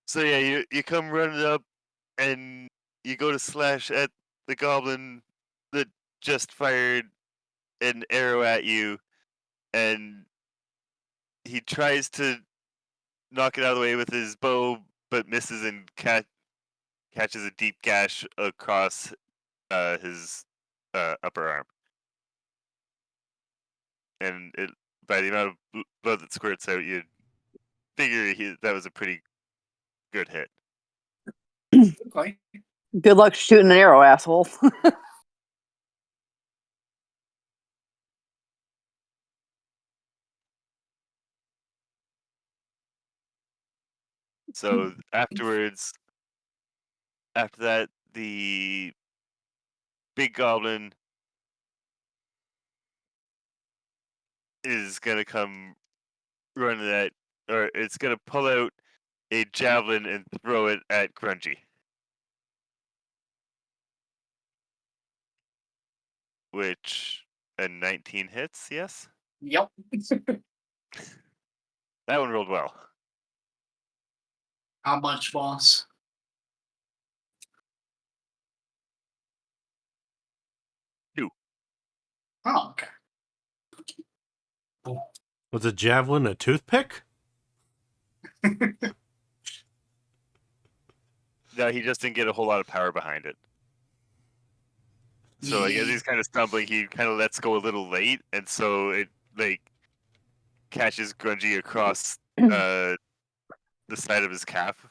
So yeah, you come running up, and you go to slash at the goblin that just fired an arrow at you, and he tries to knock it out of the way with his bow, but misses and catches a deep gash across his upper arm. And it, by the amount of blood that squirts out, you'd figure that was a pretty good hit. Okay. Good luck shooting an arrow, asshole. So afterwards, after that, the big goblin is gonna come running at, or it's gonna pull out a javelin and throw it at Grungy. Which a 19 hits, yes? Yep. That one rolled well. How much, boss? 2. Oh, okay. Was a javelin a toothpick? No, he just didn't get a whole lot of power behind it. So like, as he's kind of stumbling, he kind of lets go a little late, and so it like catches Grungy across the side of his calf.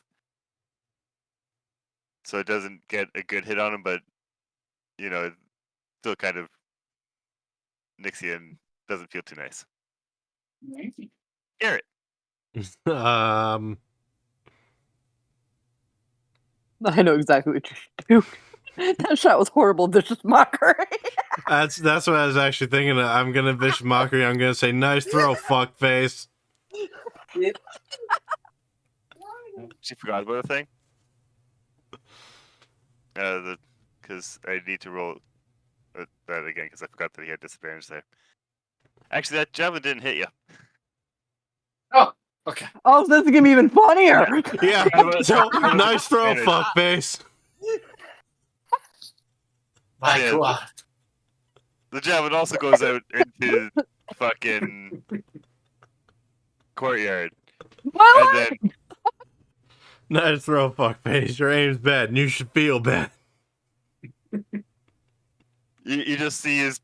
So it doesn't get a good hit on him, but you know, it still kind of nicks you and doesn't feel too nice. Garrett. I know exactly what you're doing. That shot was horrible. Vicious mockery. That's what I was actually thinking. I'm gonna vicious mockery. I'm gonna say, "Nice throw, fuckface." She forgot about a thing. Because I need to roll that again because I forgot that he had disadvantage there. Actually, that javelin didn't hit you. Oh, okay. Oh, so this is gonna be even funnier. Yeah. So nice throw, fuckface. My Yeah, God. the javelin also goes out into fucking courtyard, My and leg! then Nice throw, fuckface. Your aim's bad, and you should feel bad. you just see his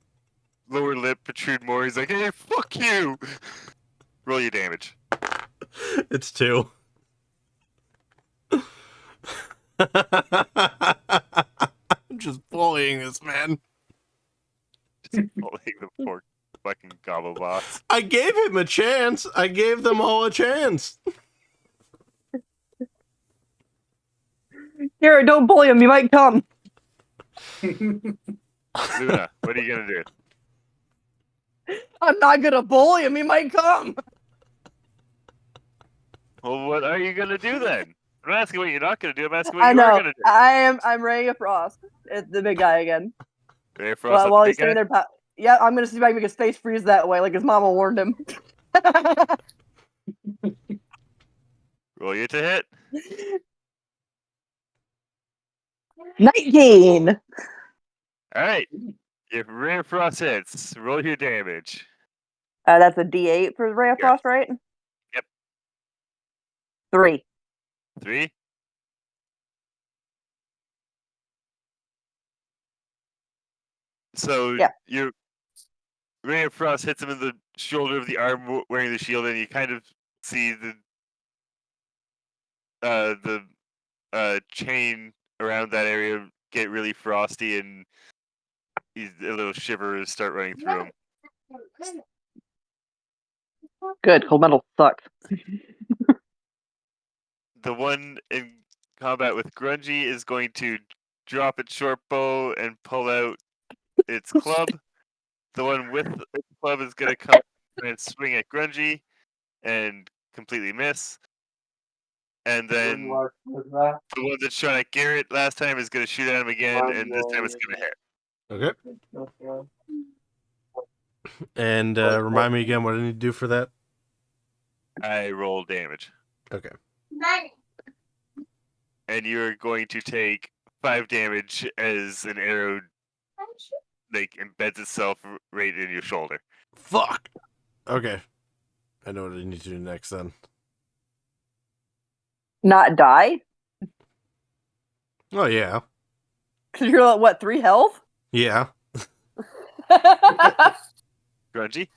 lower lip protrude more. He's like, "Hey, fuck you!" Roll your damage. It's 2. I'm just bullying this man. Holding the poor fucking gobble boss. I gave him a chance. I gave them all a chance. Garrett, don't bully him. You might come. Luna, what are you gonna do? I'm not gonna bully him. He might come. Well, what are you gonna do then? I'm not asking what you're not gonna do. I'm asking what I you are know. gonna do. I'm Ray of Frost. It's the big guy again. Ray Frost, While the he's big guy? standing there, yeah, I'm gonna see if I can make his face freeze that way, like his mama warned him. Roll you to hit. 19. All right. If Ray Frost hits, roll your damage. That's a D8 for Ray of Yeah. Frost, right? Yep. 3. 3. So Yeah. your Ray of Frost hits him in the shoulder of the arm wearing the shield, and you kind of see the chain around that area get really frosty, and a little shivers start running through him. Good. Cold metal sucks. The one in combat with Grungy is going to drop its short bow and pull out its club. The one with its club is going to come and swing at Grungy and completely miss. And then What was that? the one that shot at Garrett last time is going to shoot at him again, and this time it's going to hit. Okay. And remind me again what I need to do for that. I roll damage. Okay. And you're going to take 5 damage as an arrow embeds itself right in your shoulder. Fuck. Okay. I know what I need to do next then. Not die? Oh yeah. Because you're at, what, 3 health? Yeah. Grungy?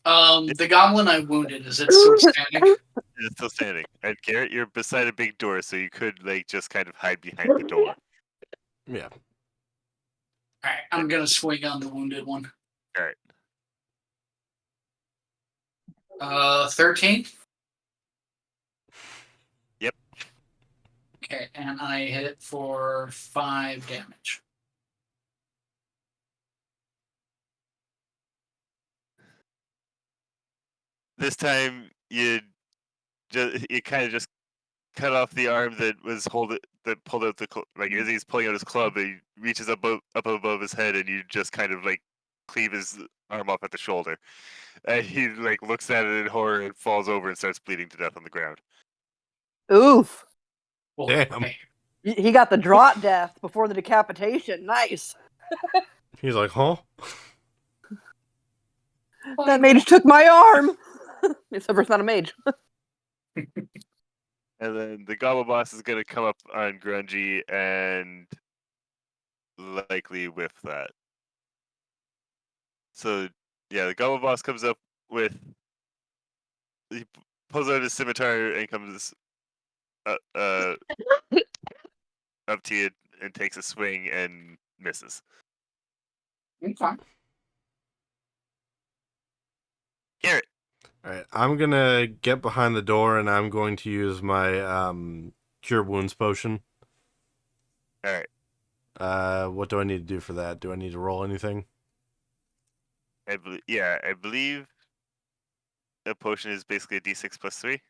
The goblin I wounded, is it still standing? It's still standing. And Garrett, you're beside a big door, so you could just kind of hide behind the door. Yeah. Alright, I'm gonna swing on the wounded one. Alright. 13? Yep. Okay, and I hit for 5 damage. This time you kind of just cut off the arm that pulled out as he's pulling out his club, he reaches up above his head, and you just kind of cleave his arm off at the shoulder. And he looks at it in horror and falls over and starts bleeding to death on the ground. Oof. Well, Damn. okay. He got the drop death before the decapitation. Nice. He's like, huh? That mage took my arm. Except for it's not a mage. And then the Gobble Boss is going to come up on Grungy and likely whiff that. So, yeah, the Gobble Boss comes up with... He pulls out his scimitar and comes up to you and takes a swing and misses. Okay. Garrett. Alright, I'm gonna get behind the door and I'm going to use my Cure Wounds potion. Alright. What do I need to do for that? Do I need to roll anything? I believe a potion is basically a d6 plus 3.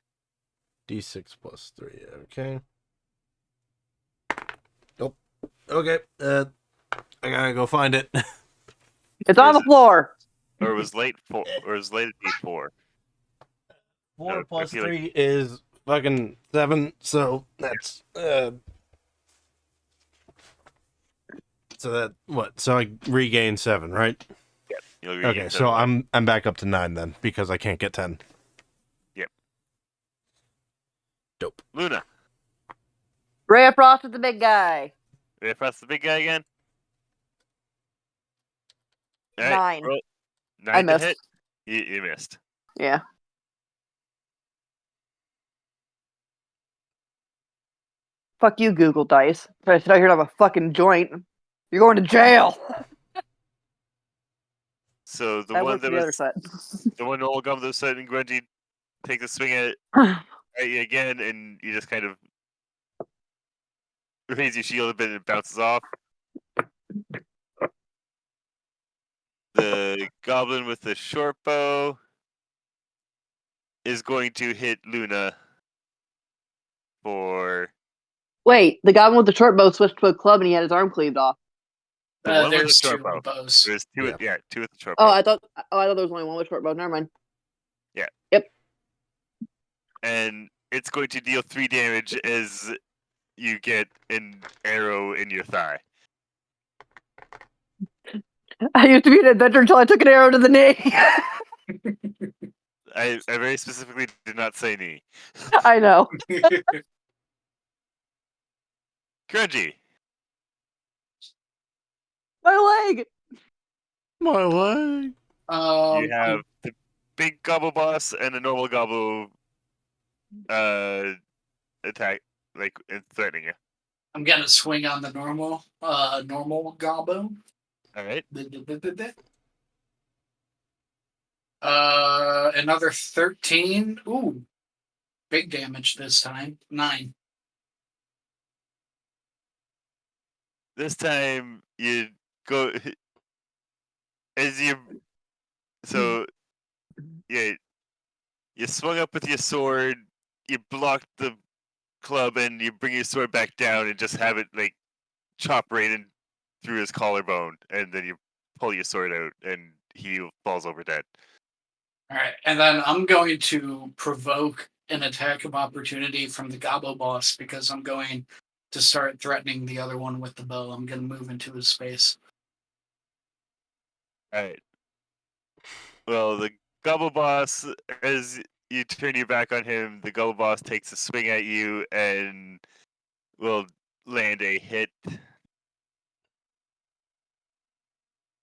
D6 plus 3, okay. Nope. Okay, I gotta go find it. It's on the floor. Or it was late at d4. 4 I plus feel 3 is fucking 7, so that's So that what? So I regain 7, right? You'll Okay, regain so 7 life. I'm back up to 9 then because I can't get 10. Yep. Dope. Luna, Ray of Frost is the big guy. ready to press the big guy again? All right, 9. roll. I 9 to missed. hit. You missed. Yeah. Fuck you, Google Dice. If I sit out here and have a fucking joint, you're going to jail. So the That one works for that the other was set. the one old gum that was setting Grungy takes a swing at you again, and you just kind of raise your shield a bit and it bounces off. The goblin with the short bow is going to hit Luna for Wait, the guy with the short bow switched to a club and he had his arm cleaved off. the one with the There's short 2 bow. bows. There's two. Yeah. Yeah, 2 with the short Oh, bow. I thought there was only one with short bow. Never mind. And it's going to deal 3 damage as you get an arrow in your thigh. I used to be an adventurer until I took an arrow to the knee. I very specifically did not say knee. I know. Grungy, My leg. My leg. you have the big gobble boss and a normal gobble attack, like threatening you. I'm gonna swing on the normal gobbo. All right. Another 13. Ooh, big damage this time. 9. This time you go as you so yeah, you swung up with your sword, you blocked the club, and you bring your sword back down and just have it like chop right in through his collarbone, and then you pull your sword out and he falls over dead. All right, and then I'm going to provoke an attack of opportunity from the gobbo boss because I'm going to start threatening the other one with the bow. I'm going to move into his space. Alright. Well, the gobble boss, as you turn your back on him, the gobble boss takes a swing at you and will land a hit,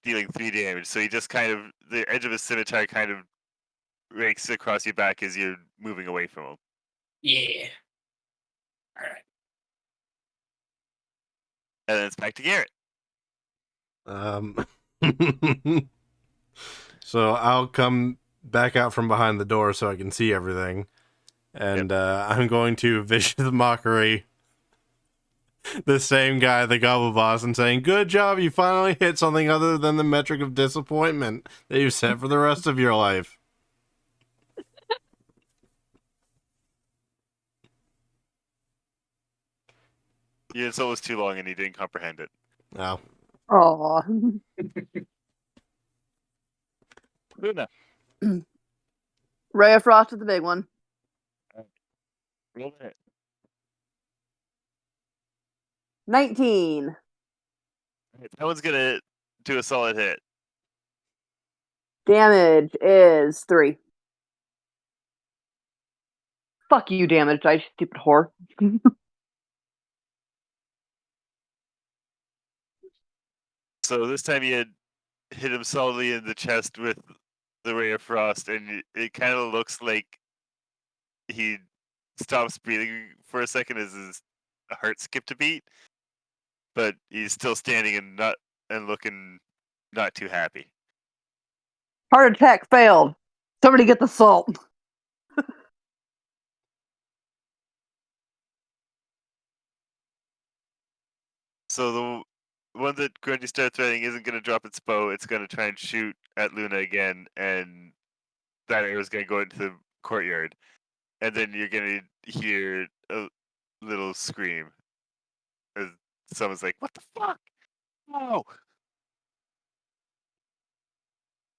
dealing 3 damage. So he just kind of, the edge of his scimitar kind of rakes across your back as you're moving away from him. Yeah. All right. And then it's back to Garrett. So I'll come back out from behind the door so I can see everything. And I'm going to vicious mockery the same guy, the Gobble Boss, and saying, "Good job, you finally hit something other than the metric of disappointment that you've set for the rest of your life." Your insult was too long and he didn't comprehend it. Oh. Aw. Luna. Ray of Frost is the big one. Roll it. 19. That one's gonna do a solid hit. Damage is 3. Fuck you, damage dice, stupid whore. So this time you hit him solidly in the chest with the ray of frost, and it kind of looks like he stops breathing for a second as his heart skipped a beat, but he's still standing and looking not too happy. Heart attack failed. Somebody get the salt. So the one that Grundy starts threatening isn't going to drop its bow. It's going to try and shoot at Luna again, and that arrow is going to go into the courtyard. And then you're going to hear a little scream as someone's like, "What the fuck? No!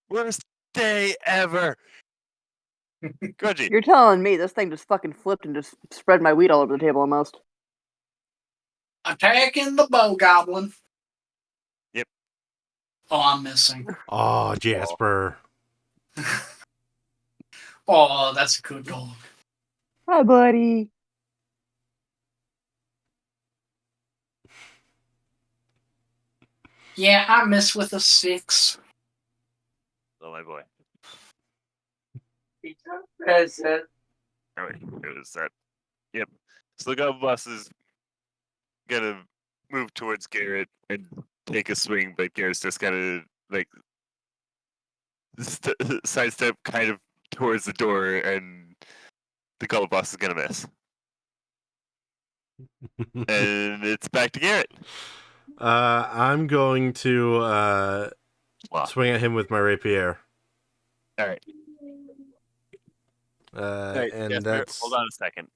Worst day ever!" Grudgy. You're telling me this thing just fucking flipped and just spread my weed all over the table almost. Attacking the bow goblin. Oh, I'm missing. Oh, Jasper. Oh, that's a good dog. Hi, buddy. Yeah, I miss with a 6. Oh my boy. Present. All right, it was that. Yep. So the Gobble Boss is gonna move towards Garrett and take a swing, but Garrett's just gonna like sidestep kind of towards the door, and the Gobble Boss is gonna miss. And it's back to Garrett. I'm going to Wow. swing at him with my rapier. All right. All right, And Jasper, that's hold on a second.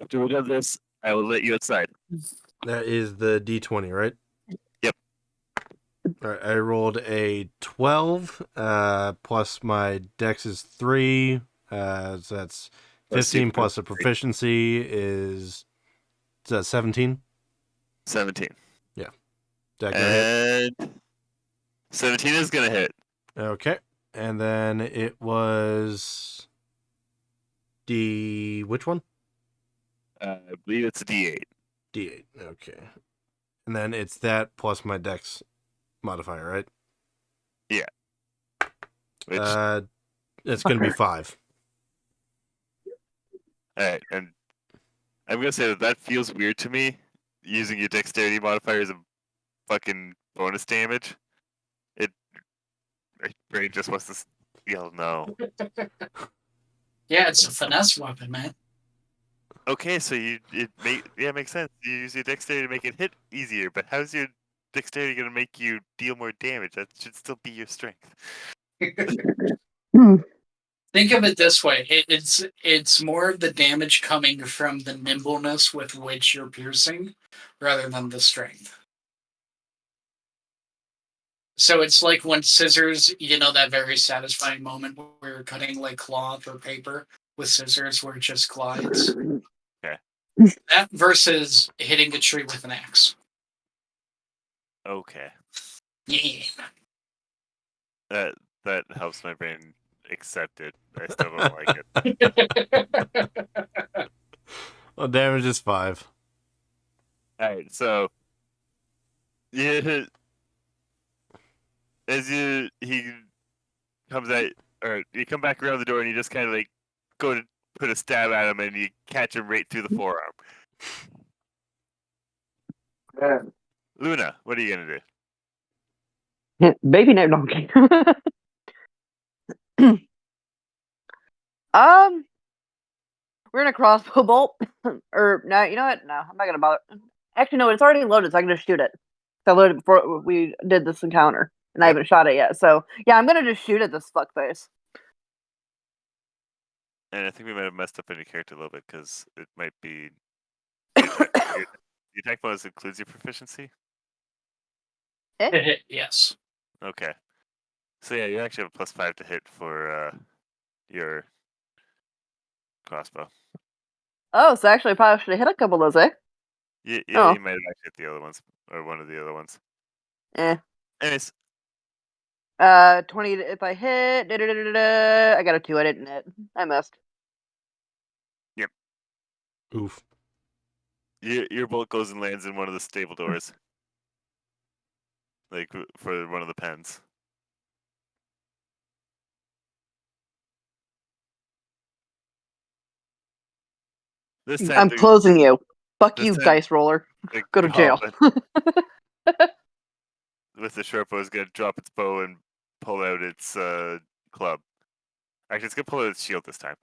After we're done this, I will let you outside. that is the D20, right? Yep. All right, I rolled a 12, plus my dex is 3, so that's Plus 15 super plus a three. proficiency is that 17? 17. That gonna hit? And 17 is gonna hit. Okay. And then it was which one? I believe it's a D8. D8. Okay. And then it's that plus my dex modifier, right? Which It's going to be 5. all right, and I'm gonna say that feels weird to me. Using your dexterity modifier as a fucking bonus damage. My brain just wants to yell no. Yeah, it's a finesse weapon, man. Okay, so it makes sense. You use your dexterity to make it hit easier, but how's your dexterity gonna make you deal more damage? That should still be your strength. Think of it this way: it's more of the damage coming from the nimbleness with which you're piercing, rather than the strength. So it's like when scissors, that very satisfying moment where you're cutting like cloth or paper with scissors, where it just glides. Okay. That versus hitting a tree with an axe. Okay. Yeah. That helps my brain accept it. I still don't like it. Well, damage is 5. Alright, so yeah, he comes out, or you come back around the door and you just kind of like go to put a stab at him and you catch him right through the forearm. Yeah. Luna, what are you gonna do? Baby no donkey. We're gonna crossbow bolt. Or no, you know what? No, I'm not gonna bother. Actually, no, it's already loaded, so I can just shoot it. So I loaded it before we did this encounter, and I Yep. haven't shot it yet. So yeah, I'm gonna just shoot at this fuckface. And I think we might have messed up in your character a little bit because it might be the attack bonus includes your proficiency. Yes. Okay, so yeah, you actually have a +5 to hit for your crossbow. Oh, so actually, I probably should have hit a couple of those, eh? Yeah, Oh. you might have actually hit the other ones or one of the other ones. Eh. Anyways, 20 if I hit. I got a 2. I didn't hit. I missed. Oof. your bolt goes and lands in one of the stable doors, like for one of the pens. This time, I'm closing you. Fuck this you, time dice roller. the Go to jail. goblin with the short bow is gonna drop its bow and pull out its club. Actually, it's gonna pull out its shield this time.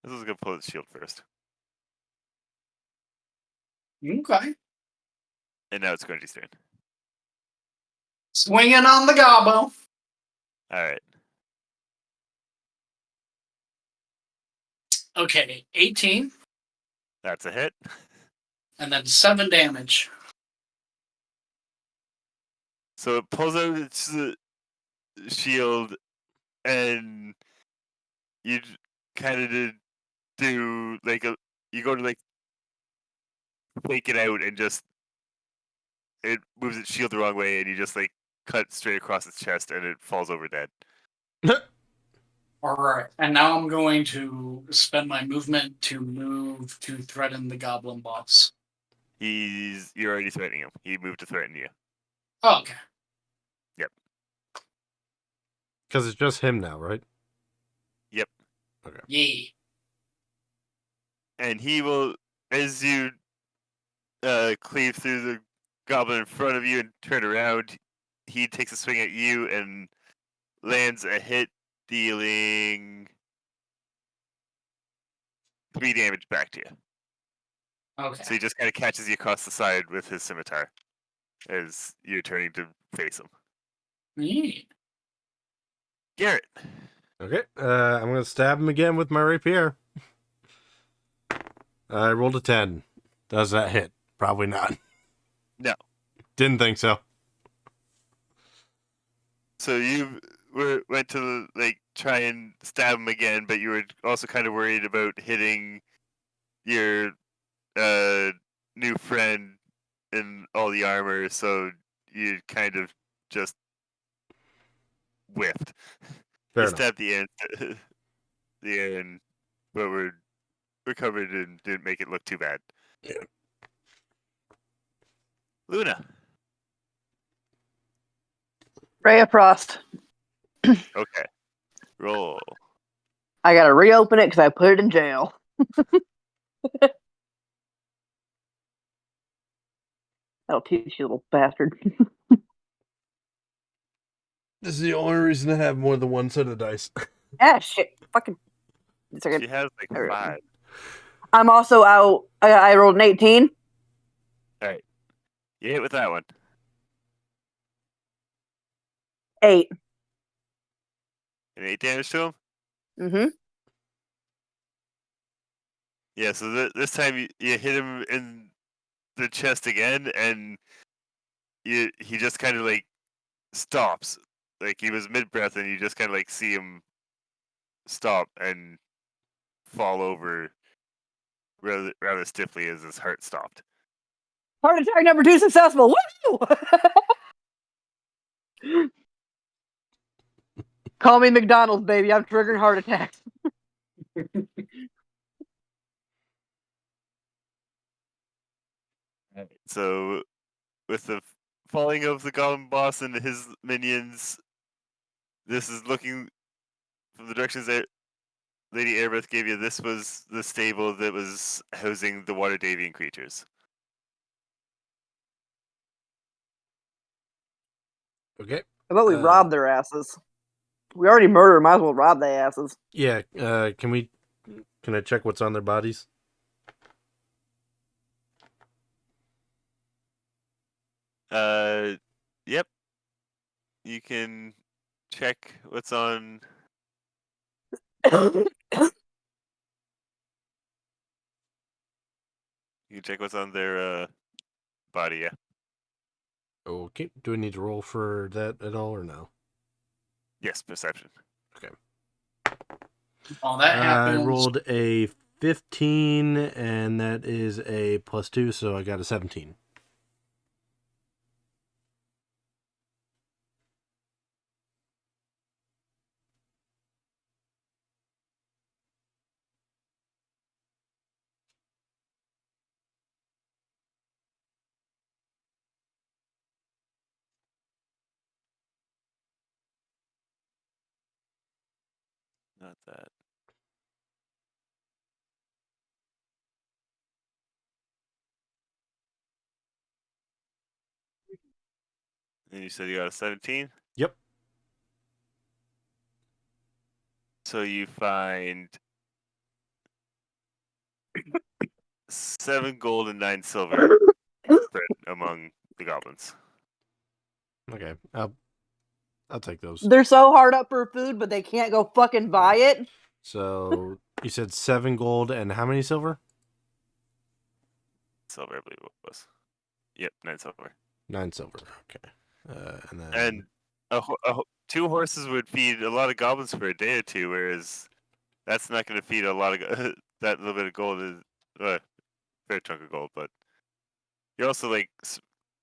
This is gonna pull its shield first, Okay. and now it's going to turn. Swinging on the gobbo. All right. Okay, 18, That's a hit. and then 7 damage. So it pulls out its shield, and you kind of do like you go to like fake it out and just it moves its shield the wrong way, and you just like cut straight across its chest, and it falls over dead. All right, and now I'm going to spend my movement to move to threaten the goblin boss. You're already threatening him. He moved to threaten you. Oh, okay. Because it's just him now, right? Yep. Yeah. And he will, as you cleave through the goblin in front of you and turn around, he takes a swing at you and lands a hit, dealing 3 damage back to you. Okay. So he just kind of catches you across the side with his scimitar as you're turning to face him. Yeah. Garrett. Okay. I'm gonna stab him again with my rapier. I rolled a 10. Does that hit? Probably not. No. Didn't think so. So you went to like try and stab him again, but you were also kind of worried about hitting your new friend in all the armor, so you kind of just whiffed. Fair You enough. stabbed the end, but were recovered and didn't make it look too bad. Yeah. Luna. Ray of Frost. Okay. Roll. I gotta reopen it because I put it in jail. That'll teach you, little bastard. This is the only reason to have more than one set of dice. Ah, shit. Fucking. She has like There we go. 5. I'm also out. I rolled an 18. All right. You hit with that one. 8. And 8 damage to him? Mm-hmm. Yeah, so this time you hit him in the chest again, and he just kind of like stops. Like he was mid breath, and you just kind of like see him stop and fall over rather stiffly as his heart stopped. Heart attack number 2 successful. Woo! Call me McDonald's, baby. I'm triggering heart attacks. So, with the falling of the goblin boss and his minions, this is looking from the directions that Lady Airbreath gave you. This was the stable that was housing the water Davian creatures. Okay. How about we rob their asses? We already murdered. Might as well rob their asses. Yeah. Can I check what's on their bodies? Yep. You can check what's on. You can check what's on their body. Yeah. Okay. Do I need to roll for that at all or no? Yes, perception. All that happens. I rolled a 15, and that is a +2, so I got a 17. Not that. And you said you got a 17? Yep. So you find 7 gold and 9 silver spread among the goblins. Okay. I'll take those. They're so hard up for food, but they can't go fucking buy it. So you said 7 gold and how many silver? Silver, I believe it was. Yep, 9 silver. 9 silver. Okay. And then And 2 horses would feed a lot of goblins for a day or two, whereas that's not going to feed a lot of that little bit of gold is fair chunk of gold. But you're also like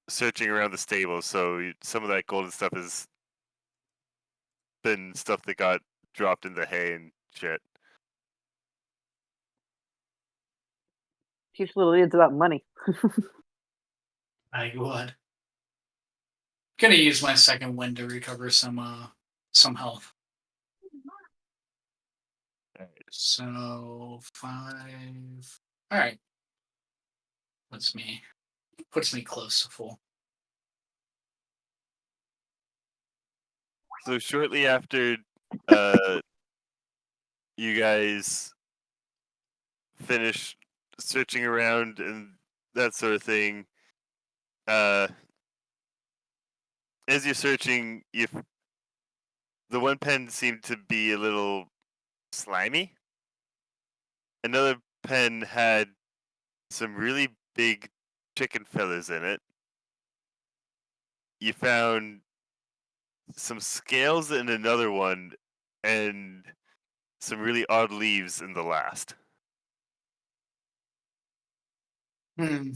searching around the stable, so some of that golden stuff has been stuff that got dropped in the hay and shit. Teach little idiots about money. I would. Gonna use my second wind to recover some health. Alright. So 5. All right. Puts me close to full. So shortly after you guys finish searching around and that sort of thing, as you're searching, the one pen seemed to be a little slimy. Another pen had some really big chicken feathers in it. You found some scales in another one and some really odd leaves in the last. I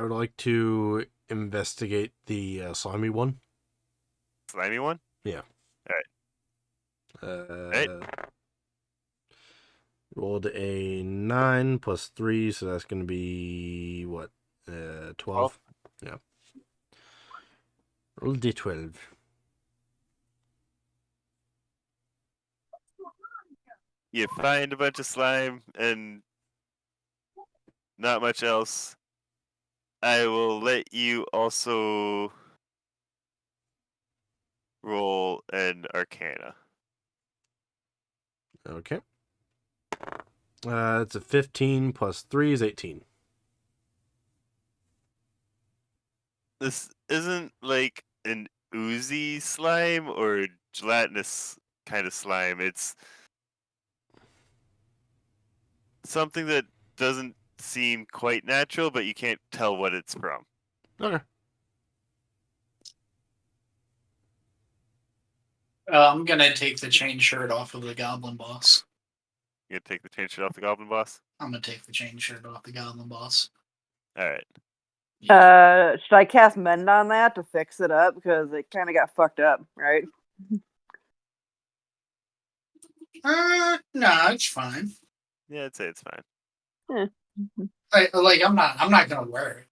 would like to investigate the slimy one. Slimy one? Yeah. Alright. Rolled a 9 plus 3, so that's going to be what? 12. Yeah. Roll d12. You find a bunch of slime and not much else. I will let you also roll an Arcana. Okay. It's a 15 plus 3 is 18. This isn't like an oozy slime or gelatinous kind of slime. It's something that doesn't seem quite natural, but you can't tell what it's from. Okay. I'm gonna take the chain shirt off of the goblin boss. You gonna take the chain shirt off the goblin boss? I'm gonna take the chain shirt off the goblin boss. Alright. Should I cast Mend on that to fix it up? Because it kind of got fucked up, right? No, it's fine. Yeah, I'd say it's fine. I'm not gonna wear it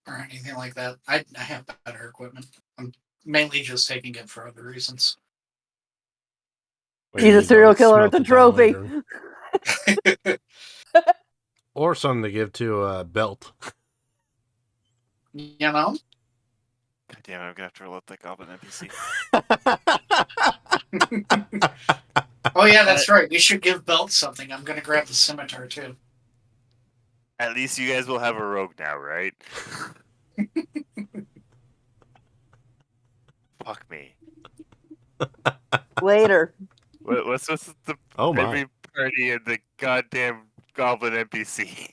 or anything like that. I have better equipment. I'm mainly just taking it for other reasons. He's a serial killer. It's a trophy. Or something to give to a belt. You know? God damn it, I'm gonna have to roll up that goblin NPC. Oh yeah, that's right. We should give Belt something. I'm gonna grab the scimitar too. At least you guys will have a rogue now, right? Fuck me. Later. What's with the Oh my. every party and the goddamn goblin NPC?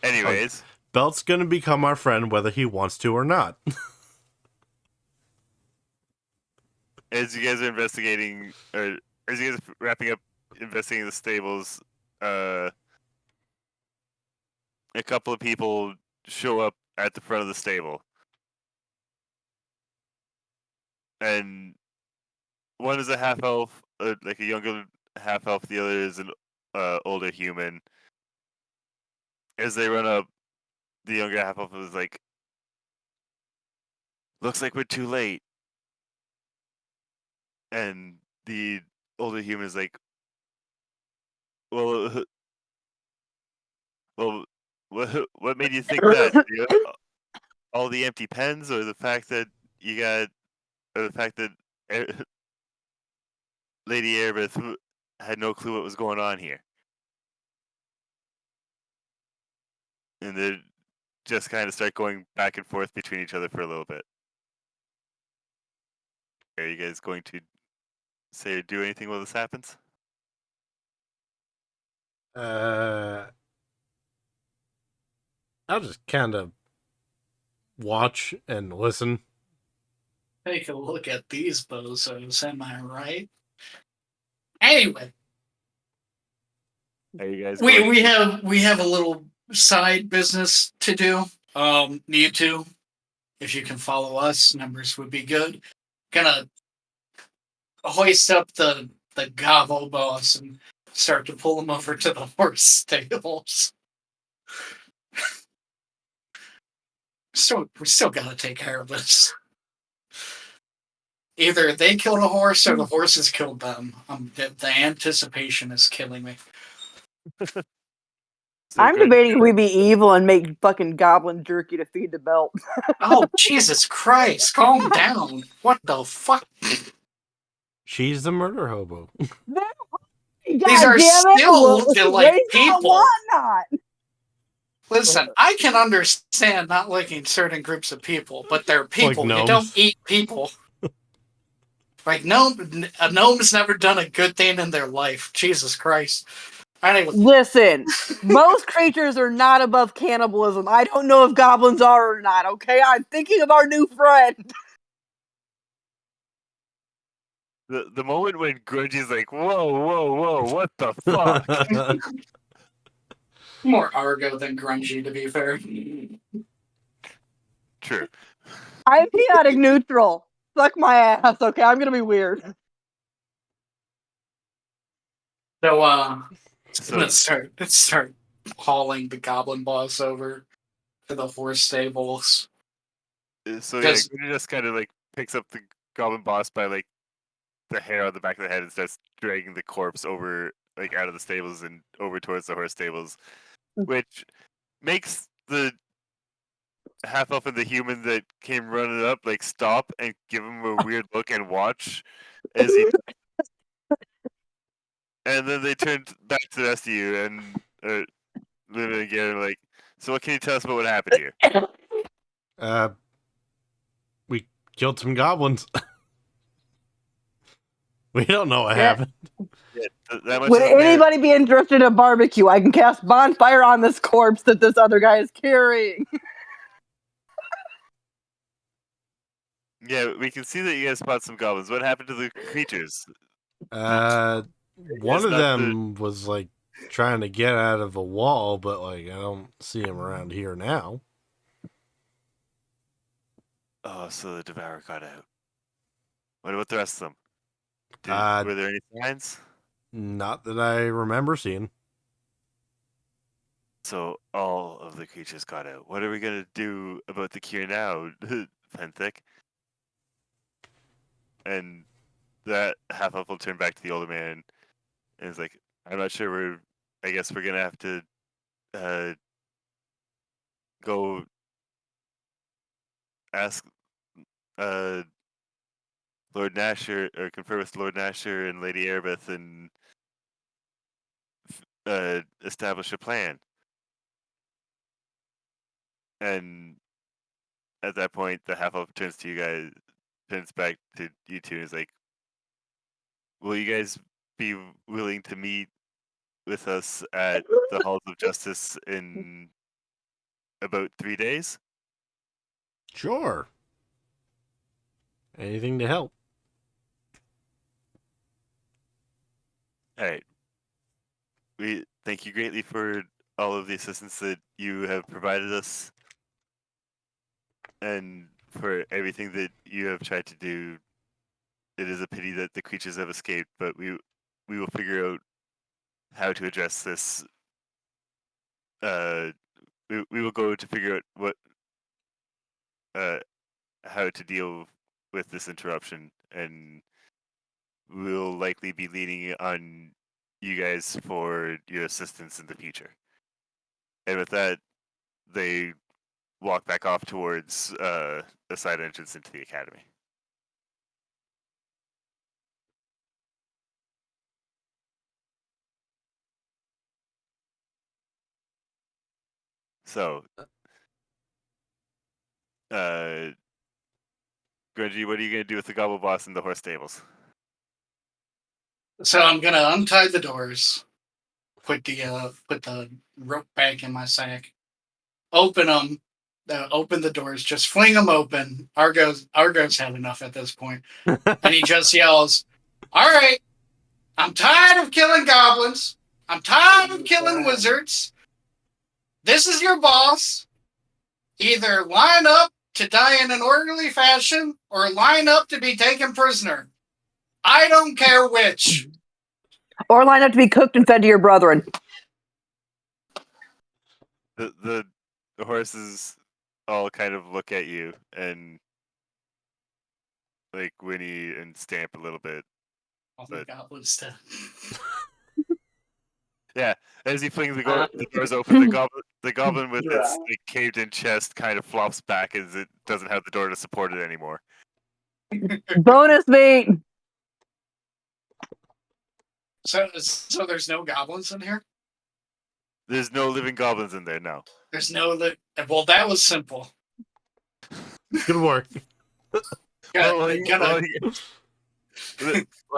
Anyways, Belt's gonna become our friend whether he wants to or not. as you guys are investigating, or as you guys are wrapping up investigating the stables, a couple of people show up at the front of the stable. And one is a half elf, like a younger half elf. The other is an older human. As they run up, the younger half elf is like, "Looks like we're too late." And the older human is like, "Well, well, what made you think that? All the empty pens, or the fact that you got, or the fact that Lady Erebeth had no clue what was going on here?" And they just kind of start going back and forth between each other for a little bit. Are you guys going to say or do anything while this happens? I'll just kind of watch and listen. Take a look at these bozos, am I right? Anyway, Are you guys? we have a little side business to do. Need to. If you can follow us, numbers would be good. Gonna hoist up the gobble boss and start to pull him over to the horse stables. We still gotta take care of this. Either they killed a horse or the horses killed them. The anticipation is killing me. So I'm Grungy, debating we be evil and make fucking goblin jerky to feed the belt. Oh, Jesus Christ, calm down. What the fuck? She's the murder hobo. These are still like people. Why not? Listen, I can understand not liking certain groups of people, but they're people. Like You gnomes. don't eat people. Like, a gnome's never done a good thing in their life. Jesus Christ. Anyway, Listen, most creatures are not above cannibalism. I don't know if goblins are or not, okay? I'm thinking of our new friend. the moment when Grungy's like, whoa, what the fuck? more Argo than Grungy, to be fair. True. I'm chaotic neutral. Suck my ass, okay? I'm gonna be weird. So, So let's start hauling the goblin boss over to the horse stables. So yeah, Does- Grungy just kind of like picks up the goblin boss by like the hair on the back of the head and starts dragging the corpse over like out of the stables and over towards the horse stables, which makes the half elf and the human that came running up like stop and give him a weird look and watch as he. And then they turn back to the rest of you and Luna again like, so what can you tell us about what happened here? We killed some goblins. We don't know what happened. Yeah, that much Would is clear. anybody be interested in a barbecue? I can cast bonfire on this corpse that this other guy is carrying. Yeah, we can see that you guys spot some goblins. What happened to the creatures? One of not them was like trying to get out of a wall, but like I don't see him around here now. Oh, so the Devourer got out. What about the rest of them? Uh, Were there any signs? Not that I remember seeing. So all of the creatures got out. What are we gonna do about the cure now, Penthick? And that half elf will turn back to the older man and is like, I'm not sure I guess we're gonna have to go ask Lord Nasher or confer with Lord Nasher and Lady Erebeth and establish a plan. And at that point, the half elf turns back to you two, and is like, "Will you guys be willing to meet with us at the Halls of Justice in about 3 days?" Sure. Anything to help. All right. We thank you greatly for all of the assistance that you have provided us, and for everything that you have tried to do. It is a pity that the creatures have escaped, but we will figure out how to address this. We will go to figure out what how to deal with this interruption, and we'll likely be leaning on you guys for your assistance in the future. And with that, they walk back off towards a side entrance into the academy. So, Grungy, what are you gonna do with the gobble boss in the horse stables? So I'm gonna untie the doors, put the rope back in my sack, open them, open the doors, just fling them open. Argo's had enough at this point, and he just yells, "All right, I'm tired of killing goblins. I'm tired of killing wizards. this is your boss. Either line up to die in an orderly fashion or line up to be taken prisoner. I don't care which. Or line up to be cooked and fed to your brethren. The horses all kind of look at you and like whinny and stamp a little bit. Oh my God, what's that? Yeah, as you fling the doors open, the goblin with Yeah. its like, caved-in chest kind of flops back as it doesn't have the door to support it anymore. Bonus meat. So there's no goblins in here? There's no living goblins in there now. There's no... Well, that was simple. Good work. While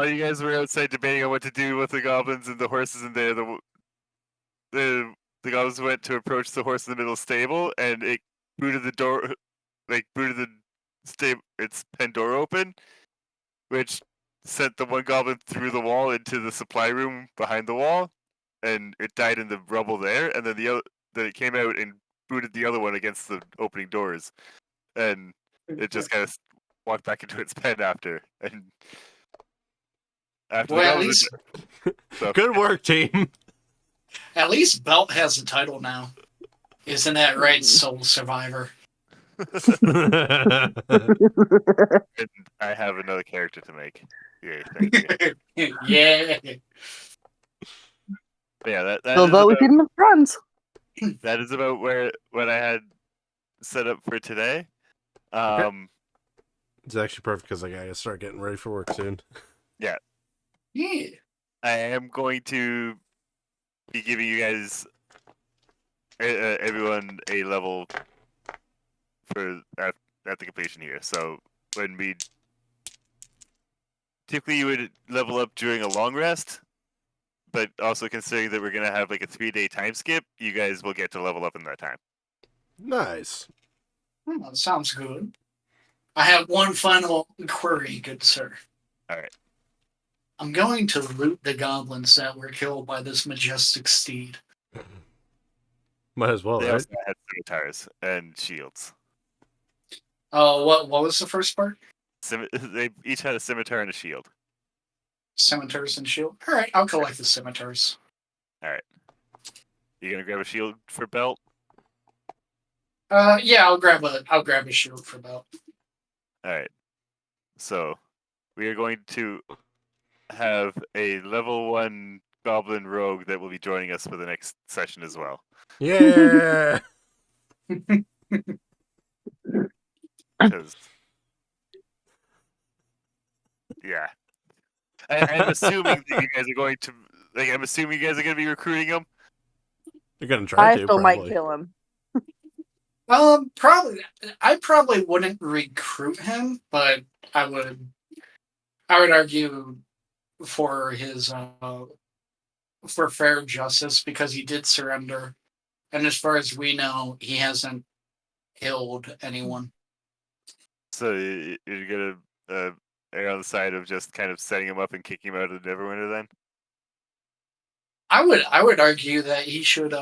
you guys were outside debating on what to do with the goblins and the horses in there, the goblins went to approach the horse in the middle stable, and it booted the door, booted the its pen door open, which sent the one goblin through the wall into the supply room behind the wall, and it died in the rubble there. And then then it came out and booted the other one against the opening doors, and it just kind of walked back into its pen after. And after Well, the at goblins, least, Good work, team. at least Belt has a title now. Isn't that right, Soul Survivor? and I have another character to make. Yay, thank you. Yeah. But yeah, that They'll is vote with about, him friends. that is about what I had set up for today. It's actually perfect because I gotta start getting ready for work soon. Yeah. I am going to be giving you guys everyone a level for at the completion here. So when we typically you would level up during a long rest, but also considering that we're gonna have like a 3-day time skip, you guys will get to level up in that time. Nice. That sounds good. I have one final query, good sir. All right. I'm going to loot the goblins that were killed by this majestic steed. Might as well, They right? also had scimitars and shields. Oh, what was the first part? They each had a scimitar and a shield. Scimitars and shield. All right, I'll collect the scimitars. All right. You gonna grab a shield for Belt? Yeah, I'll grab a shield for Belt. All right. So we are going to have a level 1 goblin rogue that will be joining us for the next session as well. Yeah. 'Cause- yeah. I'm assuming that you guys are going to I'm assuming you guys are going to be recruiting them. You're gonna try I to. still might Probably. kill him. Probably. I probably wouldn't recruit him, but I would argue for his for fair justice because he did surrender, and as far as we know, he hasn't killed anyone. So you're going to err on the side of just kind of setting him up and kicking him out of Neverwinter then? I would argue that he should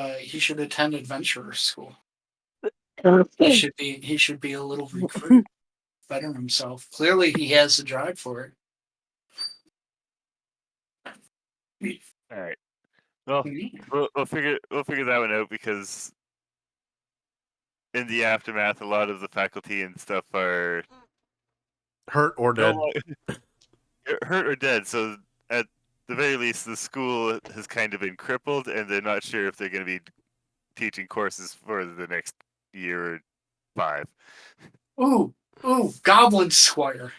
attend adventurer school. He should be a little recruit, better himself. Clearly, he has the drive for it. All right. Well, we'll figure that one out because in the aftermath, a lot of the faculty and stuff are Hurt or dead. hurt or dead. So at the very least, the school has kind of been crippled, and they're not sure if they're going to be teaching courses for the next year or 5. Ooh, Goblin Squire.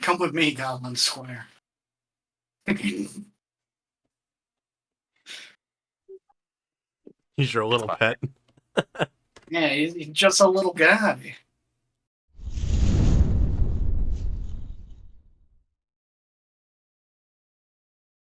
Come with me, Goblin Squire. He's your little pet. Yeah, he's just a little guy.